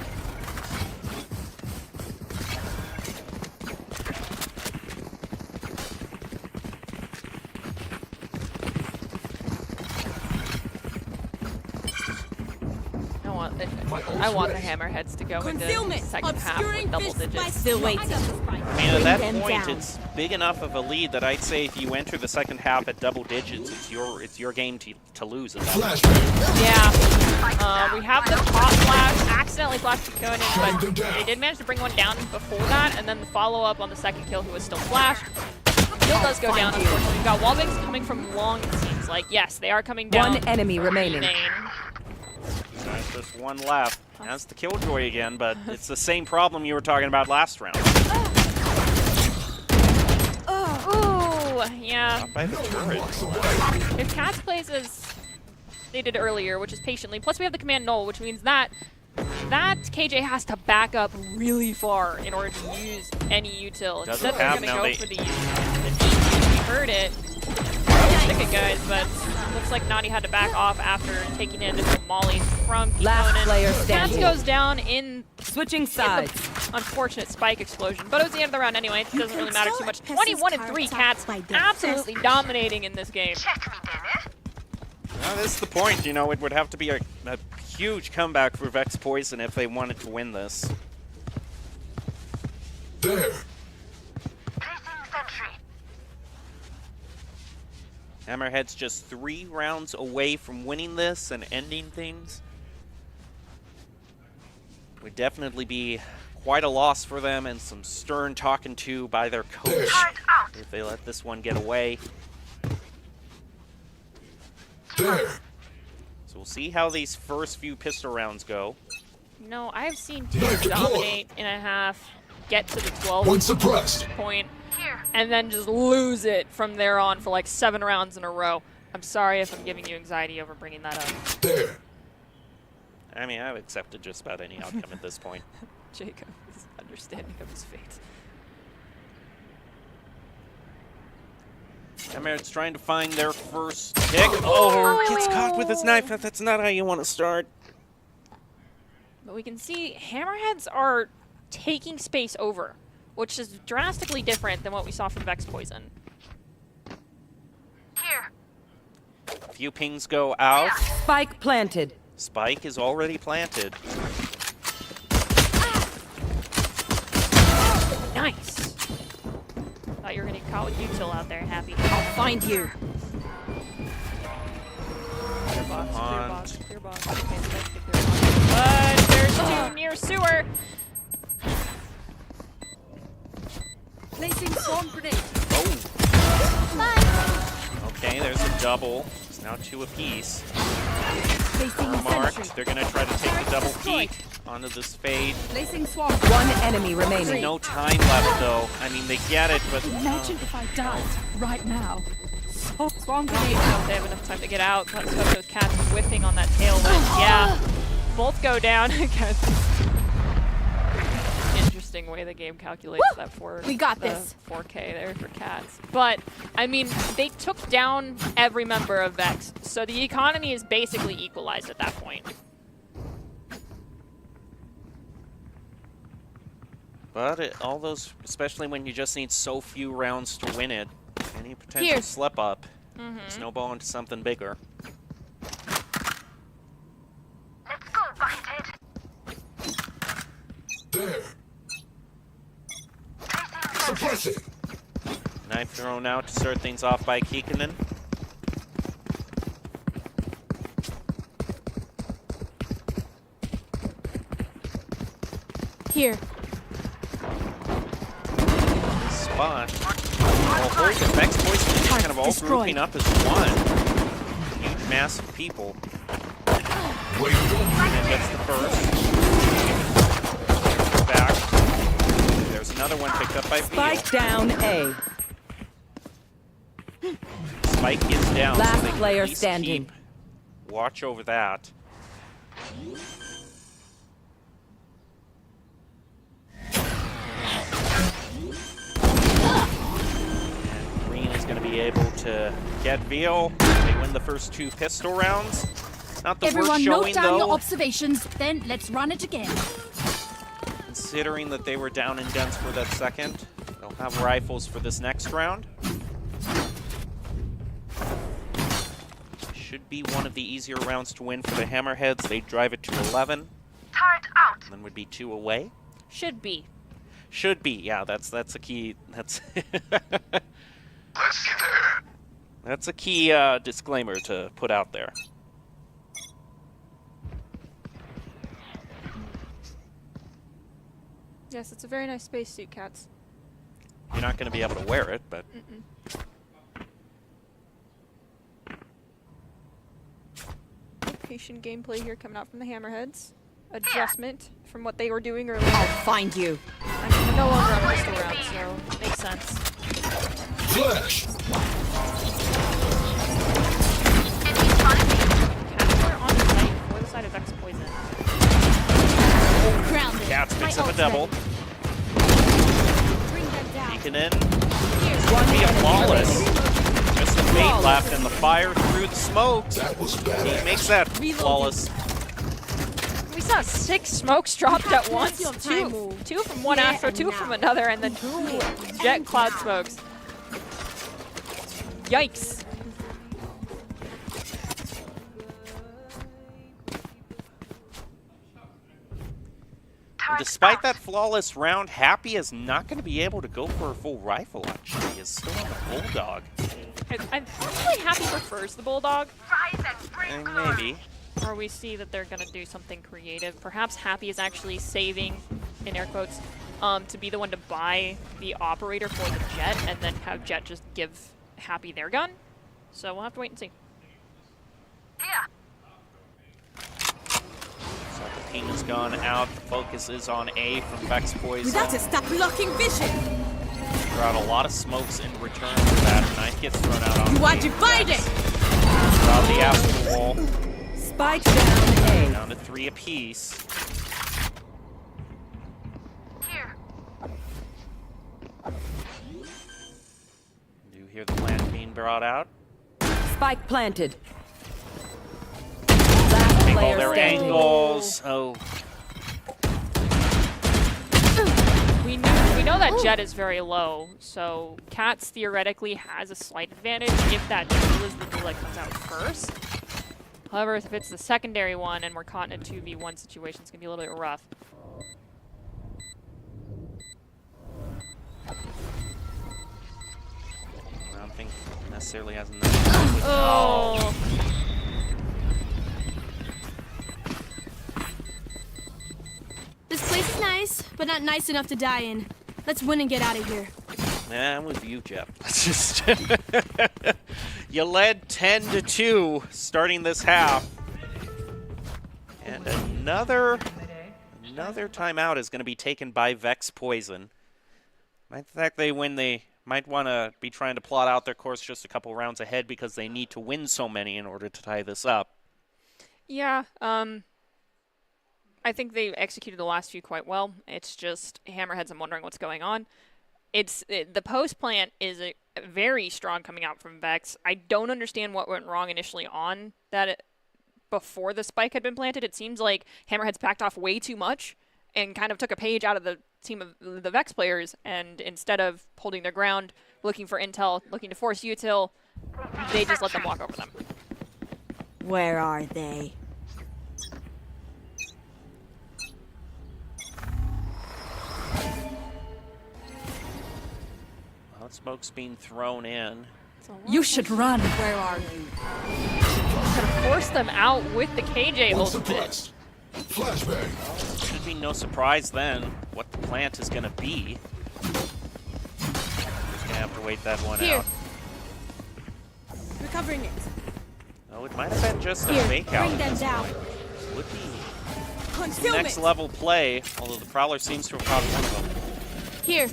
S2: I want the Hammerheads to go into the second half with double digits.
S9: Still waiting.
S1: I mean, at that point, it's big enough of a lead that I'd say if you enter the second half at double digits, it's your game to lose at that point.
S2: Yeah. We have the top flash, accidentally flashed to Conan, but they did manage to bring one down before that, and then the follow-up on the second kill, who was still flashed. Kill does go down, unfortunately. We've got wallbangs coming from long, it seems like. Yes, they are coming down.
S9: One enemy remaining.
S1: There's just one left. That's the Killjoy again, but it's the same problem you were talking about last round.
S2: Ooh, yeah.
S1: Not by the turret.
S2: If Cats plays as they did earlier, which is patiently, plus we have the command null, which means that KJ has to back up really far in order to use any util. Instead, they're going to go for the DP. We heard it. Stick it, guys, but looks like Nani had to back off after taking in the mollies from
S9: Last player
S2: standing. Cats goes down in
S9: switching sides.
S2: Unfortunate spike explosion, but it was the end of the round anyway. It doesn't really matter too much. 21-3 Cats absolutely dominating in this game.
S1: Well, this is the point. You know, it would have to be a huge comeback for Vex Poison if they wanted to win this.
S10: There.
S1: Hammerhead's just 3 rounds away from winning this and ending things. Would definitely be quite a loss for them and some stern talking to by their coach if they let this one get away.
S10: There.
S1: So we'll see how these first few pistol rounds go.
S2: No, I've seen teams dominate in a half, get to the 12 point, and then just lose it from there on for like 7 rounds in a row. I'm sorry if I'm giving you anxiety over bringing that up.
S10: There.
S1: I mean, I've accepted just about any outcome at this point.
S2: Jacob is understanding of his fate.
S1: Hammerhead's trying to find their first pick. Oh, gets caught with his knife. That's not how you want to start.
S2: But we can see Hammerheads are taking space over, which is drastically different than what we saw from Vex Poison.
S1: Here. A few pings go out.
S9: Spike planted.
S1: Spike is already planted.
S2: Nice. Thought you were gonna get caught with util out there, Happy.
S9: I'll find you.
S2: Clear box, clear box. Okay, so that's the clear box. But there's 2 near sewer.
S9: Placing swarm grenade.
S1: Okay, there's a double. It's now 2 apiece.
S9: Placing
S1: marked. They're gonna try to take the double peek onto this fade.
S9: Placing swarm. 1 enemy remaining.
S1: There's no time left though. I mean, they get it, but
S9: imagine if I died right now. So swarm
S2: I don't
S9: grenade.
S2: know if they have enough time to get out. Let's hope those Cats whiffing on that tailwind. Yeah, both go down again. Interesting way the game calculates that for
S4: we got this
S2: 4K there for Cats. But I mean, they took down every member of Vex, so the economy is basically equalized at that point.
S1: But all those, especially when you just need so few rounds to win it, Any potential slip up. Snowball into something bigger.
S6: Let's go, Buckethead.
S10: There. Suppressing.
S1: Knife thrown out to start things off by Kikkonen.
S4: Here.
S1: Spot. Well, the Vex Poison is kind of all grouping up as one. Huge mass of people. And gets the first. Back. There's another one picked up by VAL.
S9: Spike down A.
S1: Spike is down.
S9: Last
S1: so they can
S9: player
S1: at least
S9: standing.
S1: keep watch over that. And Green is going to be able to get VAL. They win the first 2 pistol rounds. Not the
S4: Everyone
S1: worst
S4: note
S1: showing,
S4: down your
S1: though,
S4: observations, then let's run it again.
S1: considering that they were down in guns for that second. They'll have rifles for this next round. Should be one of the easier rounds to win for the Hammerheads. They drive it to 11.
S6: Turret out.
S1: And then would be 2 away.
S2: Should be.
S1: Should be, yeah. That's a key. That's
S10: Let's get there.
S1: that's a key disclaimer to put out there.
S2: Yes, it's a very nice spacesuit, Cats.
S1: You're not going to be able to wear it, but
S2: Patient gameplay here coming out from the Hammerheads. Adjustment from what they were doing earlier.
S9: I'll find you.
S2: I mean, we're no longer on pistol round, so it makes sense.
S10: Flash.
S2: Cats are on the site for the side of Vex Poison.
S4: Grounded.
S1: Cats picks
S4: My
S1: up a
S4: ult's
S1: double.
S4: ready. Bring them down.
S1: Peeking in. Be a flawless. Just a bait left and the fire through the smokes.
S10: That was
S1: He
S10: badass.
S1: makes that flawless.
S2: We saw 6 smokes dropped at once.
S4: your time,
S2: Two from one
S4: Here
S2: after,
S4: and
S2: 2 from
S4: now.
S2: another, and then 2 jet cloud smokes. Yikes.
S1: Despite that flawless round, Happy is not going to be able to go for a full rifle, actually. He is still on the Bulldog.
S2: I'm probably Happy prefers the Bulldog.
S1: And maybe.
S2: Or we see that they're going to do something creative. Perhaps Happy is actually saving, in air quotes, to be the one to buy the operator for the Jet and then have Jet just give Happy their gun. So we'll have to wait and see.
S6: Yeah.
S1: So the ping has gone out. The focus is on A from Vex Poison.
S9: Without it, stop blocking vision.
S1: Throw out a lot of smokes in return for that. Knife gets thrown out on
S9: You are
S1: A.
S9: divided.
S1: Throw out the astral wall.
S9: Spike down A.
S1: Down to 3 apiece.
S6: Here.
S1: You hear the plant being brought out.
S9: Spike planted. Last
S1: Take all
S9: player
S1: their
S9: standing.
S1: angles. Oh,
S2: We know that Jet is very low, so Cats theoretically has a slight advantage if that duel is the duel that comes out first. However, if it's the secondary one and we're caught in a 2v1 situation, it's going to be a little bit rough.
S1: I don't think necessarily has enough.
S2: Oh!
S4: This place is nice, but not nice enough to die in. Let's win and get out of here.
S1: Nah, I'm with you, Jeff. Let's just. You led 10-2 starting this half. And another timeout is going to be taken by Vex Poison. I think they win. They might want to be trying to plot out their course just a couple rounds ahead because they need to win so many in order to tie this up.
S2: Yeah, I think they executed the last few quite well. It's just Hammerheads, I'm wondering what's going on. The post plant is very strong coming out from Vex. I don't understand what went wrong initially on that before the spike had been planted. It seems like Hammerheads backed off way too much and kind of took a page out of the team of the Vex players, and instead of holding their ground, looking for intel, looking to force util. They just let them walk over them.
S9: Where are they?
S1: Well, smoke's being thrown in.
S9: You should run.
S2: Where are you? Gonna force them out with the KJ ultimate.
S1: Should be no surprise then what the plant is going to be. Just going to have to wait that one out.
S4: Recovering it.
S1: Oh, it might have been just a fake out.
S4: Bring them down.
S1: Would be next level play, although the Prowler seems to have caught one of them.
S4: Here.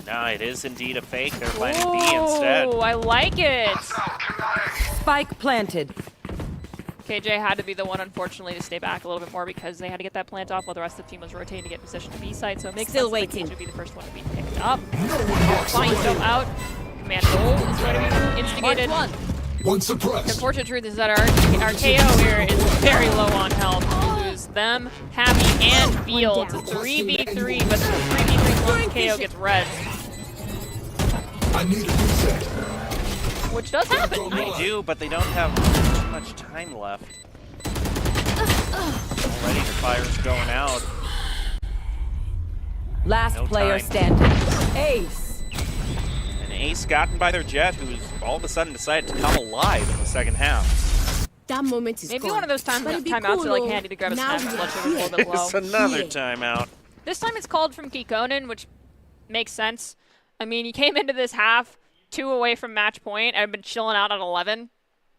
S1: No, it is indeed a fake. They're planning B instead.
S2: Oh, I like it.
S9: Spike planted.
S2: KJ had to be the one, unfortunately, to stay back a little bit more because they had to get that plant off while the rest of the team was rotating to get position to B side. So it makes sense that KJ would be the first one to be picked up. Flying jump out. Command goal is going to be instigated.
S10: One suppressed.
S2: The unfortunate truth is that our KO here is very low on health. We lose them, Happy, and VAL. It's a 3v3, but the 3v3 once KO gets red.
S10: I need a reset.
S2: Which does happen.
S1: They do, but they don't have too much time left. Already the fire's going out.
S9: Last player standing. Ace.
S1: An ace gotten by their Jet, who's all of a sudden decided to come alive in the second half.
S4: That moment is
S2: maybe
S4: gone.
S2: one of those timeouts are like handy to grab a snack and blood sugar's a little bit low.
S1: It's another timeout.
S2: This time it's called from Kikonin, which makes sense. I mean, you came into this half 2 away from match point. I've been chilling out at 11.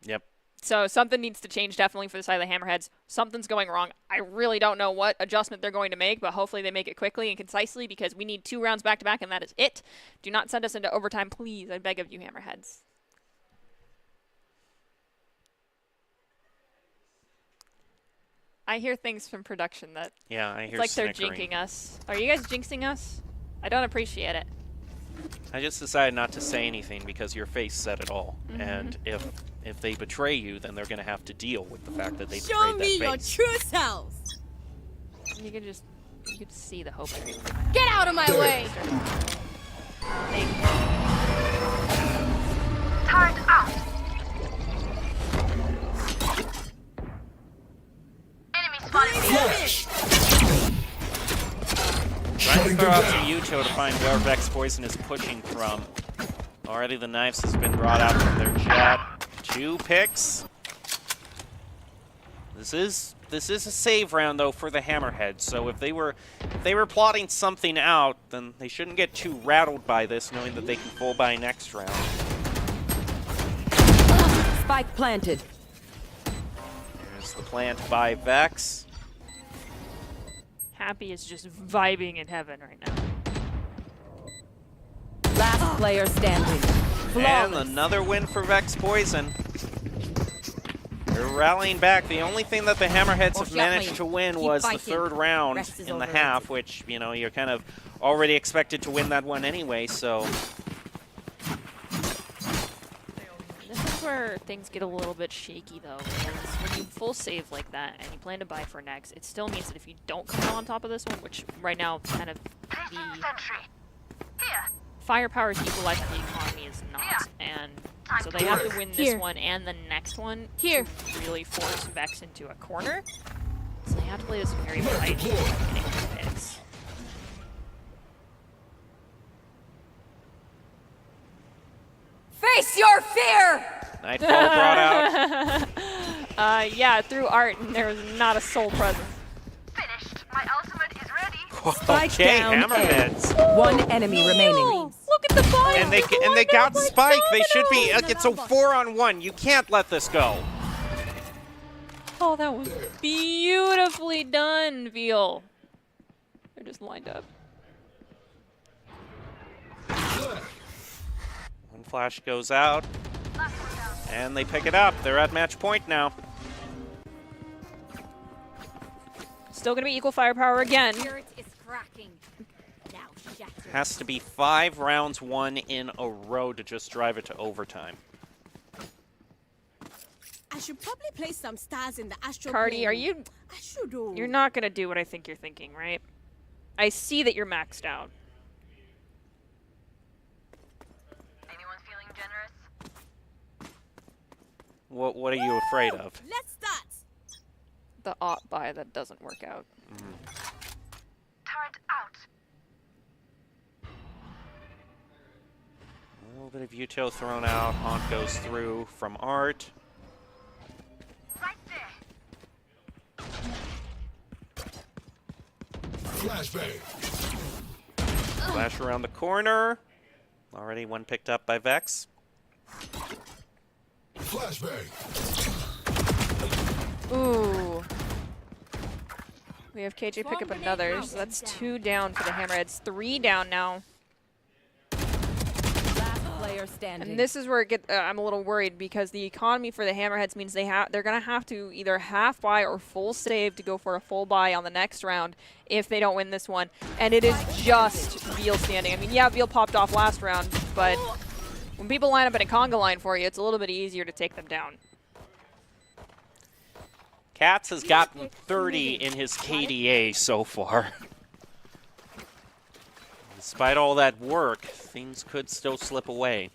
S1: Yep.
S2: So something needs to change definitely for the side of the Hammerheads. Something's going wrong. I really don't know what adjustment they're going to make, but hopefully they make it quickly and concisely because we need 2 rounds back-to-back, and that is it. Do not send us into overtime, please. I beg of you, Hammerheads. I hear things from production that
S1: I hear
S2: it's like
S1: snickering.
S2: they're jinxing us. Are you guys jinxing us? I don't appreciate it.
S1: I just decided not to say anything because your face said it all. And if they betray you, then they're going to have to deal with the fact that they betrayed that face.
S4: Show me your true self.
S2: You could see the hope.
S4: Get out of my way.
S6: Turret out. Enemy spotted.
S1: Trying to throw out to Yuto to find where Vex Poison is pushing from. Already the knives has been brought out from their Jet. 2 picks. This is a save round though for the Hammerheads. So if they were plotting something out, then they shouldn't get too rattled by this, knowing that they can full buy next round.
S9: Spike planted.
S1: There's the plant by Vex.
S2: Happy is just vibing in heaven right now.
S9: Last player standing.
S1: And another win for Vex Poison. They're rallying back. The only thing that the Hammerheads have managed to win was the 3rd round in the half, which, you know, you're kind of already expected to win that one anyway, so.
S2: This is where things get a little bit shaky, though, because when you full save like that and you plan to buy for next, it still means that if you don't come out on top of this one, which right now kind of the firepower is equalized, the economy is not, and so they have to win this one and the next one to really force Vex into a corner. So they have to play this very tight getting the picks.
S9: Face your fear!
S1: Nightfall brought out.
S2: Yeah, through art, and there was not a soul present.
S6: Finished. My ultimate is ready.
S9: Spike
S1: Okay,
S9: down.
S1: Hammerheads.
S9: One enemy remaining.
S2: Look at the fire!
S1: And they got Spike. They should be. It's a 4-on-1. You can't let this go.
S2: Oh, that was beautifully done, VAL. They're just lined up.
S1: One flash goes out, and they pick it up. They're at match point now.
S2: Still gonna be equal firepower again.
S1: Has to be 5 rounds won in a row to just drive it to overtime.
S4: I should probably place some stars in the astral
S2: Cardi,
S4: plane.
S2: are you?
S4: I should do.
S2: You're not gonna do what I think you're thinking, right? I see that you're maxed out.
S1: What are you afraid of?
S9: Let's start.
S2: The op buy that doesn't work out.
S6: Turret out.
S1: A little bit of util thrown out. Haunt goes through from Art.
S6: Right there.
S10: Flashbang.
S1: Flash around the corner. Already one picked up by Vex.
S10: Flashbang.
S2: Ooh. We have KJ pick up another, so that's 2 down for the Hammerheads. 3 down now.
S9: Player standing.
S2: And this is where it I'm a little worried because the economy for the Hammerheads means they're going to have to either half buy or full save to go for a full buy on the next round if they don't win this one. And it is just VAL standing. I mean, yeah, VAL popped off last round, but when people line up in a conga line for you, it's a little bit easier to take them down.
S1: Katz has gotten 30 in his KDA so far. Despite all that work, things could still slip away.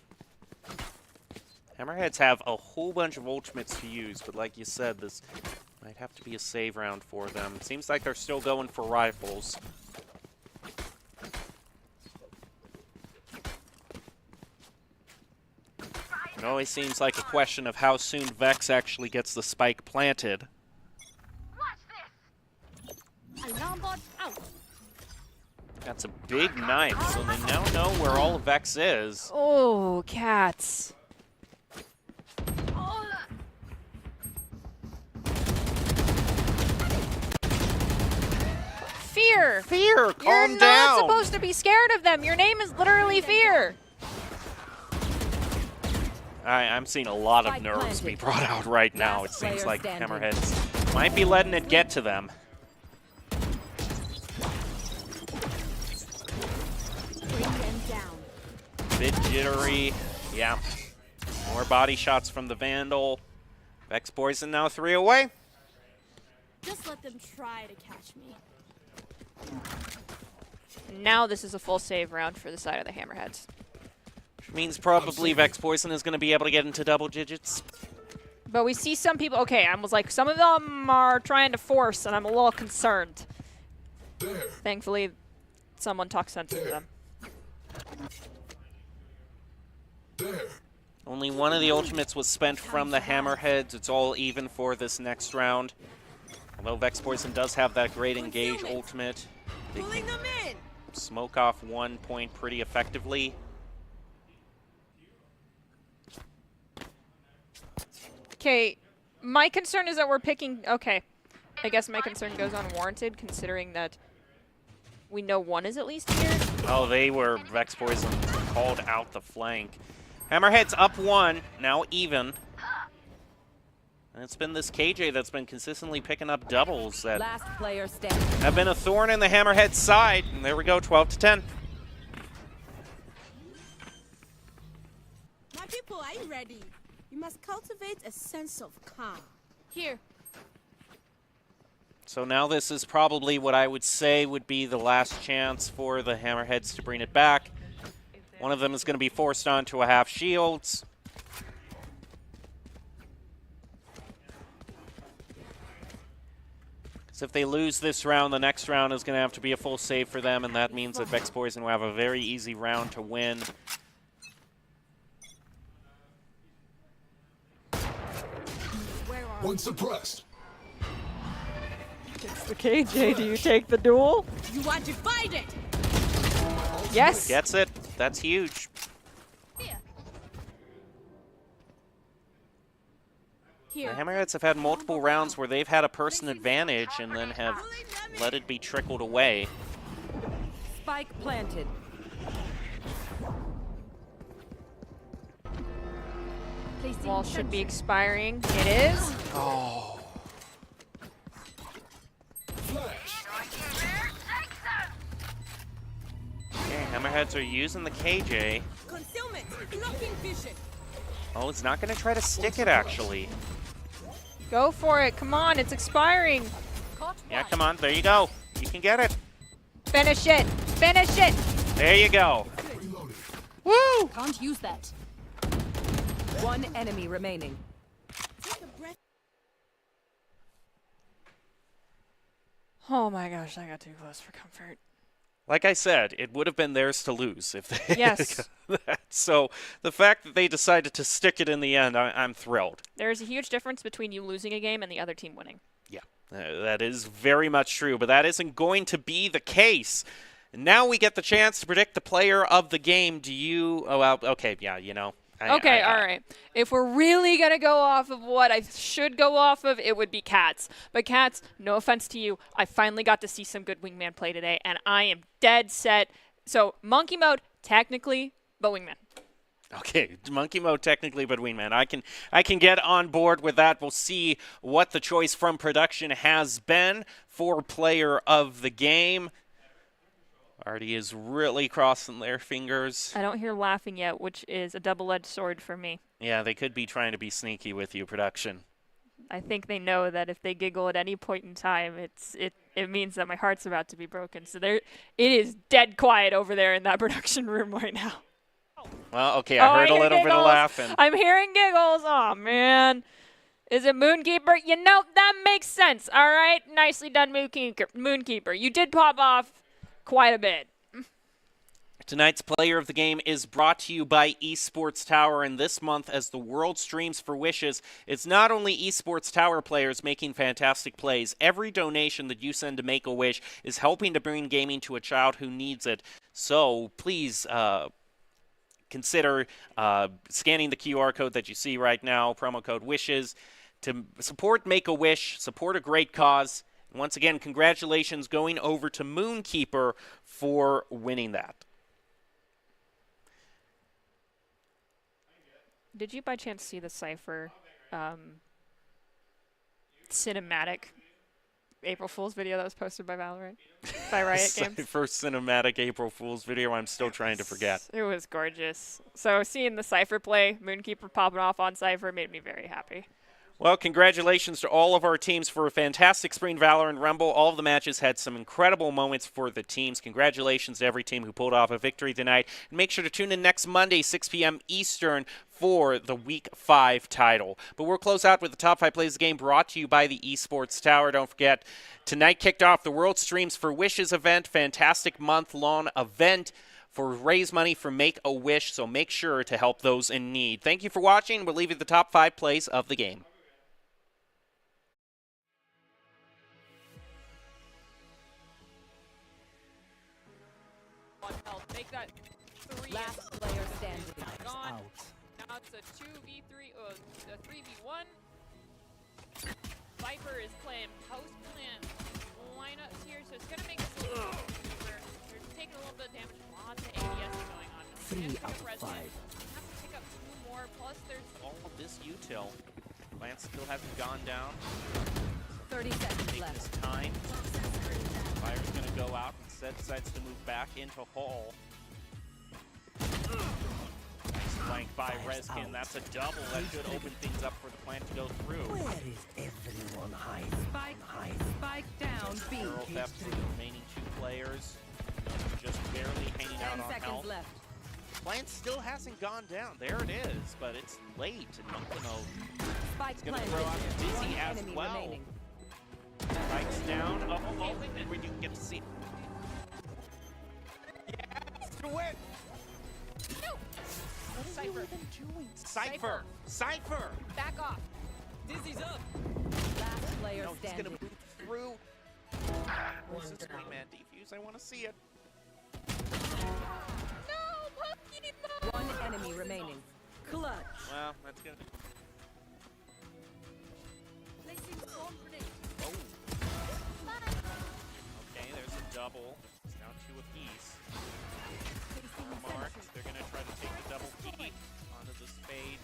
S1: Hammerheads have a whole bunch of ultimates to use, but like you said, this might have to be a save round for them. Seems like they're still going for rifles. It always seems like a question of how soon Vex actually gets the spike planted.
S4: Alarm bot out.
S1: That's a big knife, so they now know where all of Vex is.
S2: Oh, Cats. Fear!
S1: Fear, calm
S2: You're
S1: down!
S2: You're not supposed to be scared of them. Your name is literally Fear.
S1: I'm seeing a lot of nerves be brought out right now. It seems like Hammerheads might be letting it get to them. Bit jittery. Yeah. More body shots from the Vandal. Vex Poison now 3 away.
S4: Just let them try to catch me.
S2: Now this is a full save round for the side of the Hammerheads.
S1: Which means probably Vex Poison is going to be able to get into double digits.
S2: But we see some people, okay, I was like, some of them are trying to force, and I'm a little concerned. Thankfully, someone talks sense to them.
S1: Only one of the ultimates was spent from the Hammerheads. It's all even for this next round. Although Vex Poison does have that great engage ultimate, they can smoke off 1 point pretty effectively.
S2: Okay, my concern is that we're picking, okay, I guess my concern goes unwarranted considering that we know one is at least here.
S1: Oh, they were, Vex Poison called out the flank. Hammerhead's up 1, now even. And it's been this KJ that's been consistently picking up doubles that
S9: Last player standing.
S1: have been a thorn in the Hammerhead side. And there we go, 12-10.
S9: My people, are you ready? You must cultivate a sense of calm.
S4: Here.
S1: So now this is probably what I would say would be the last chance for the Hammerheads to bring it back. One of them is going to be forced onto a half shields. So if they lose this round, the next round is going to have to be a full save for them, and that means that Vex Poison will have a very easy round to win.
S10: One suppressed.
S2: It's the KJ. Do you take the duel?
S9: You are divided.
S2: Yes.
S1: Gets it. That's huge.
S4: Here.
S1: The Hammerheads have had multiple rounds where they've had a person advantage and then have let it be trickled away.
S9: Spike planted.
S2: Wall should be expiring. It is.
S1: Oh. Okay, Hammerheads are using the KJ.
S9: Concealment. Blocking vision.
S1: Oh, it's not going to try to stick it, actually.
S2: Go for it. Come on, it's expiring.
S1: Yeah, come on. There you go. You can get it.
S2: Finish it. Finish it.
S1: There you go. Woo!
S4: Can't use that.
S9: One enemy remaining.
S2: Oh my gosh, I got too close for comfort.
S1: Like I said, it would have been theirs to lose if they
S2: Yes.
S1: that. So the fact that they decided to stick it in the end, I'm thrilled.
S2: There's a huge difference between you losing a game and the other team winning.
S1: Yeah, that is very much true, but that isn't going to be the case. Now we get the chance to predict the player of the game. Do you? Oh, well, okay, yeah, you know.
S2: All right. If we're really going to go off of what I should go off of, it would be Cats. But Cats, no offense to you, I finally got to see some good wingman play today, and I am dead set. So monkey mode, technically, but wingman.
S1: Okay, monkey mode technically, but wingman. I can get on board with that. We'll see what the choice from production has been for player of the game. Artie is really crossing their fingers.
S2: I don't hear laughing yet, which is a double-edged sword for me.
S1: Yeah, they could be trying to be sneaky with you, production.
S2: I think they know that if they giggle at any point in time, it means that my heart's about to be broken. So it is dead quiet over there in that production room right now.
S1: Well, okay, I heard a little bit of laughing.
S2: I'm hearing giggles. Oh, man. Is it Moonkeeper? You know, that makes sense. All right, nicely done, Moonkeeper. You did pop off quite a bit.
S1: Tonight's player of the game is brought to you by Esports Tower, and this month, as the world streams for wishes, it's not only Esports Tower players making fantastic plays. Every donation that you send to Make-A-Wish is helping to bring gaming to a child who needs it. So please consider scanning the QR code that you see right now, promo code WISHES, to support Make-A-Wish, support a great cause. And once again, congratulations going over to Moonkeeper for winning that.
S2: Did you by chance see the Cypher cinematic April Fool's video that was posted by Valorant? By Riot Games?
S1: Cypher cinematic April Fool's video, I'm still trying to forget.
S2: It was gorgeous. So seeing the Cypher play, Moonkeeper popping off on Cypher made me very happy.
S1: Well, congratulations to all of our teams for a fantastic spring Valorant Rumble. All of the matches had some incredible moments for the teams. Congratulations to every team who pulled off a victory tonight. And make sure to tune in next Monday, 6 p.m. Eastern, for the Week 5 title. But we'll close out with the top 5 plays of the game brought to you by the Esports Tower. Don't forget, tonight kicked off the World Streams for Wishes event. Fantastic month-long event for raise money for Make-A-Wish, so make sure to help those in need. Thank you for watching. We'll leave you the top 5 plays of the game.
S2: Make that 3.
S9: Last player standing.
S2: Gone. Now it's a 2v3, a 3v1. Viper is playing post-plant lineups here, so it's going to make this a little bit. They're taking a little bit of damage. Lots of ADS going on.
S3: 3 out of 5.
S2: Have to pick up 2 more, plus there's
S1: all of this util. Lance still hasn't gone down.
S9: 30 seconds
S1: Take
S9: left.
S1: this time. Fire's going to go out. Instead decides to move back into Hall. Nice flank by Reskin. That's a double. That should open things up for the plant to go through.
S3: Where is everyone hiding?
S9: Spike down, B.
S1: Barrel theft for the remaining 2 players. Just barely hanging out on health.
S9: Left.
S1: Plant still hasn't gone down. There it is, but it's late. And
S9: Spike
S1: it's going to throw out Dizzy as well.
S9: Remaining.
S1: Spikes down. Oh, and we do get to see. Yes, to win.
S2: Cypher.
S1: What are you even doing? Cypher!
S2: Back off.
S3: Dizzy's up.
S9: Last player
S1: No, he's
S9: standing.
S1: going to move through. Where's this wingman defuse? I want to see it.
S2: No, Pumpkin! No!
S9: 1 enemy remaining. Clutch.
S1: Well, that's good. Oh. Okay, there's a double. It's now 2 apiece. Mark, they're going to try to take the double peek onto the spade.